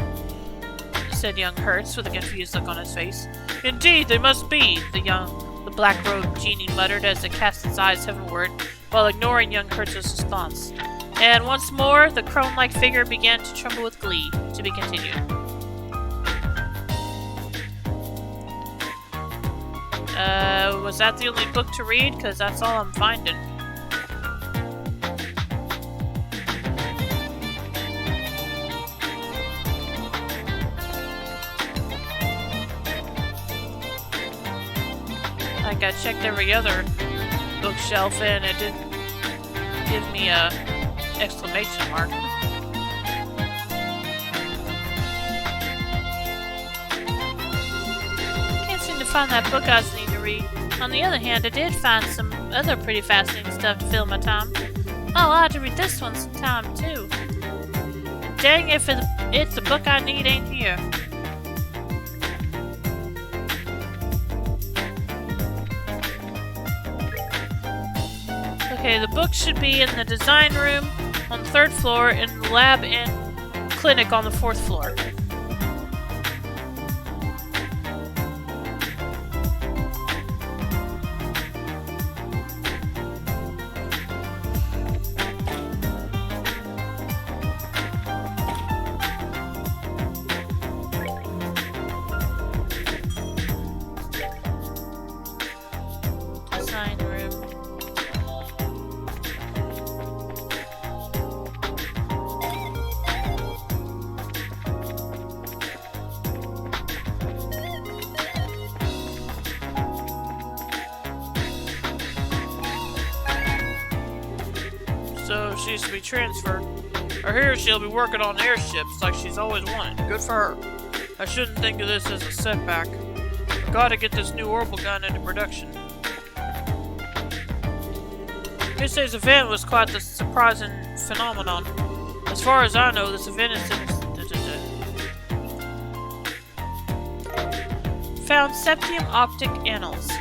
said young Hertz with a confused look on his face. "Indeed, they must be," the black-robed genie muttered as it cast its eyes heavenward, while ignoring young Hertz's response. And once more, the crone-like figure began to tremble with glee. To be continued. Was that the only book to read? Because that's all I'm finding. Like, I checked every other bookshelf and it didn't give me a exclamation mark. Can't seem to find that book I was needing to read. On the other hand, I did find some other pretty fascinating stuff to fill my time. Oh, I'll have to read this one sometime, too. Dang if it's the book I need ain't here. Okay, the book should be in the design room on the 3rd floor and the lab and clinic on the 4th floor. Design room. So she's to be transferred. I hear she'll be working on airships like she's always wanted. Good for her. I shouldn't think of this as a setback. I've got to get this new orbital gun into production. Yesterday's event was quite the surprising phenomenon. As far as I know, this event is found Septium Optic Annals.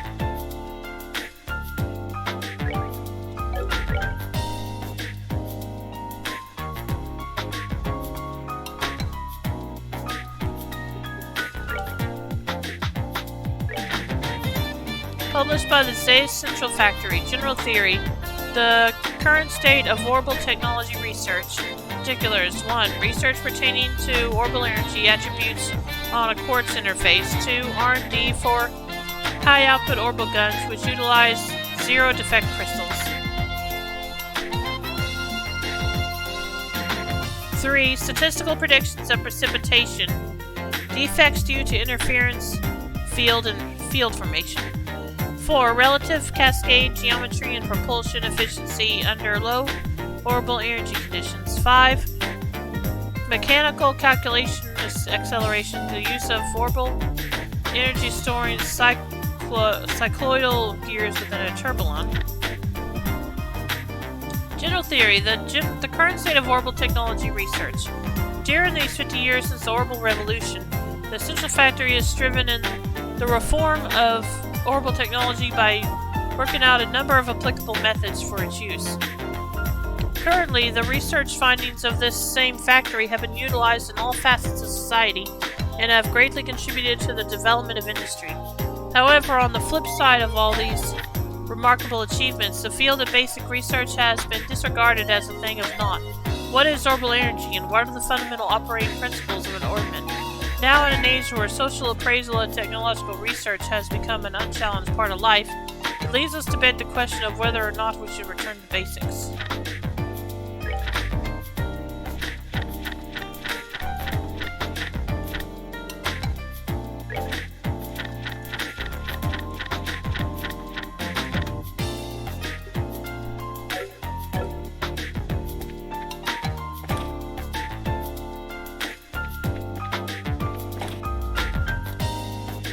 Published by the Zeiss Central Factory. General theory. The current state of orbital technology research. Particulars. 1. Research pertaining to orbital energy attributes on a quartz interface. 2. R&D for high-output orbital guns which utilize zero-defect crystals. 3. Statistical predictions of precipitation. Defects due to interference, field, and field formation. 4. Relative cascade geometry and propulsion efficiency under low orbital energy conditions. 5. Mechanical calculation acceleration. The use of orbital energy storing cycloidal gears within a turbulon. General theory. The current state of orbital technology research. During these 50 years since the orbital revolution, the Central Factory has striven in the reform of orbital technology by working out a number of applicable methods for its use. Currently, the research findings of this same factory have been utilized in all facets of society and have greatly contributed to the development of industry. However, on the flip side of all these remarkable achievements, the field of basic research has been disregarded as a thing of naught. What is orbital energy, and what are the fundamental operating principles of an orbit? Now, in an age where social appraisal and technological research has become an unchallenged part of life, it leaves us to debate the question of whether or not we should return to basics.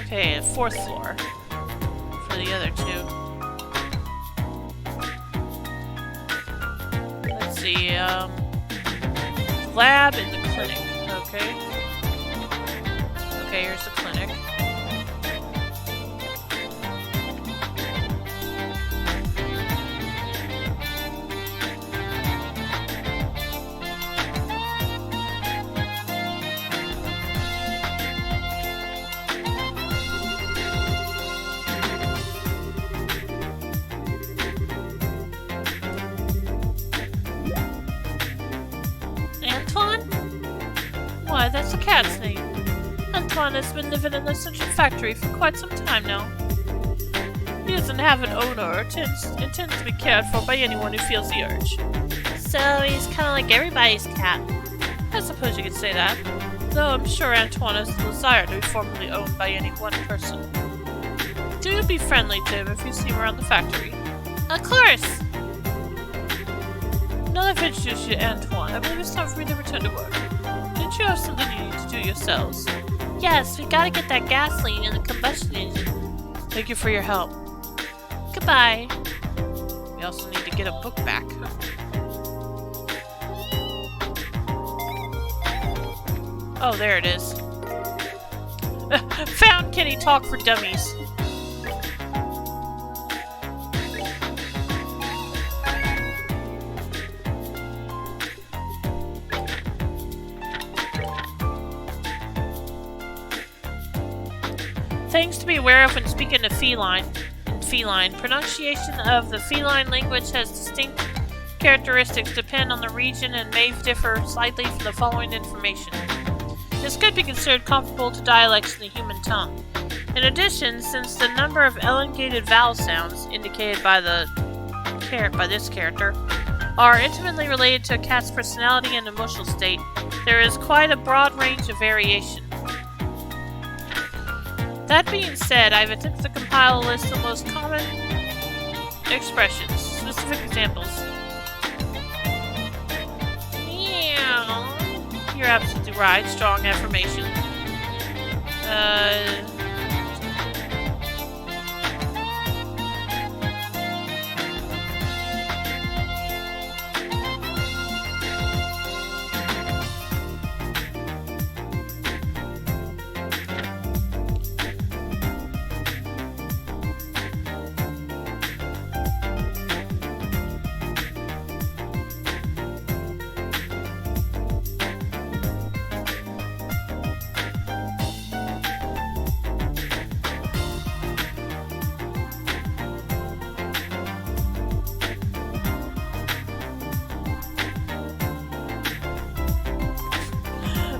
Okay, 4th floor for the other two. Let's see, lab and the clinic. Okay. Okay, here's the clinic. Why, that's the cat's name. Antoine has been living in the Central Factory for quite some time now. He doesn't have an owner or intends to be cared for by anyone who feels the urge. So he's kind of like everybody's cat. I suppose you could say that. Though I'm sure Antoine has the desire to be formally owned by any one person. Do be friendly to him if you see him around the factory. Of course! Now that I've introduced you to Antoine, I believe it's time for me to return to work. Don't you have something you need to do yourselves? Yes, we gotta get that gasoline in the combustion engine. Thank you for your help. Goodbye. We also need to get a book back. Oh, there it is. Found Kitty Talk for Dummies. Things to be aware of when speaking to feline. Pronunciation of the feline language has distinct characteristics depend on the region and may differ slightly from the following information. This could be considered comparable to dialects in the human tongue. In addition, since the number of elongated vowel sounds indicated by this character are intimately related to a cat's personality and emotional state, there is quite a broad range of variation. That being said, I've attempted to compile a list of the most common expressions, specific examples. you're absolutely right. Strong affirmation.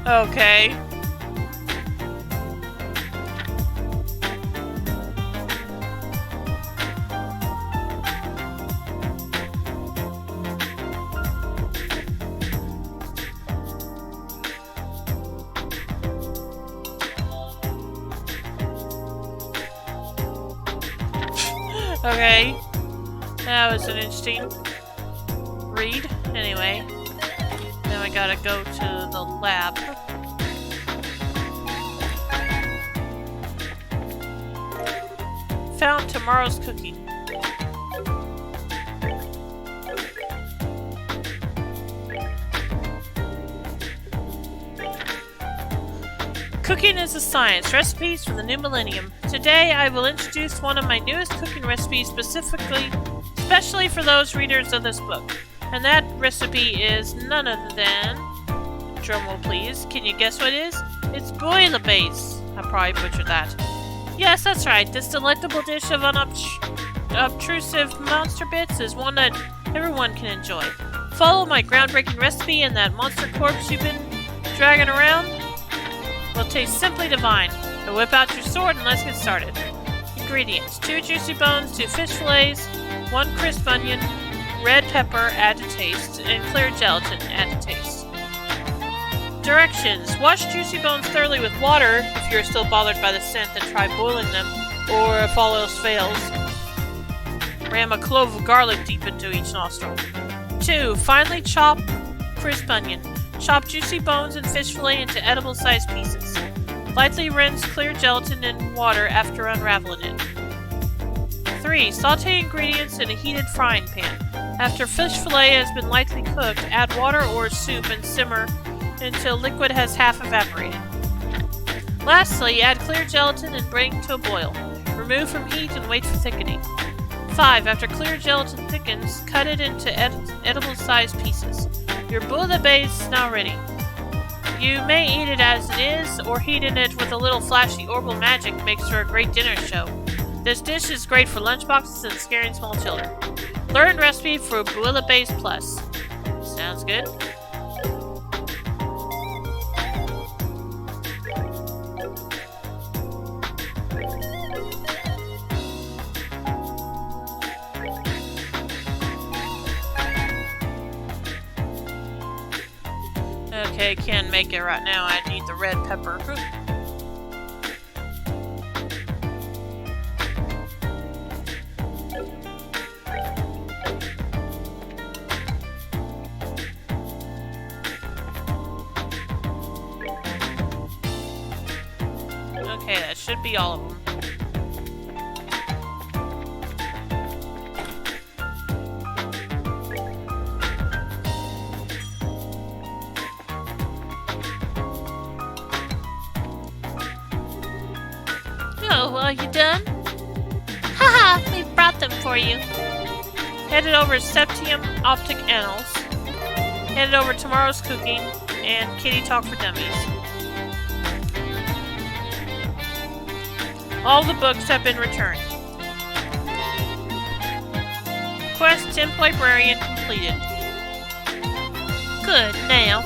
Okay. Okay. That was an interesting read. Anyway. Now I gotta go to the lab. Found tomorrow's cooking. Cooking is a science. Recipes for the new millennium. Today I will introduce one of my newest cooking recipes especially for those readers of this book. And that recipe is none other than... Drumroll please. Can you guess what it is? It's bouillabaisse. I probably butchered that. Yes, that's right. This delectable dish of unobtrusive monster bits is one that everyone can enjoy. Follow my groundbreaking recipe and that monster corpse you've been dragging around will taste simply divine. So whip out your sword and let's get started. Ingredients: 2 juicy bones, 2 fish fillets, 1 crisp onion, red pepper, add to taste, and clear gelatin, add to taste. Directions: wash juicy bones thoroughly with water if you're still bothered by the scent, then try boiling them, or if all else fails, ram a clove of garlic deep into each nostril. 2. Finely chop crisp onion. Chop juicy bones and fish fillet into edible-sized pieces. Lightly rinse clear gelatin in water after unraveling it. 3. Saute ingredients in a heated frying pan. After fish fillet has been lightly cooked, add water or soup and simmer until liquid has half evaporated. Lastly, add clear gelatin and bring to a boil. Remove from heat and wait for thickening. 5. After clear gelatin thickens, cut it into edible-sized pieces. Your bouillabaisse is now ready. You may eat it as it is, or heating it with a little flashy orbital magic makes for a great dinner show. This dish is great for lunchboxes and scaring small children. Learn recipe for Bouillabaisse Plus. Sounds good? Okay, can't make it right now. I need the red pepper. Okay, that should be all of them. Oh, are you done? Haha, we brought them for you. Headed over Septium Optic Annals. Headed over Tomorrow's Cooking and Kitty Talk for Dummies. All the books have been returned. Quest Temp Librarian completed. Good, now.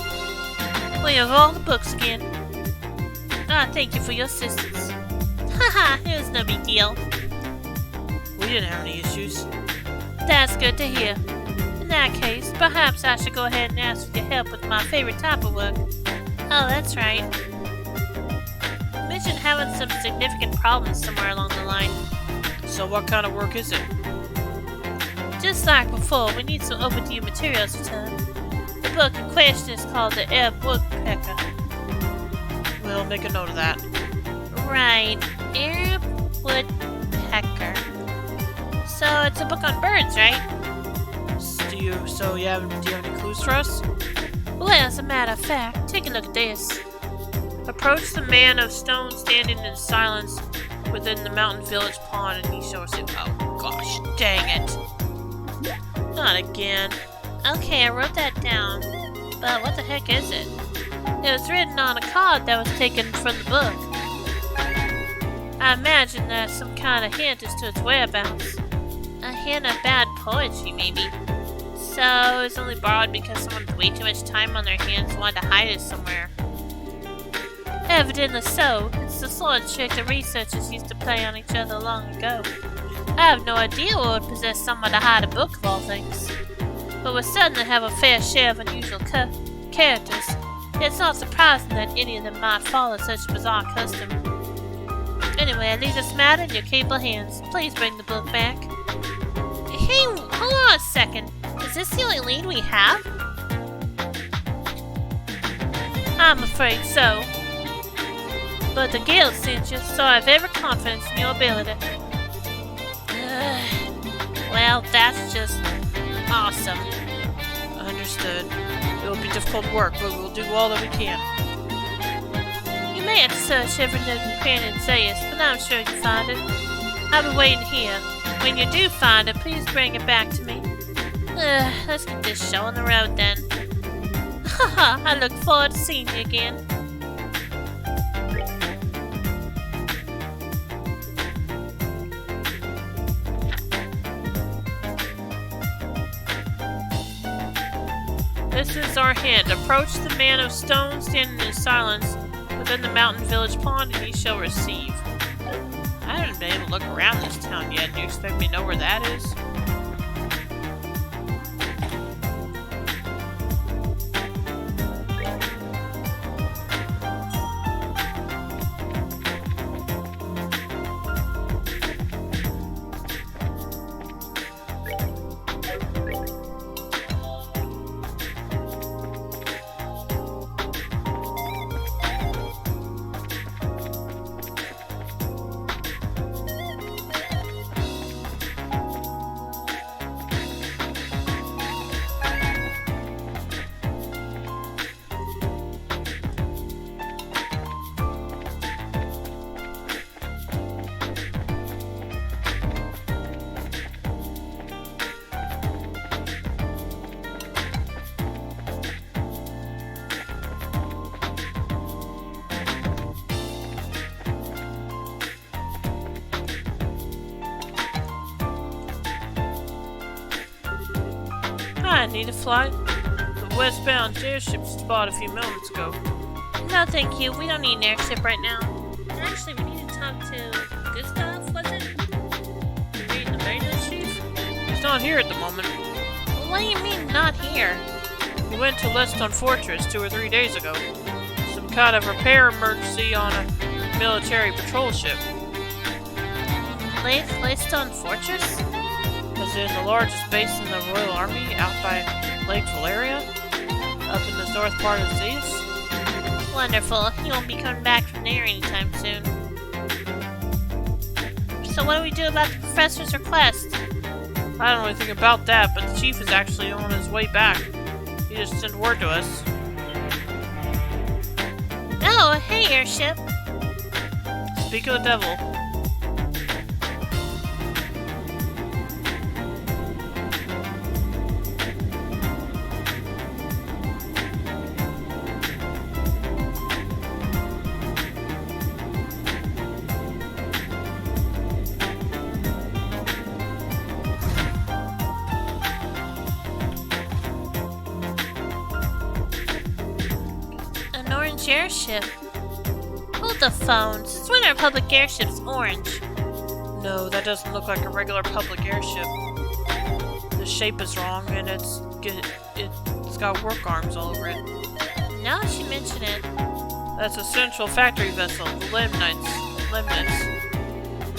We have all the books again. Ah, thank you for your assistance. Haha, it was no big deal. We didn't have any issues. That's good to hear. In that case, perhaps I should go ahead and ask for your help with my favorite type of work. Oh, that's right. You mentioned having some significant problems somewhere along the line. So what kind of work is it? Just like before, we need some overdue materials returned. The book in question is called The Ebb Woodpecker. We'll make a note of that. Right, Arab Woodpecker. So it's a book on birds, right? Do you have any clues for us? Well, as a matter of fact, take a look at this. Approach the man of stone standing in silence within the mountain village pond, and he shows it. Oh gosh, dang it. Not again. Okay, I wrote that down. But what the heck is it? It was written on a card that was taken from the book. I imagine that's some kind of hint as to its whereabouts. A hint of bad poetry, maybe. So, it's only borrowed because someone with way too much time on their hands wanted to hide it somewhere. Evidently so. It's the sort of trick the researchers used to play on each other long ago. I have no idea what would possess someone to hide a book of all things. But we're certain to have a fair share of unusual characters. It's not surprising that any of them might follow such a bizarre custom. Anyway, I leave this matter in your capable hands. Please bring the book back. Hey, hold on a second. Is this the only lead we have? I'm afraid so. But the guild sent you, so I have every confidence in your ability. Well, that's just awesome. Understood. It will be difficult work, but we'll do all that we can. You may have to search every nook and cranny in Zaius, but I'm sure you'll find it. I'll be waiting here. When you do find it, please bring it back to me. Let's get this show on the road then. Haha, I look forward to seeing you again. This is our hint. Approach the man of stone standing in silence within the mountain village pond, and ye shall receive. I haven't been able to look around this town yet. Do you expect me to know where that is? I need a flight. The westbound airship spot a few moments ago. No, thank you. We don't need an airship right now. Actually, we need to talk to Gustav, was it? The radio chief? He's not here at the moment. What do you mean, not here? He went to Leston Fortress 2 or 3 days ago. Some kind of repair emergency on a military patrol ship. Leston Fortress? Was in the largest base in the Royal Army out by Lake Valeria, up in the north part of Zaius. Wonderful. He won't be coming back from there anytime soon. So what do we do about the professor's request? I don't know anything about that, but the chief is actually on his way back. He just sent word to us. Oh, hey, airship. Speak of the devil. Airship. Hold the phone. Since when are public airships orange? No, that doesn't look like a regular public airship. The shape is wrong, and it's got work arms all over it. Now that you mention it. That's a central factory vessel, the Lemnites.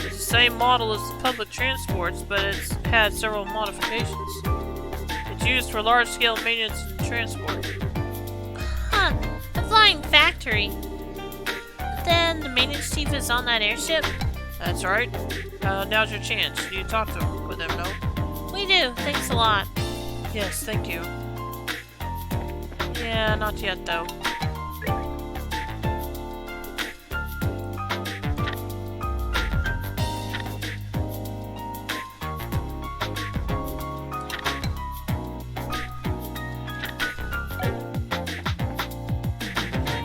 It's the same model as the public transports, but it's had several modifications. It It's used for large-scale maintenance and transport. Huh. A flying factory. Then the maintenance chief is on that airship? That's right. Now's your chance. You talk with him, no? We do. Thanks a lot. Yes, thank you. Yeah, not yet, though.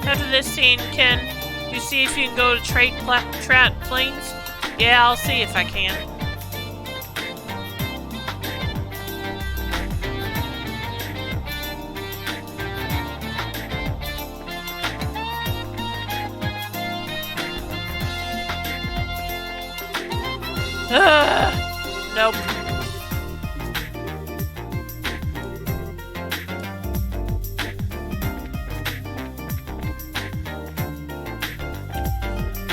After this scene, Ken, you see if you can go to trade planes? Yeah, I'll see if I can. Nope.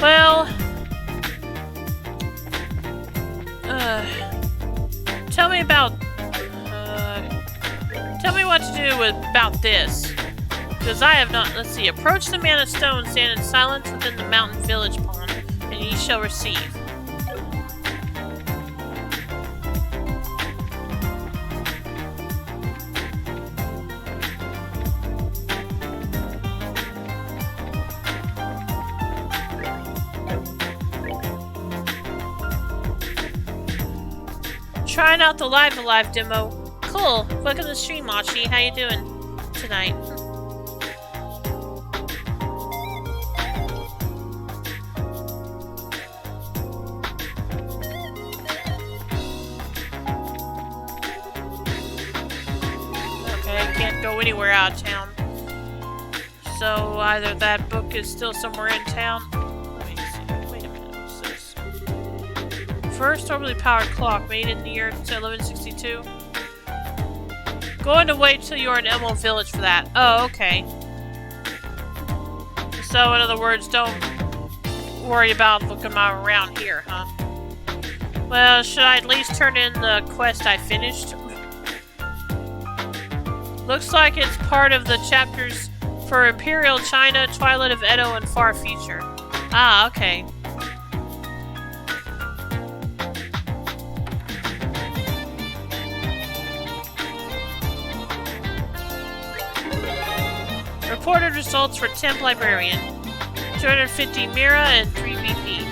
Well, tell me what to do about this. Because I have not, let's see, approach the man of stone, stand in silence within the mountain village pond, and ye shall receive. Trying out the Live Alive demo. Cool. Welcome to the stream, Machi. How you doing tonight? Okay, I can't go anywhere out of town. So either that book is still somewhere in town. Let me see. Wait a minute. What's this? First orbitally powered clock made in the year 1162. Going to wait till you are in Elmo Village for that. Oh, okay. So, in other words, don't worry about looking around here, huh? Well, should I at least turn in the quest I finished? Looks like it's part of the chapters for Imperial China, Twilight of Edo, and Far Future. Ah, okay. Reported results for Temp Librarian. 250 Mira and 3 BP.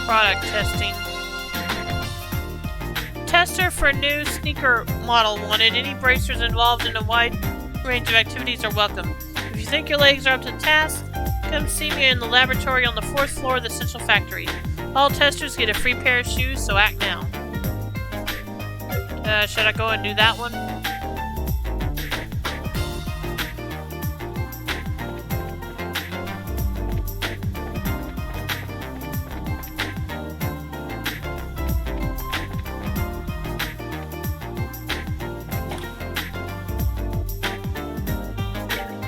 Product testing. Tester for new sneaker model wanted. Any bracers involved in a wide range of activities are welcome. If you think your legs are up to the task, come see me in the laboratory on the 4th floor of the Central Factory. All testers get a free pair of shoes, so act now. Should I go and do that one?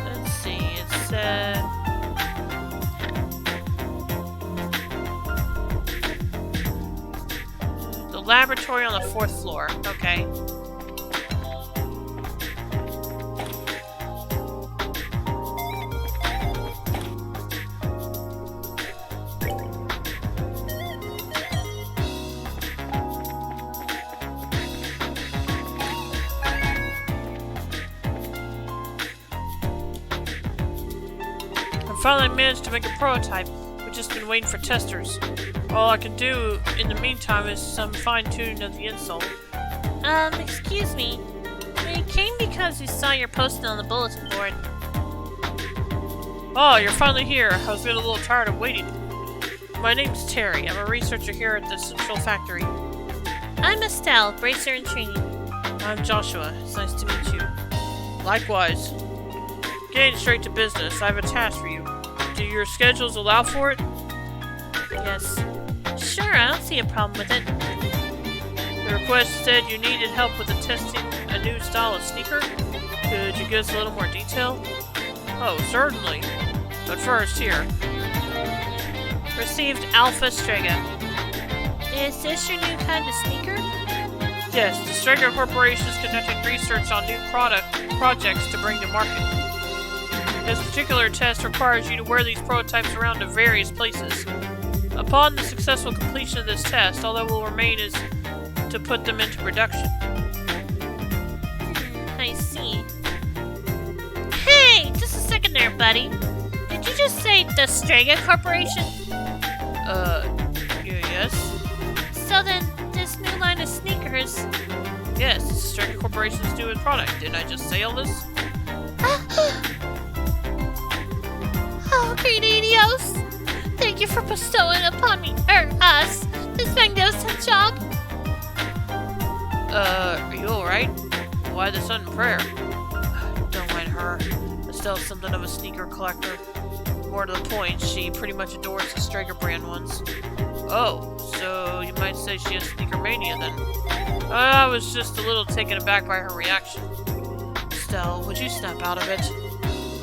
Let's see, it's laboratory on the 4th floor. Okay. I finally managed to make a prototype. We've just been waiting for testers. All I can do in the meantime is some fine-tuning of the insole. Excuse me. We came because we saw your posting on the bulletin board. Oh, you're finally here. I was getting a little tired of waiting. My name's Terry. I'm a researcher here at the Central Factory. I'm Estelle, bracer in training. I'm Joshua. It's nice to meet you. Likewise. Getting straight to business, I have a task for you. Do your schedules allow for it? Yes. Sure, I don't see a problem with it. The request said you needed help with the testing a new style of sneaker. Could you give us a little more detail? Oh, certainly. But first, here. Received Alpha Strega. Is this your new kind of sneaker? Yes, the Strega Corporation is conducting research on new projects to bring to market. This particular test requires you to wear these prototypes around to various places. Upon the successful completion of this test, all that will remain is to put them into production. I see. Hey, just a second there, buddy. Did you just say the Strega Corporation? Yes? So then, this new line of sneakers... Yes, the Strega Corporation's newest product. Didn't I just say all this? Oh, Greenadios! Thank you for bestowing upon me, us, this magnificent job. Are you alright? Why the sudden prayer? Don't mind her. Estelle's something of a sneaker collector. More to the point, she pretty much adores the Strega brand ones. Oh, so you might say she has sneaker mania then. I was just a little taken aback by her reaction. Estelle, would you snap out of it?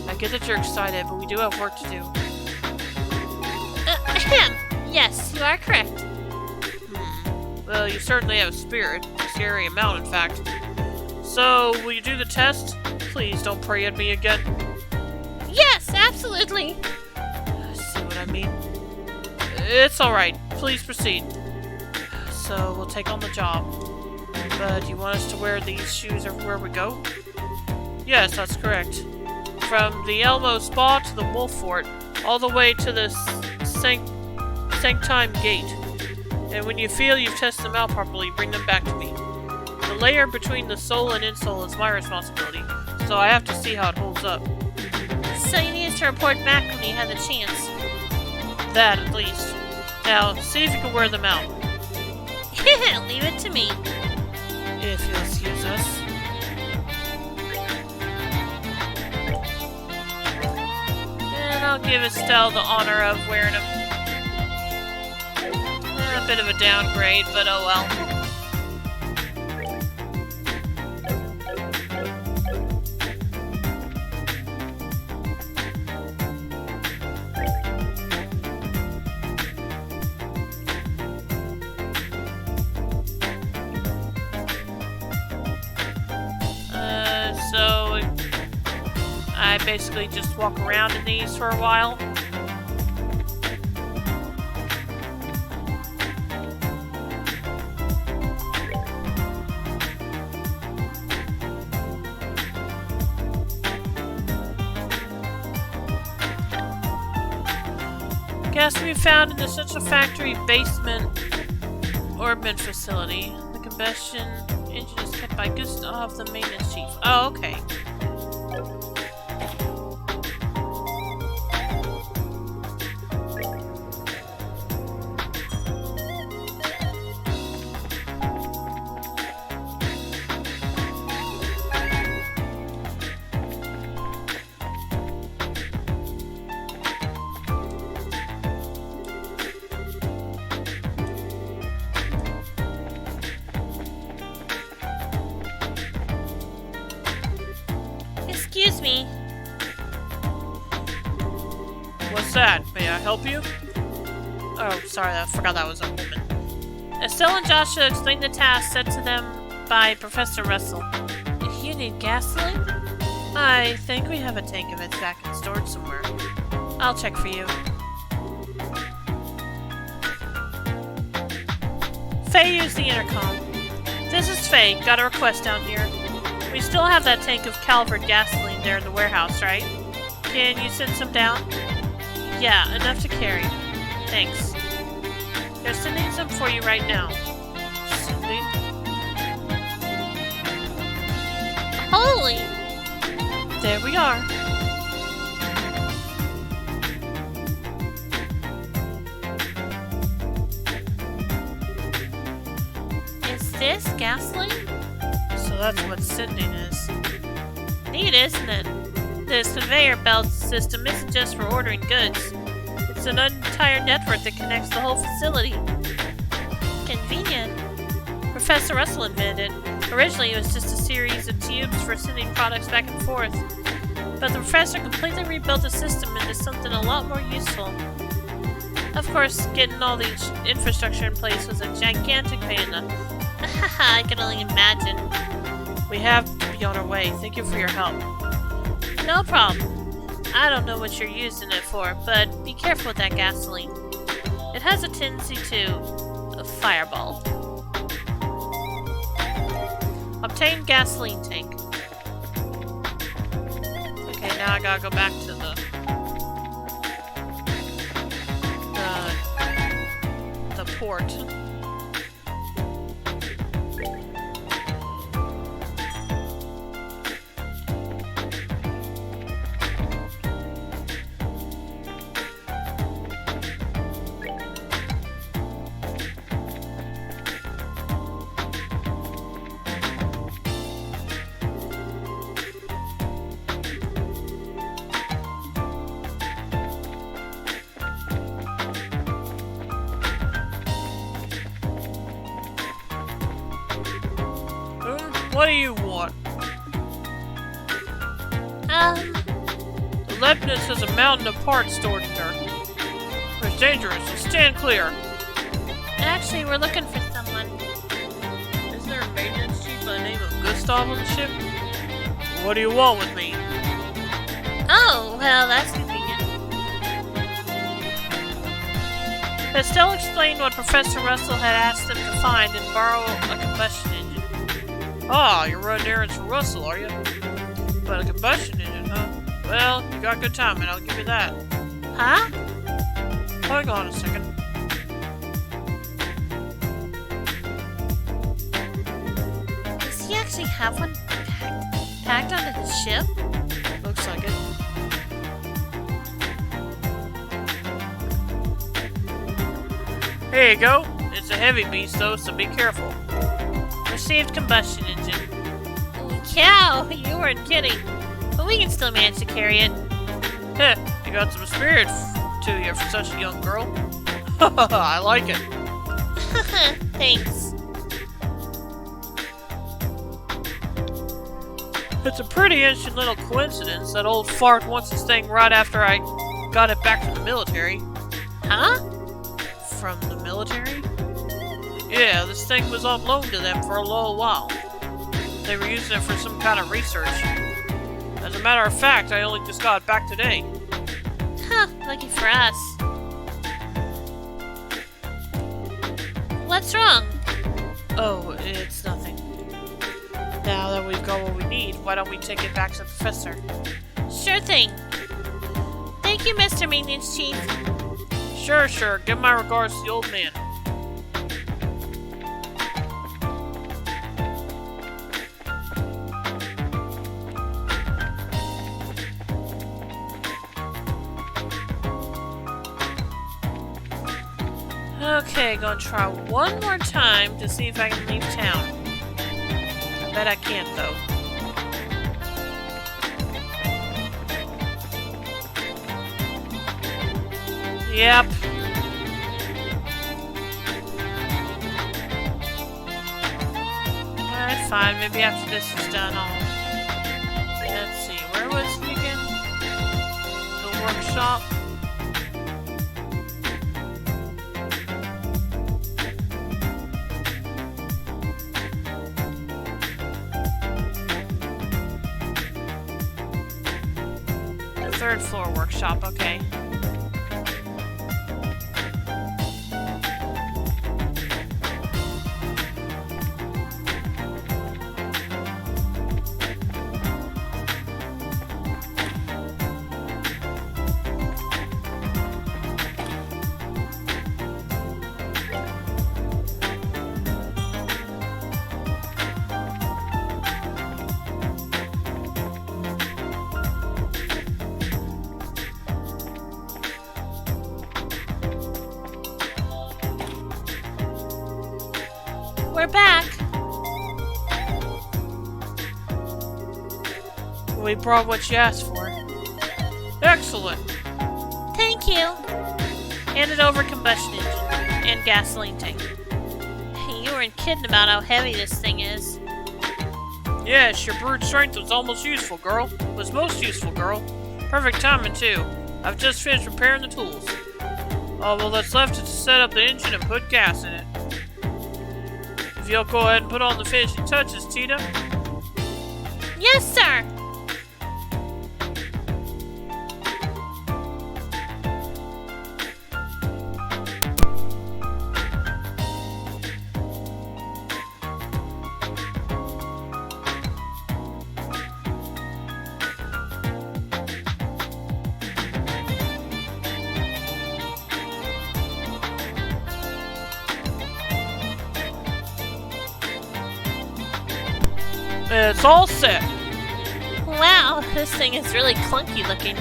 I get that you're excited, but we do have work to do. Yes, you are correct. Well, you certainly have a spirit. A scary amount, in fact. So, will you do the test? Please don't pray at me again. Yes, absolutely. See what I mean? It's alright. Please proceed. So, we'll take on the job. But you want us to wear these shoes everywhere we go? Yes, that's correct. From the Elmo Spa to the Wolf Fort, all the way to the Sanctime Gate. And when you feel you've tested them out properly, bring them back to me. The layer between the sole and insole is my responsibility, so I have to see how it holds up. So you need to report back when you have the chance. That, at least. Now, see if you can wear them out. Leave it to me. If you'll excuse us. And I'll give Estelle the honor of wearing them. A bit of a downgrade, but oh well. So I basically just walk around in these for a while. Gas can be found in the Central Factory basement orbit facility. The combustion engine is kept by Gustav, the maintenance chief. Oh, okay. Excuse me. What's that? May I help you? Oh, sorry, I forgot that was a woman. Estelle and Joshua explained the task set to them by Professor Russell. If you need gasoline? I think we have a tank of it back in storage somewhere. I'll check for you. Faye used the intercom. This is Faye. Got a request down here. We still have that tank of Calvert gasoline there in the warehouse, right? Can you send some down? Yeah, enough to carry. Thanks. They're sending some for you right now. Sending? Holy! There we are. Is this gasoline? So that's what sending is. Neat, isn't it? This conveyor belt system isn't just for ordering goods. It's an entire network that connects the whole facility. Convenient. Professor Russell invented it. Originally, it was just a series of tubes for sending products back and forth. but the professor completely rebuilt the system into something a lot more useful. Of course, getting all the infrastructure in place was a gigantic pain in the... I can only imagine. We have to be on our way. Thank you for your help. No problem. I don't know what you're using it for, but be careful with that gasoline. It has a tendency to... fireball. Obtain gasoline tank. Okay, now I gotta go back to the port. What do you want? The Leibniz has a mountain of parts stored in there. It's dangerous, so stand clear. Actually, we're looking for someone. Isn't there a maintenance chief by the name of Gustav on the ship? What do you want with me? Oh, well, that's convenient. Estelle explained what Professor Russell had asked them to find and borrow a combustion engine. Ah, you're running errands for Russell, are you? But a combustion engine, huh? Well, you got good timing, I'll give you that. Huh? Hang on a second. Does he actually have one packed onto his ship? Looks like it. Here you go. It's a heavy beast though, so be careful. Received combustion engine. Holy cow, you weren't kidding. But we can still manage to carry it. Heh, you got some spirit to you for such a young girl. I like it. Thanks. It's a pretty interesting little coincidence that old fart wants this thing right after I got it back from the military. Huh? From the military? Yeah, this thing was on loan to them for a little while. They were using it for some kind of research. As a matter of fact, I only just got it back today. Huh, lucky for us. What's wrong? Oh, it's nothing. Now that we've got what we need, why don't we take it back to the professor? Sure thing. Thank you, Mr. Maintenance Chief. Sure. Give my regards to the old man. Okay, gonna try one more time to see if I can leave town. I bet I can't, though. Yep. Alright, fine. Maybe after this is done, let's see. Where was he again? The workshop? The third floor workshop, okay. We're back. We brought what you asked for. Excellent. Thank you. Handed over combustion engine and gasoline tank. You weren't kidding about how heavy this thing is. Yes, your brute strength was almost useful, girl. Was most useful, girl. Perfect timing, too. I've just finished repairing the tools. All that's left is to set up the engine and put gas in it. If you'll go ahead and put on the finishing touches, Tita. Yes, sir! It's all set. Wow, this thing is really clunky looking.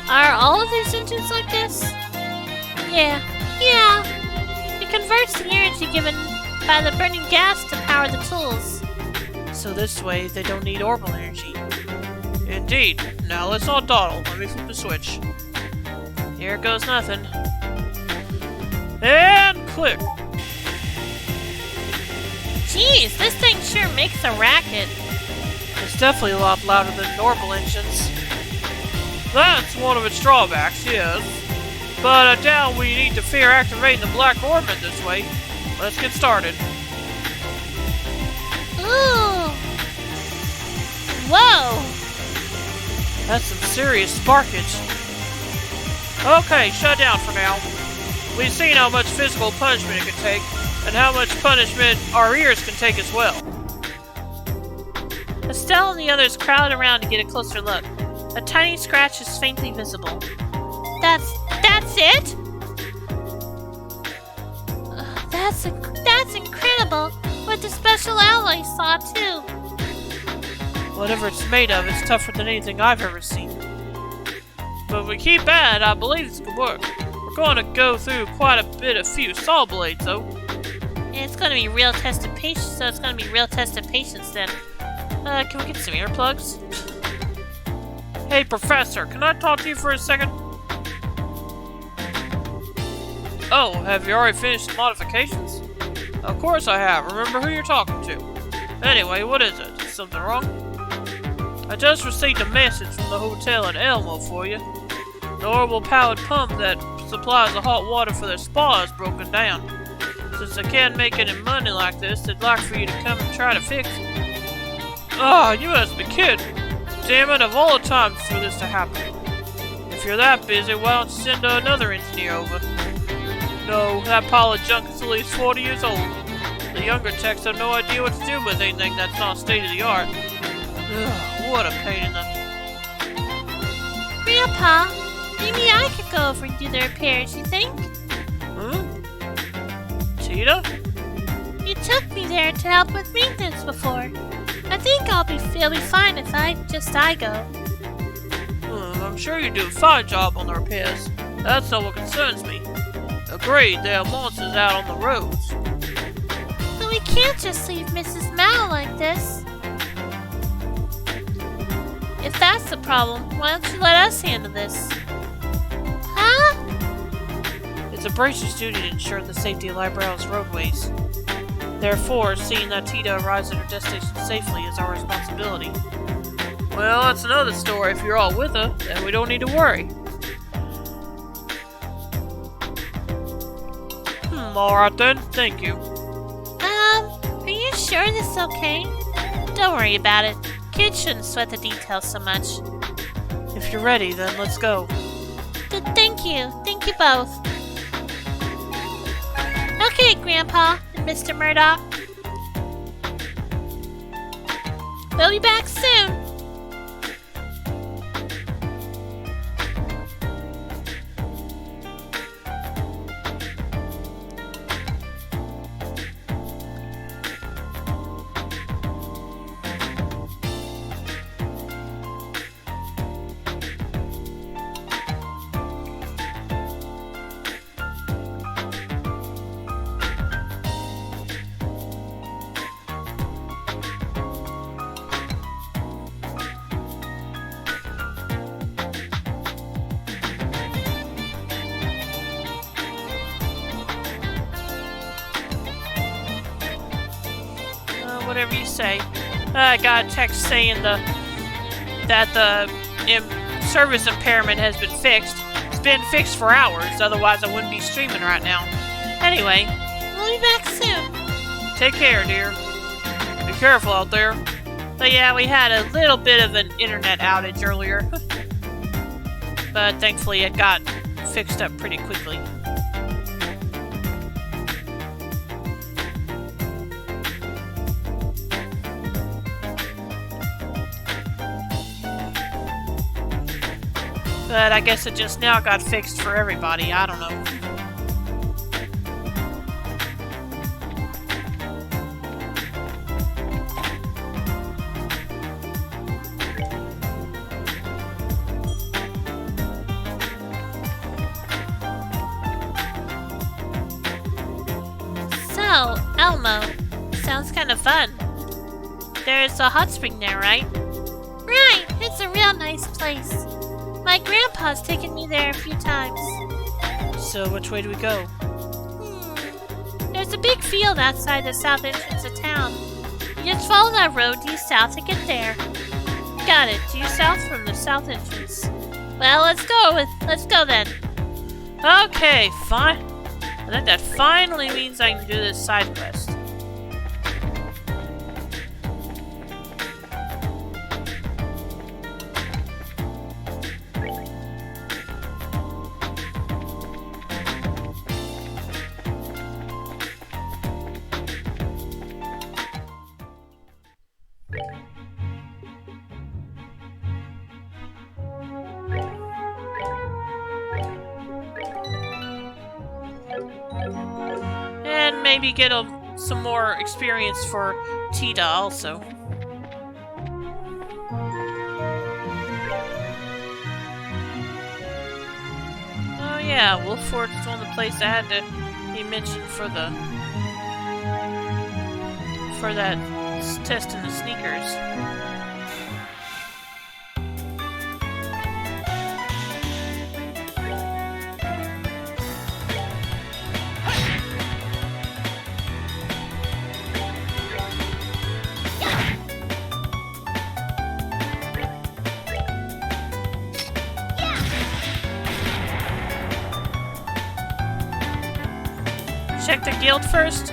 Are all of these engines like this? Yeah. It converts the energy given by the burning gas to power the tools. So this way, they don't need orbital energy. Indeed. Now let's not dawdle. Let me flip the switch. Here goes nothing. And click. Jeez, this thing sure makes a racket. It's definitely a lot louder than normal engines. That's one of its drawbacks, yes. But I doubt we need to fear activating the black orbit this way. Let's get started. Ooh! Whoa! That's some serious sparkage. Okay, shut down for now. We've seen how much physical punishment it can take, and how much punishment our ears can take as well. Estelle and the others crowd around to get a closer look. A tiny scratch is faintly visible. That's it? That's incredible. With the special alloy saw too. Whatever it's made of, it's tougher than anything I've ever seen. But if we keep at it, I believe this could work. We're going to go through quite a few saw blades, though. And it's going to be real test of patience. So it's going to be real test of patience then. Can we get some earplugs? Hey, Professor, can I talk to you for a second? Oh, have you already finished the modifications? Of course I have. Remember who you're talking to. Anyway, what is it? Is something wrong? I just received a message from the hotel in Elmo for you. The orbital powered pump that supplies the hot water for their spa is broken down. Since they can't make any money like this, they'd like for you to come and try to fix it. Ah, you must be kidding. Damn it, of all the times for this to happen. If you're that busy, why don't you send another engineer over? No, that pile of junk is at least 40 years old. The younger techs have no idea what to do with anything that's not state-of-the-art. Ugh, what a pain in the... Grandpa, maybe I could go over and do the repairs, you think? Tita? You took me there to help with maintenance before. I think it'll be fine if I go. I'm sure you do a fine job on the repairs. That's not what concerns me. Agreed, there are monsters out on the roads. But we can't just leave Mrs. Mao like this. If that's the problem, why don't you let us handle this? Huh? It's a Bracer's duty to ensure the safety of Librao's roadways. Therefore, seeing that Tita arrives at her destination safely is our responsibility. Well, that's another story. If you're all with her, then we don't need to worry. Alright then, thank you. Are you sure this is okay? Don't worry about it. Kids shouldn't sweat the details so much. If you're ready, then let's go. Thank you. Thank you both. Okay, Grandpa and Mr. Murdoch. We'll be back soon. Whatever you say. I got a text saying that the service impairment has been fixed. It's been fixed for hours, otherwise I wouldn't be streaming right now. Anyway, We'll be back soon. take care, dear. Be careful out there. But yeah, we had a little bit of an internet outage earlier. But thankfully it got fixed up pretty quickly. But I guess it just now got fixed for everybody. I don't know. So, Elmo, sounds kind of fun. There's a hot spring there, right? Right, it's a real nice place. My grandpa's taken me there a few times. So which way do we go? There's a big field outside the south entrance of town. You just follow that road due south to get there. Got it, due south from the south entrance. Well, let's go then. Okay, fine. I think that finally means I can do this side quest. And maybe get some more experience for Tita also. Oh yeah, Wolford is one of the places I had to be mentioned for that test in the sneakers. Check the guild first.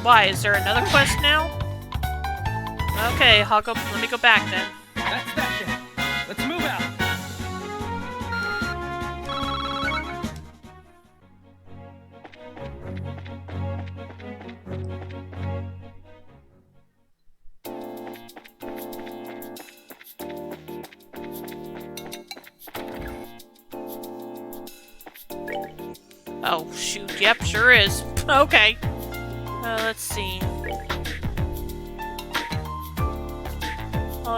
Why? Is there another quest now? Okay, I'll go. Let me go back then. That's that then. Let's move out. Oh, shoot. Yep, sure is. Okay. Let's see.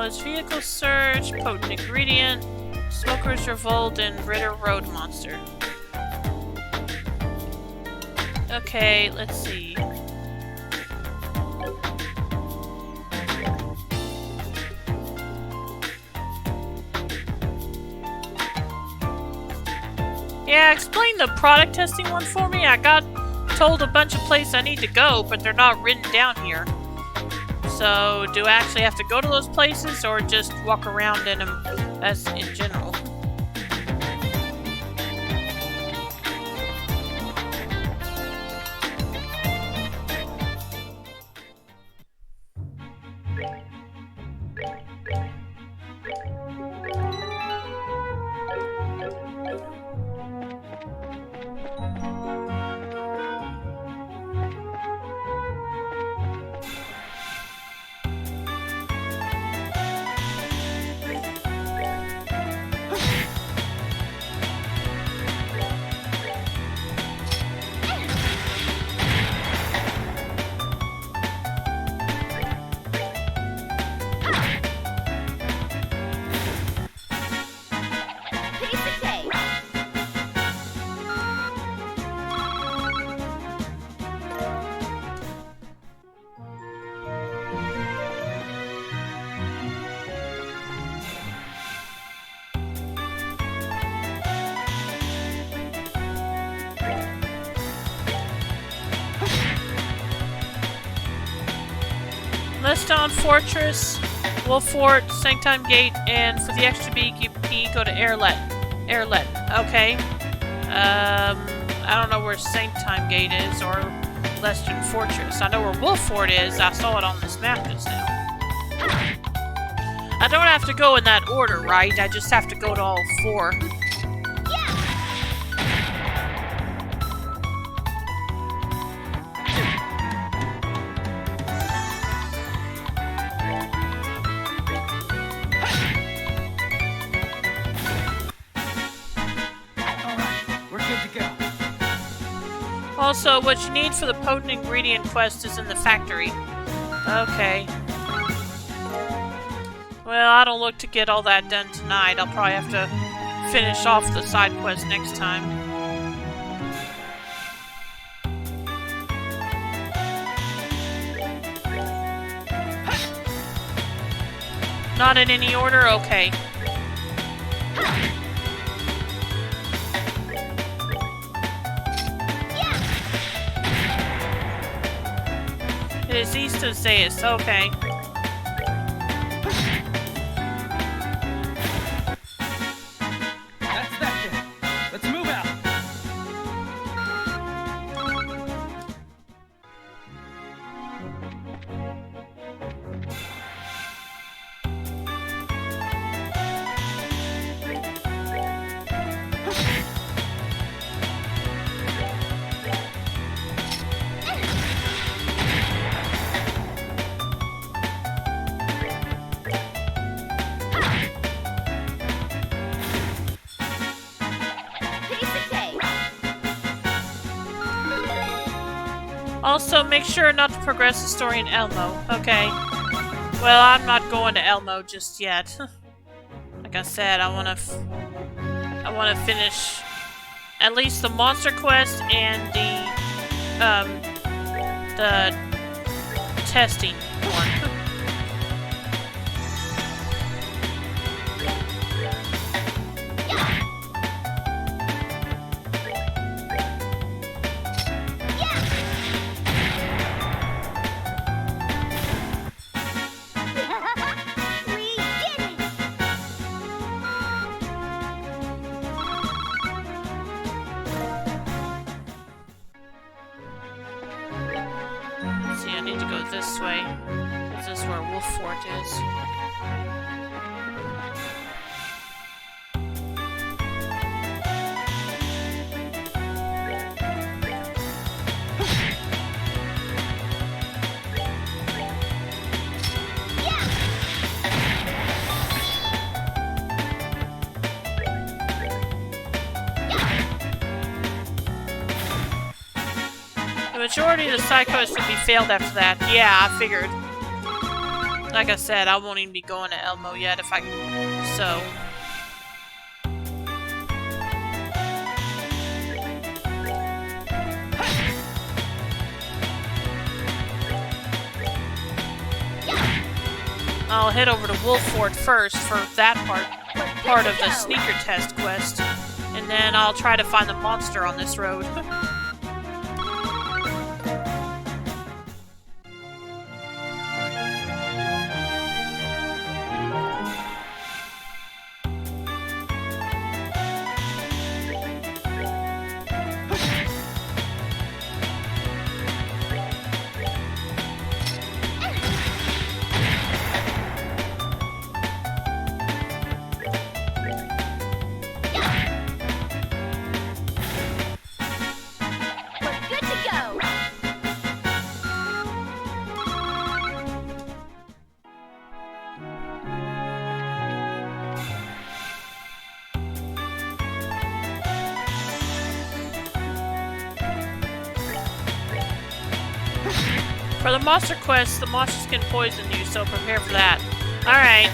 His vehicle search, potent ingredient, Smoker's Revolt, and Ritter Road Monster. Okay, let's see. Yeah, explain the product testing one for me. I got told a bunch of places I need to go, but they're not written down here. So, do I actually have to go to those places, or just walk around in them as in general? Leston Fortress, Wolf Fort, Sanctime Gate, and for the extra BP, go to Airlet. Okay. I don't know where Sanctime Gate is or Leston Fortress. I know where Wolf Fort is. I saw it on this map just now. I don't have to go in that order, right? I just have to go to all 4. Also, what you need for the potent ingredient quest is in the factory. Okay. Well, I don't look to get all that done tonight. I'll probably have to finish off the side quest next time. Not in any order? Okay. It is east of Zeus, okay. That's that then. Let's move out. Also, make sure not to progress the story in Elmo. Okay. Well, I'm not going to Elmo just yet. Like I said, I want to finish at least the monster quest and the testing one. See, I need to go this way. This is where Wolf Fort is. The majority of the side quests would be failed after that. Yeah, I figured. Like I said, I won't even be going to Elmo yet if I... So... I'll head over to Wolf Fort first for that part of the sneaker test quest. And then I'll try to find the monster on this road. For the monster quest, the monsters can poison you, so prepare for that. Alright.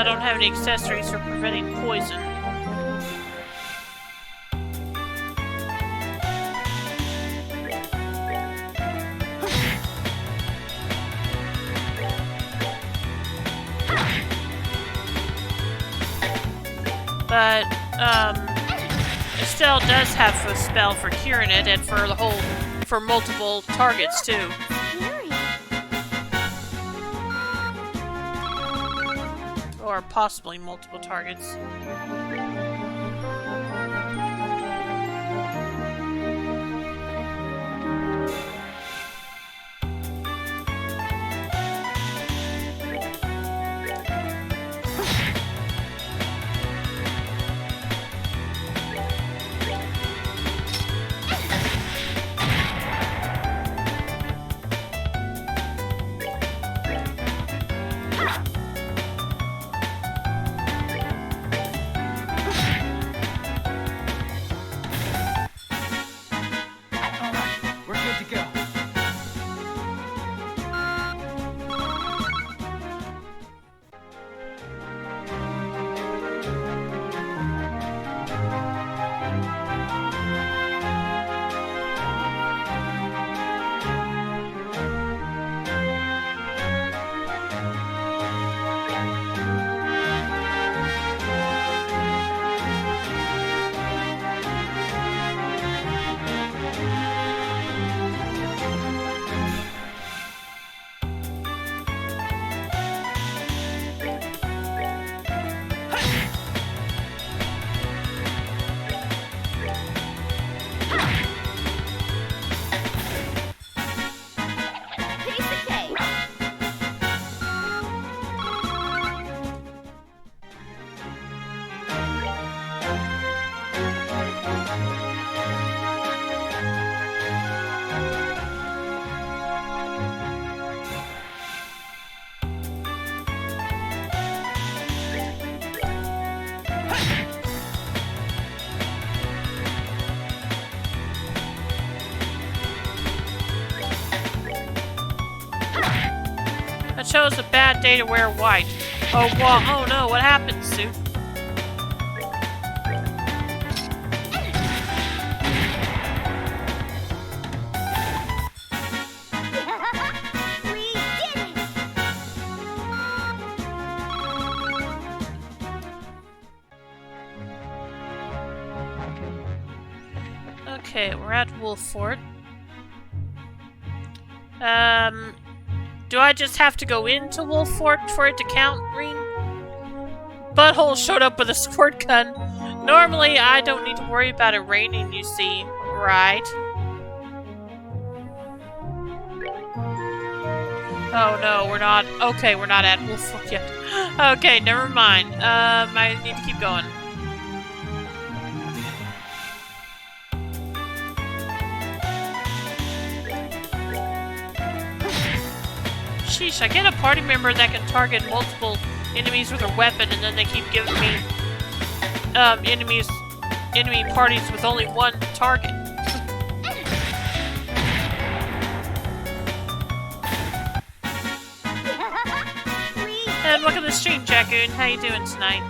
I don't have any accessories for preventing poison. But, Estelle does have a spell for curing it and for the whole, for multiple targets too. Or possibly multiple targets. We're good to go. I chose a bad day to wear white. Oh, oh no, what happened, Sue? We did it! Okay, we're at Wolf Fort. Do I just have to go into Wolf Fort for it to count, Green? Butthole showed up with a squirt gun. Normally, I don't need to worry about it raining, you see. Right? Oh no, we're not. Okay, we're not at Wolf Fort yet. Okay, never mind. I need to keep going. Sheesh, I get a party member that can target multiple enemies with a weapon, and then they keep giving me enemy parties with only one target. And welcome to the stream, Jackoon. How you doing tonight?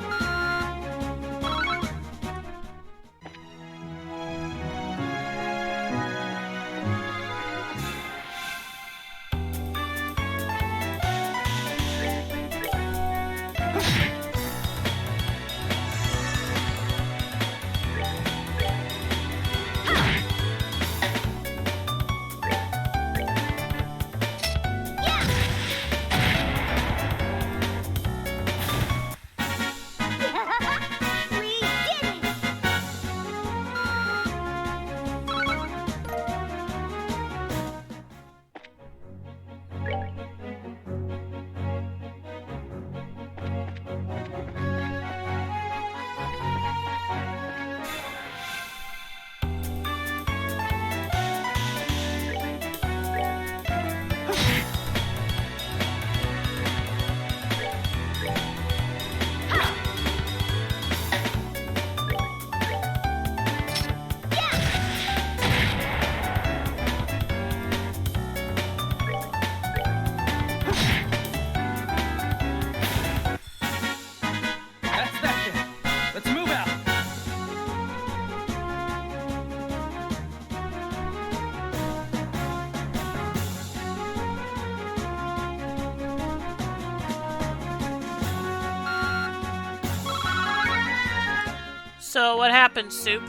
So, what happened, Soup?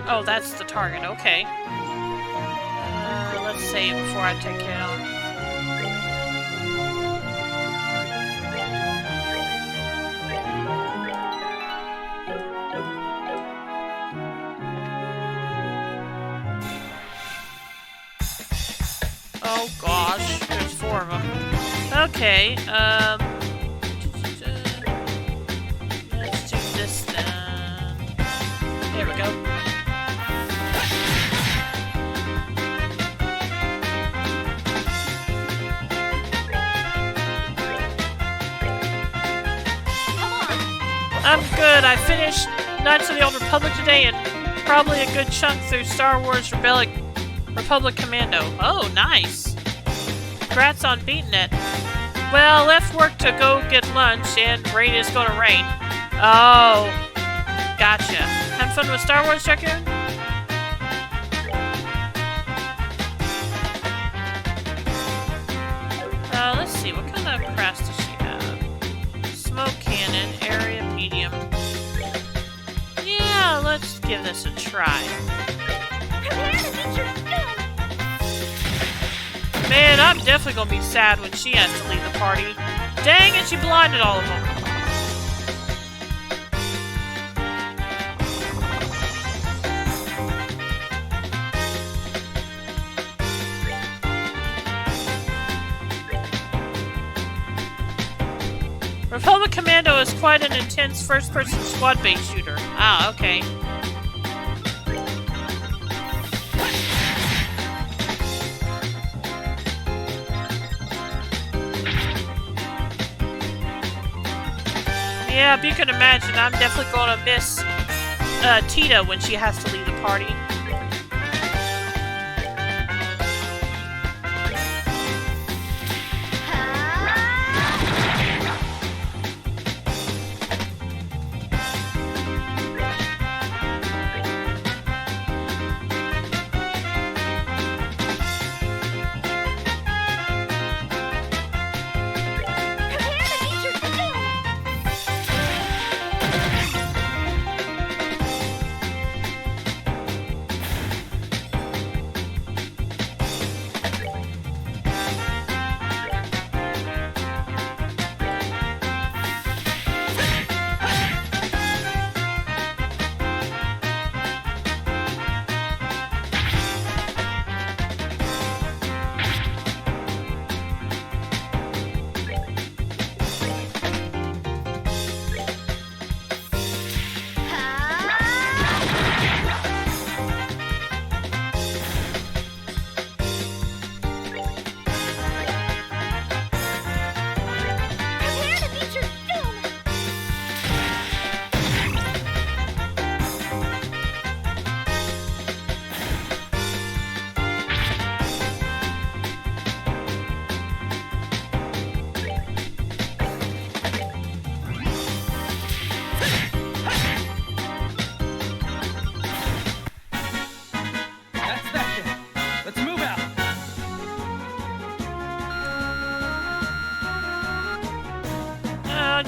Oh, that's the target. Okay. Let's save before I take it on. Oh gosh, there's 4 of them. Okay, let's do this then. There we go. I'm good. I finished Knights of the Old Republic today and probably a good chunk through Star Wars Republic Commando. Oh, nice. Congrats on beating it. Well, left work to go get lunch and rain is gonna rain. Oh, gotcha. Having fun with Star Wars, Raccoon? Let's see. What kind of craft does she have? Smoke cannon, area medium. Yeah, let's give this a try. Man, I'm definitely gonna be sad when she has to leave the party. Dang it, she blinded all of them. Republic Commando is quite an intense first-person squad-based shooter. Ah, okay. Yeah, you can imagine, I'm definitely going to miss Tita when she has to leave the party.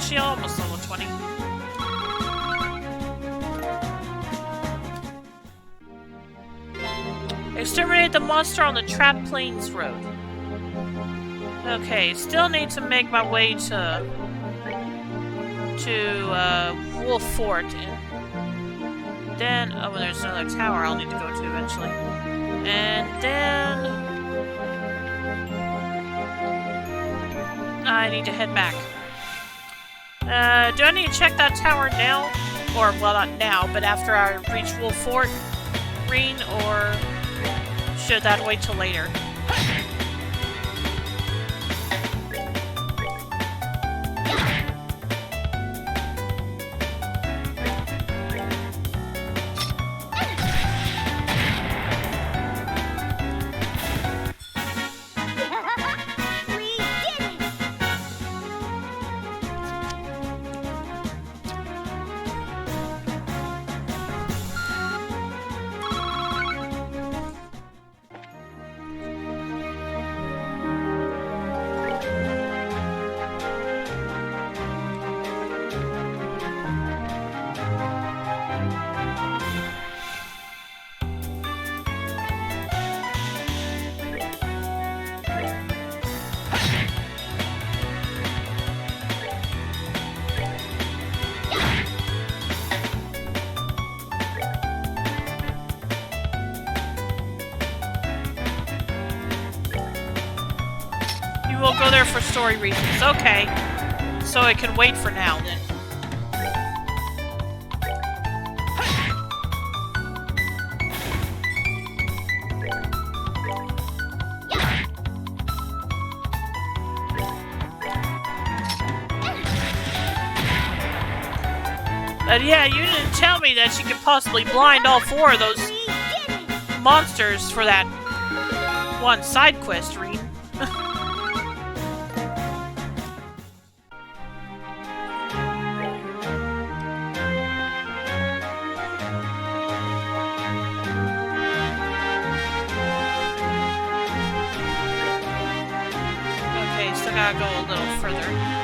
She almost level 20. Exterminate the monster on the Trap Plains Road. Okay, still need to make my way to Wolf Fort. And then, oh, there's another tower I'll need to go to eventually. And then I need to head back. Do I need to check that tower now? Or, well, not now, but after I reach Wolf Fort, Green, or should that wait till later? go there for story reasons. Okay. So I can wait for now, then. And yeah, you didn't tell me that she could possibly blind all 4 of those monsters for that one side quest, Rean. Okay, still gotta go a little further.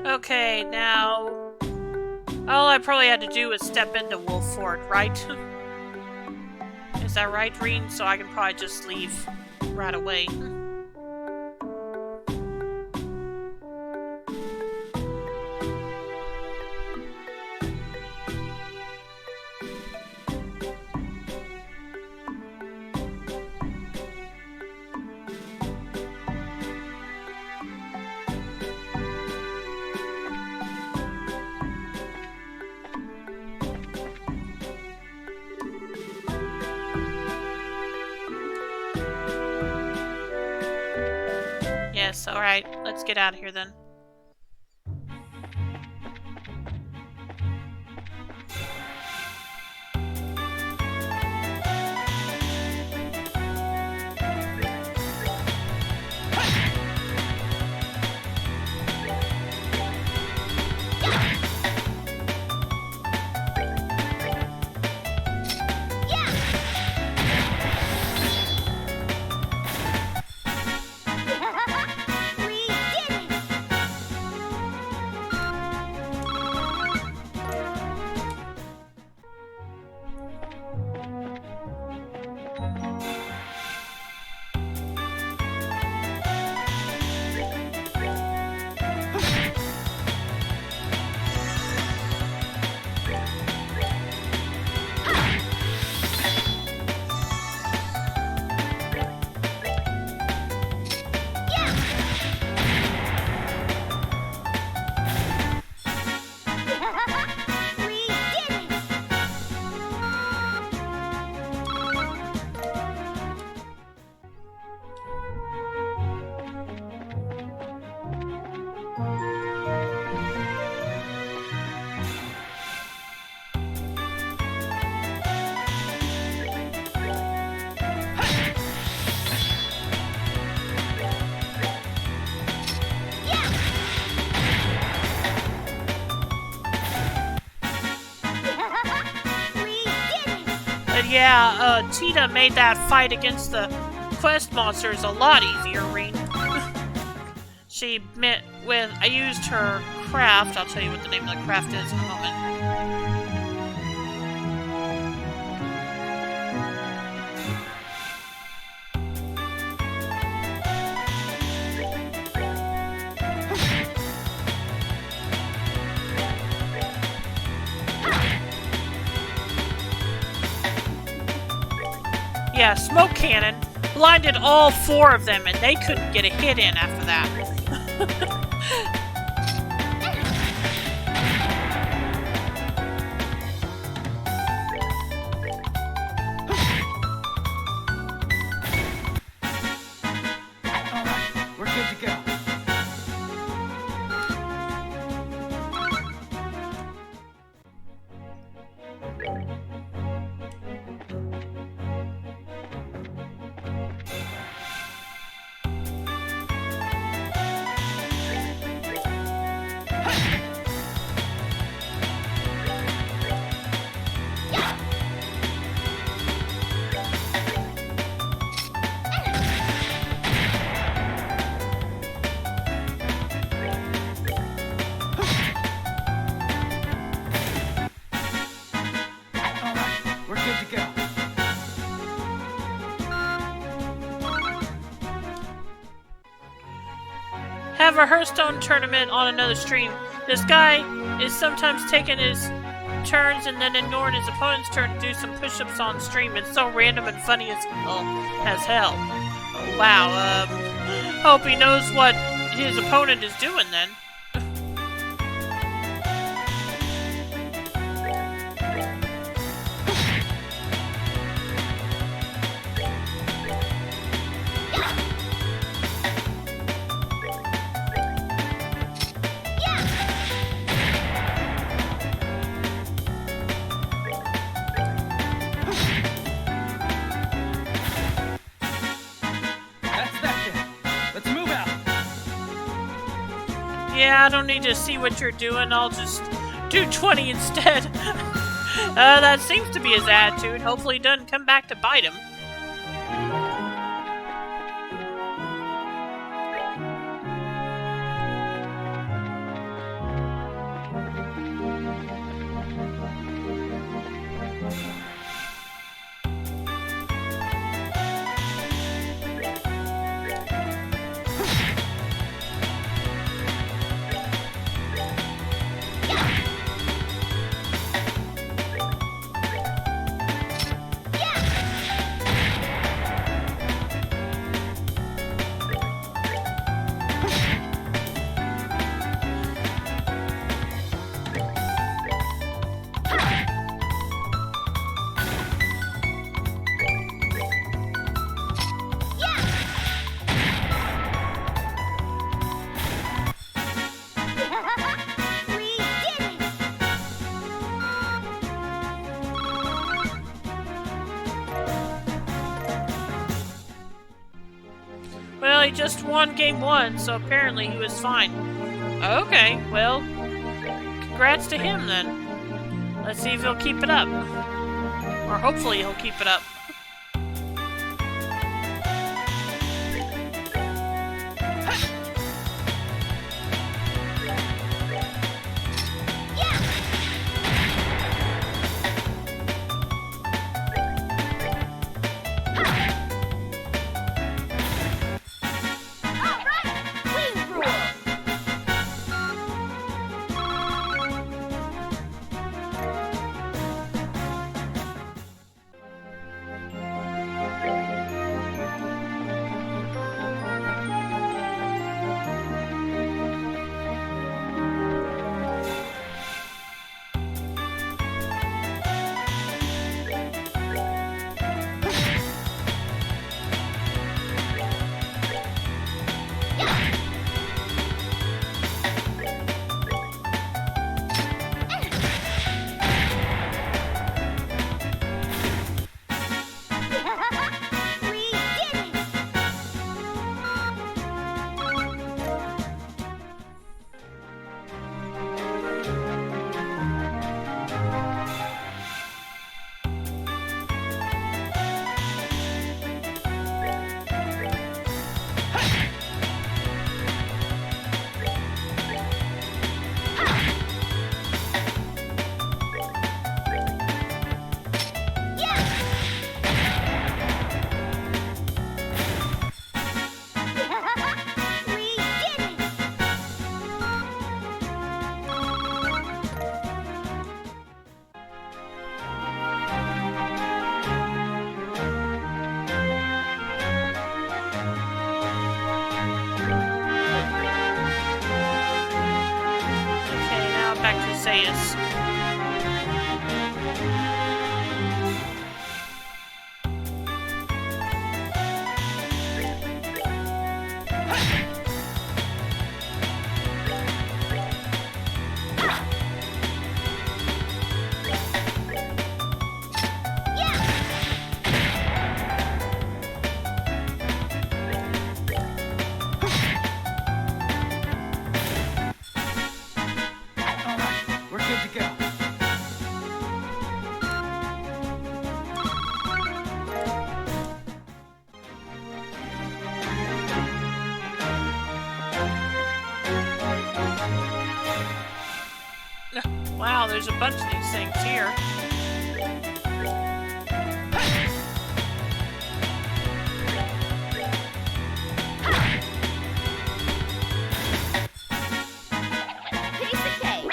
Okay, now... all I probably had to do was step into Wolf Fort, right? Is that right, Rean? So I can probably just leave right away. Yes, alright. Let's get out of here then. Yeah, Tita made that fight against the quest monsters a lot easier, Reen. She met with... I used her craft. I'll tell you what the name of the craft is in a moment. Yeah, smoke cannon blinded all 4 of them, and they couldn't get a hit in after that. Alright, we're good to go. We're good to go. Have a Hearthstone tournament on another stream. This guy is sometimes taking his turns and then ignoring his opponent's turn to do some push-ups on stream. It's so random and funny as hell. Wow, hope he knows what his opponent is doing then. That's that then. Let's move out. Yeah, I don't need to see what you're doing. I'll just do 20 instead. That seems to be his attitude. Hopefully he doesn't come back to bite him. Well, he just won game 1, so apparently he was fine. Okay, well, congrats to him then. Let's see if he'll keep it up. Or hopefully he'll keep it up. Odysseus. Alright, we're good to go. Wow, there's a bunch of these things here. Piece of cake.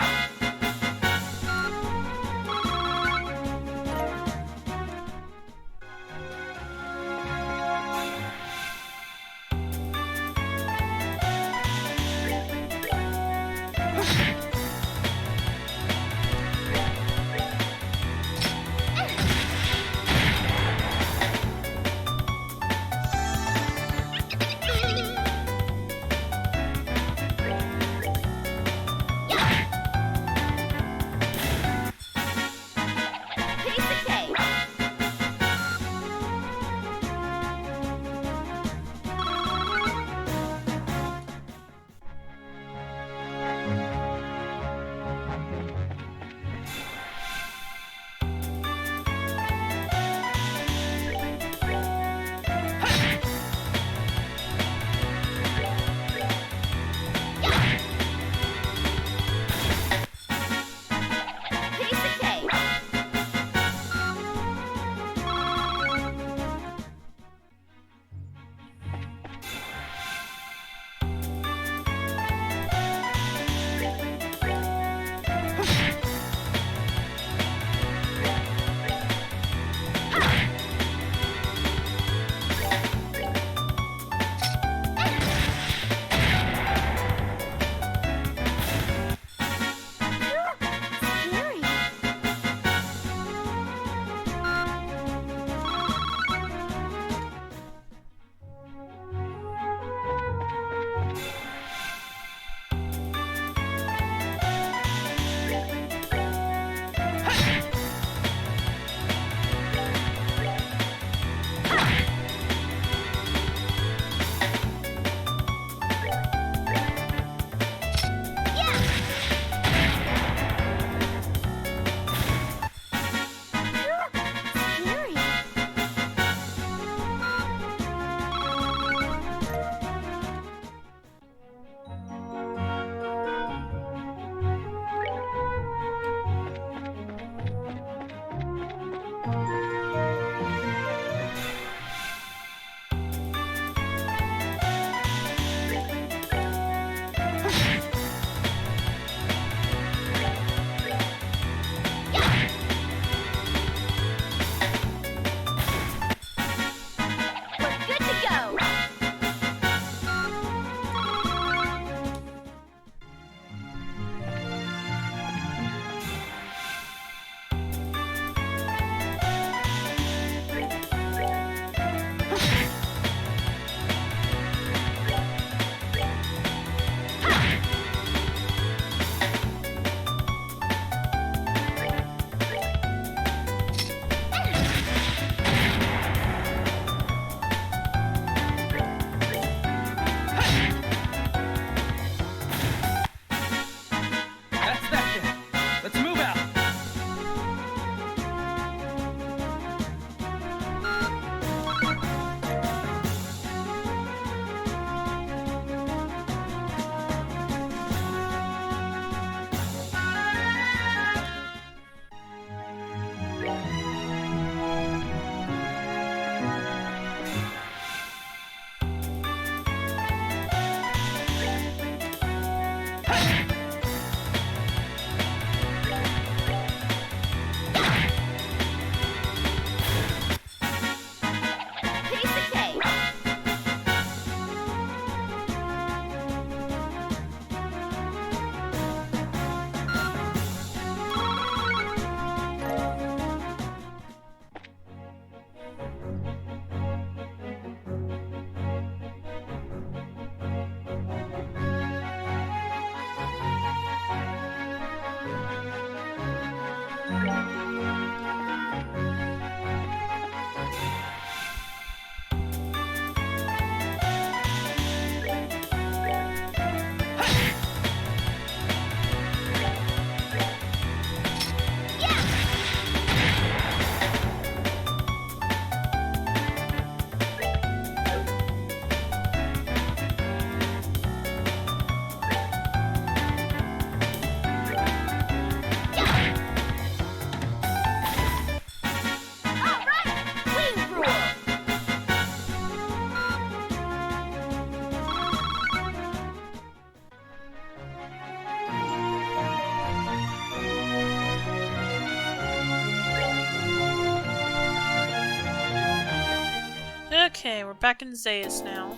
Okay, we're back in Zayas now.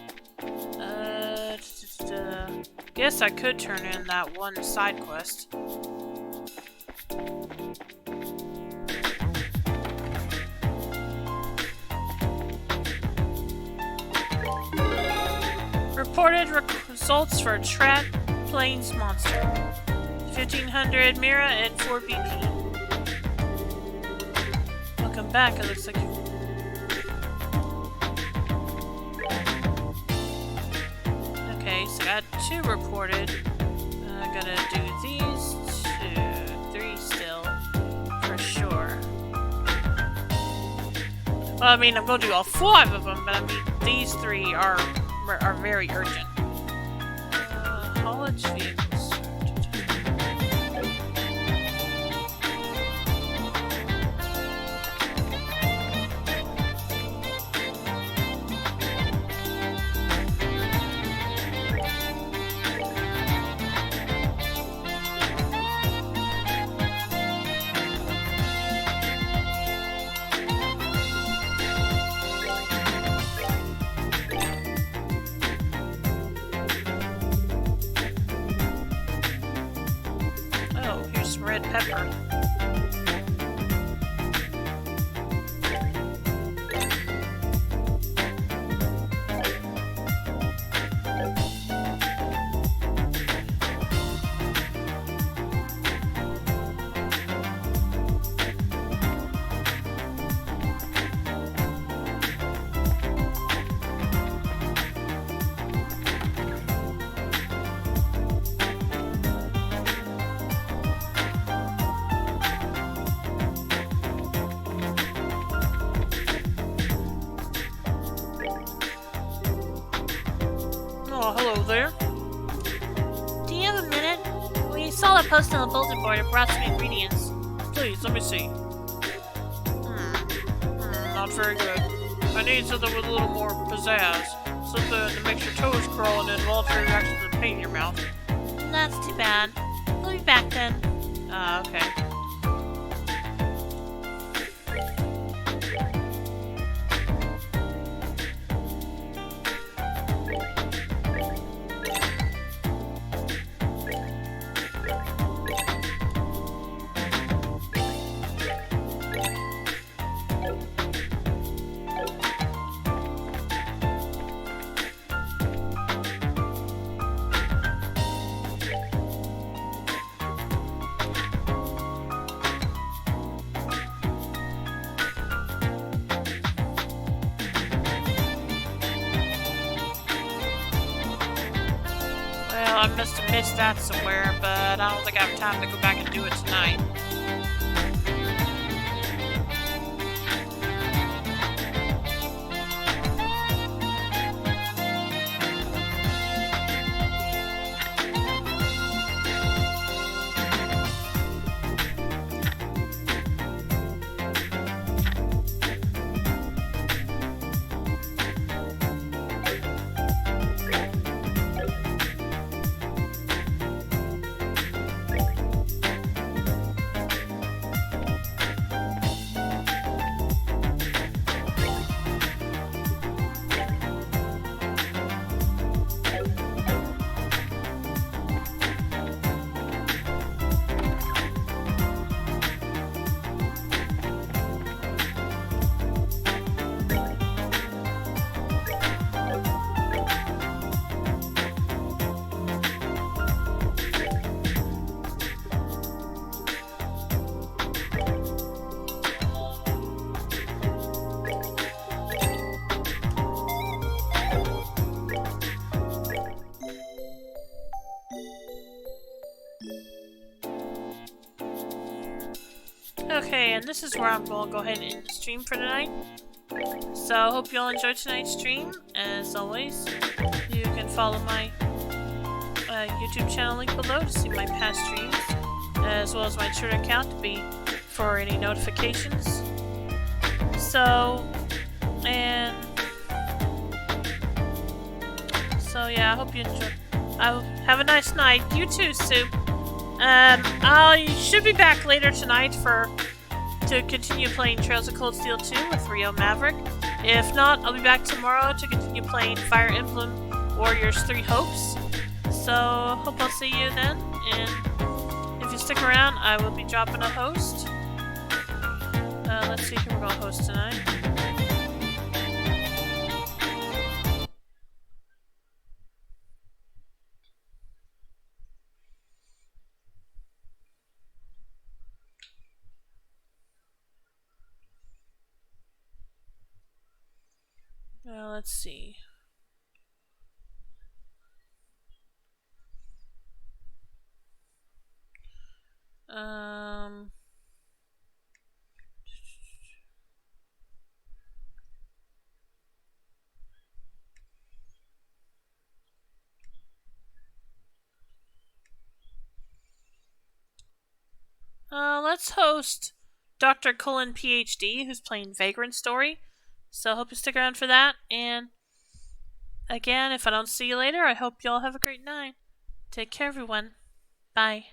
Guess I could turn in that one side quest. Reported results for Trap Plains Monster. 1500 Mira and 4 BP. Welcome back, it looks like you... Okay, so I got 2 reported. I gotta do these 2, 3 still, for sure. Well, I mean, I'm gonna do all 5 of them, but I mean, these 3 are very urgent. Haulage vehicles. Red pepper. Oh, hello there. Do you have a minute? We saw a post on the bulletin board and brought some ingredients. Please, let me see. Not very good. I need something with a little more pizzazz. Something that makes your toes crawl and involuntary reaction to the pain in your mouth. That's too bad. We'll be back then. Okay. I must have missed that somewhere, but I don't think I have time to go back and do it tonight. Okay, and this is where I'm going to go ahead and end the stream for tonight. So, I hope you all enjoyed tonight's stream. As always, you can follow my YouTube channel link below to see my past streams, as well as my Twitter account to be for any notifications. So, yeah, I hope you enjoy. Have a nice night. You too, Soup. I should be back later tonight to continue playing Trails of Cold Steel 2 with Rio Maverick. If not, I'll be back tomorrow to continue playing Fire Emblem Warriors 3 Hopes. So, hope I'll see you then, and if you stick around, I will be dropping a host. Let's see who we're gonna host tonight. Let's see. Let's host Dr. Cullen PhD, who's playing Vagrant Story. So I hope you stick around for that. And again, if I don't see you later, I hope you all have a great night. Take care, everyone. Bye.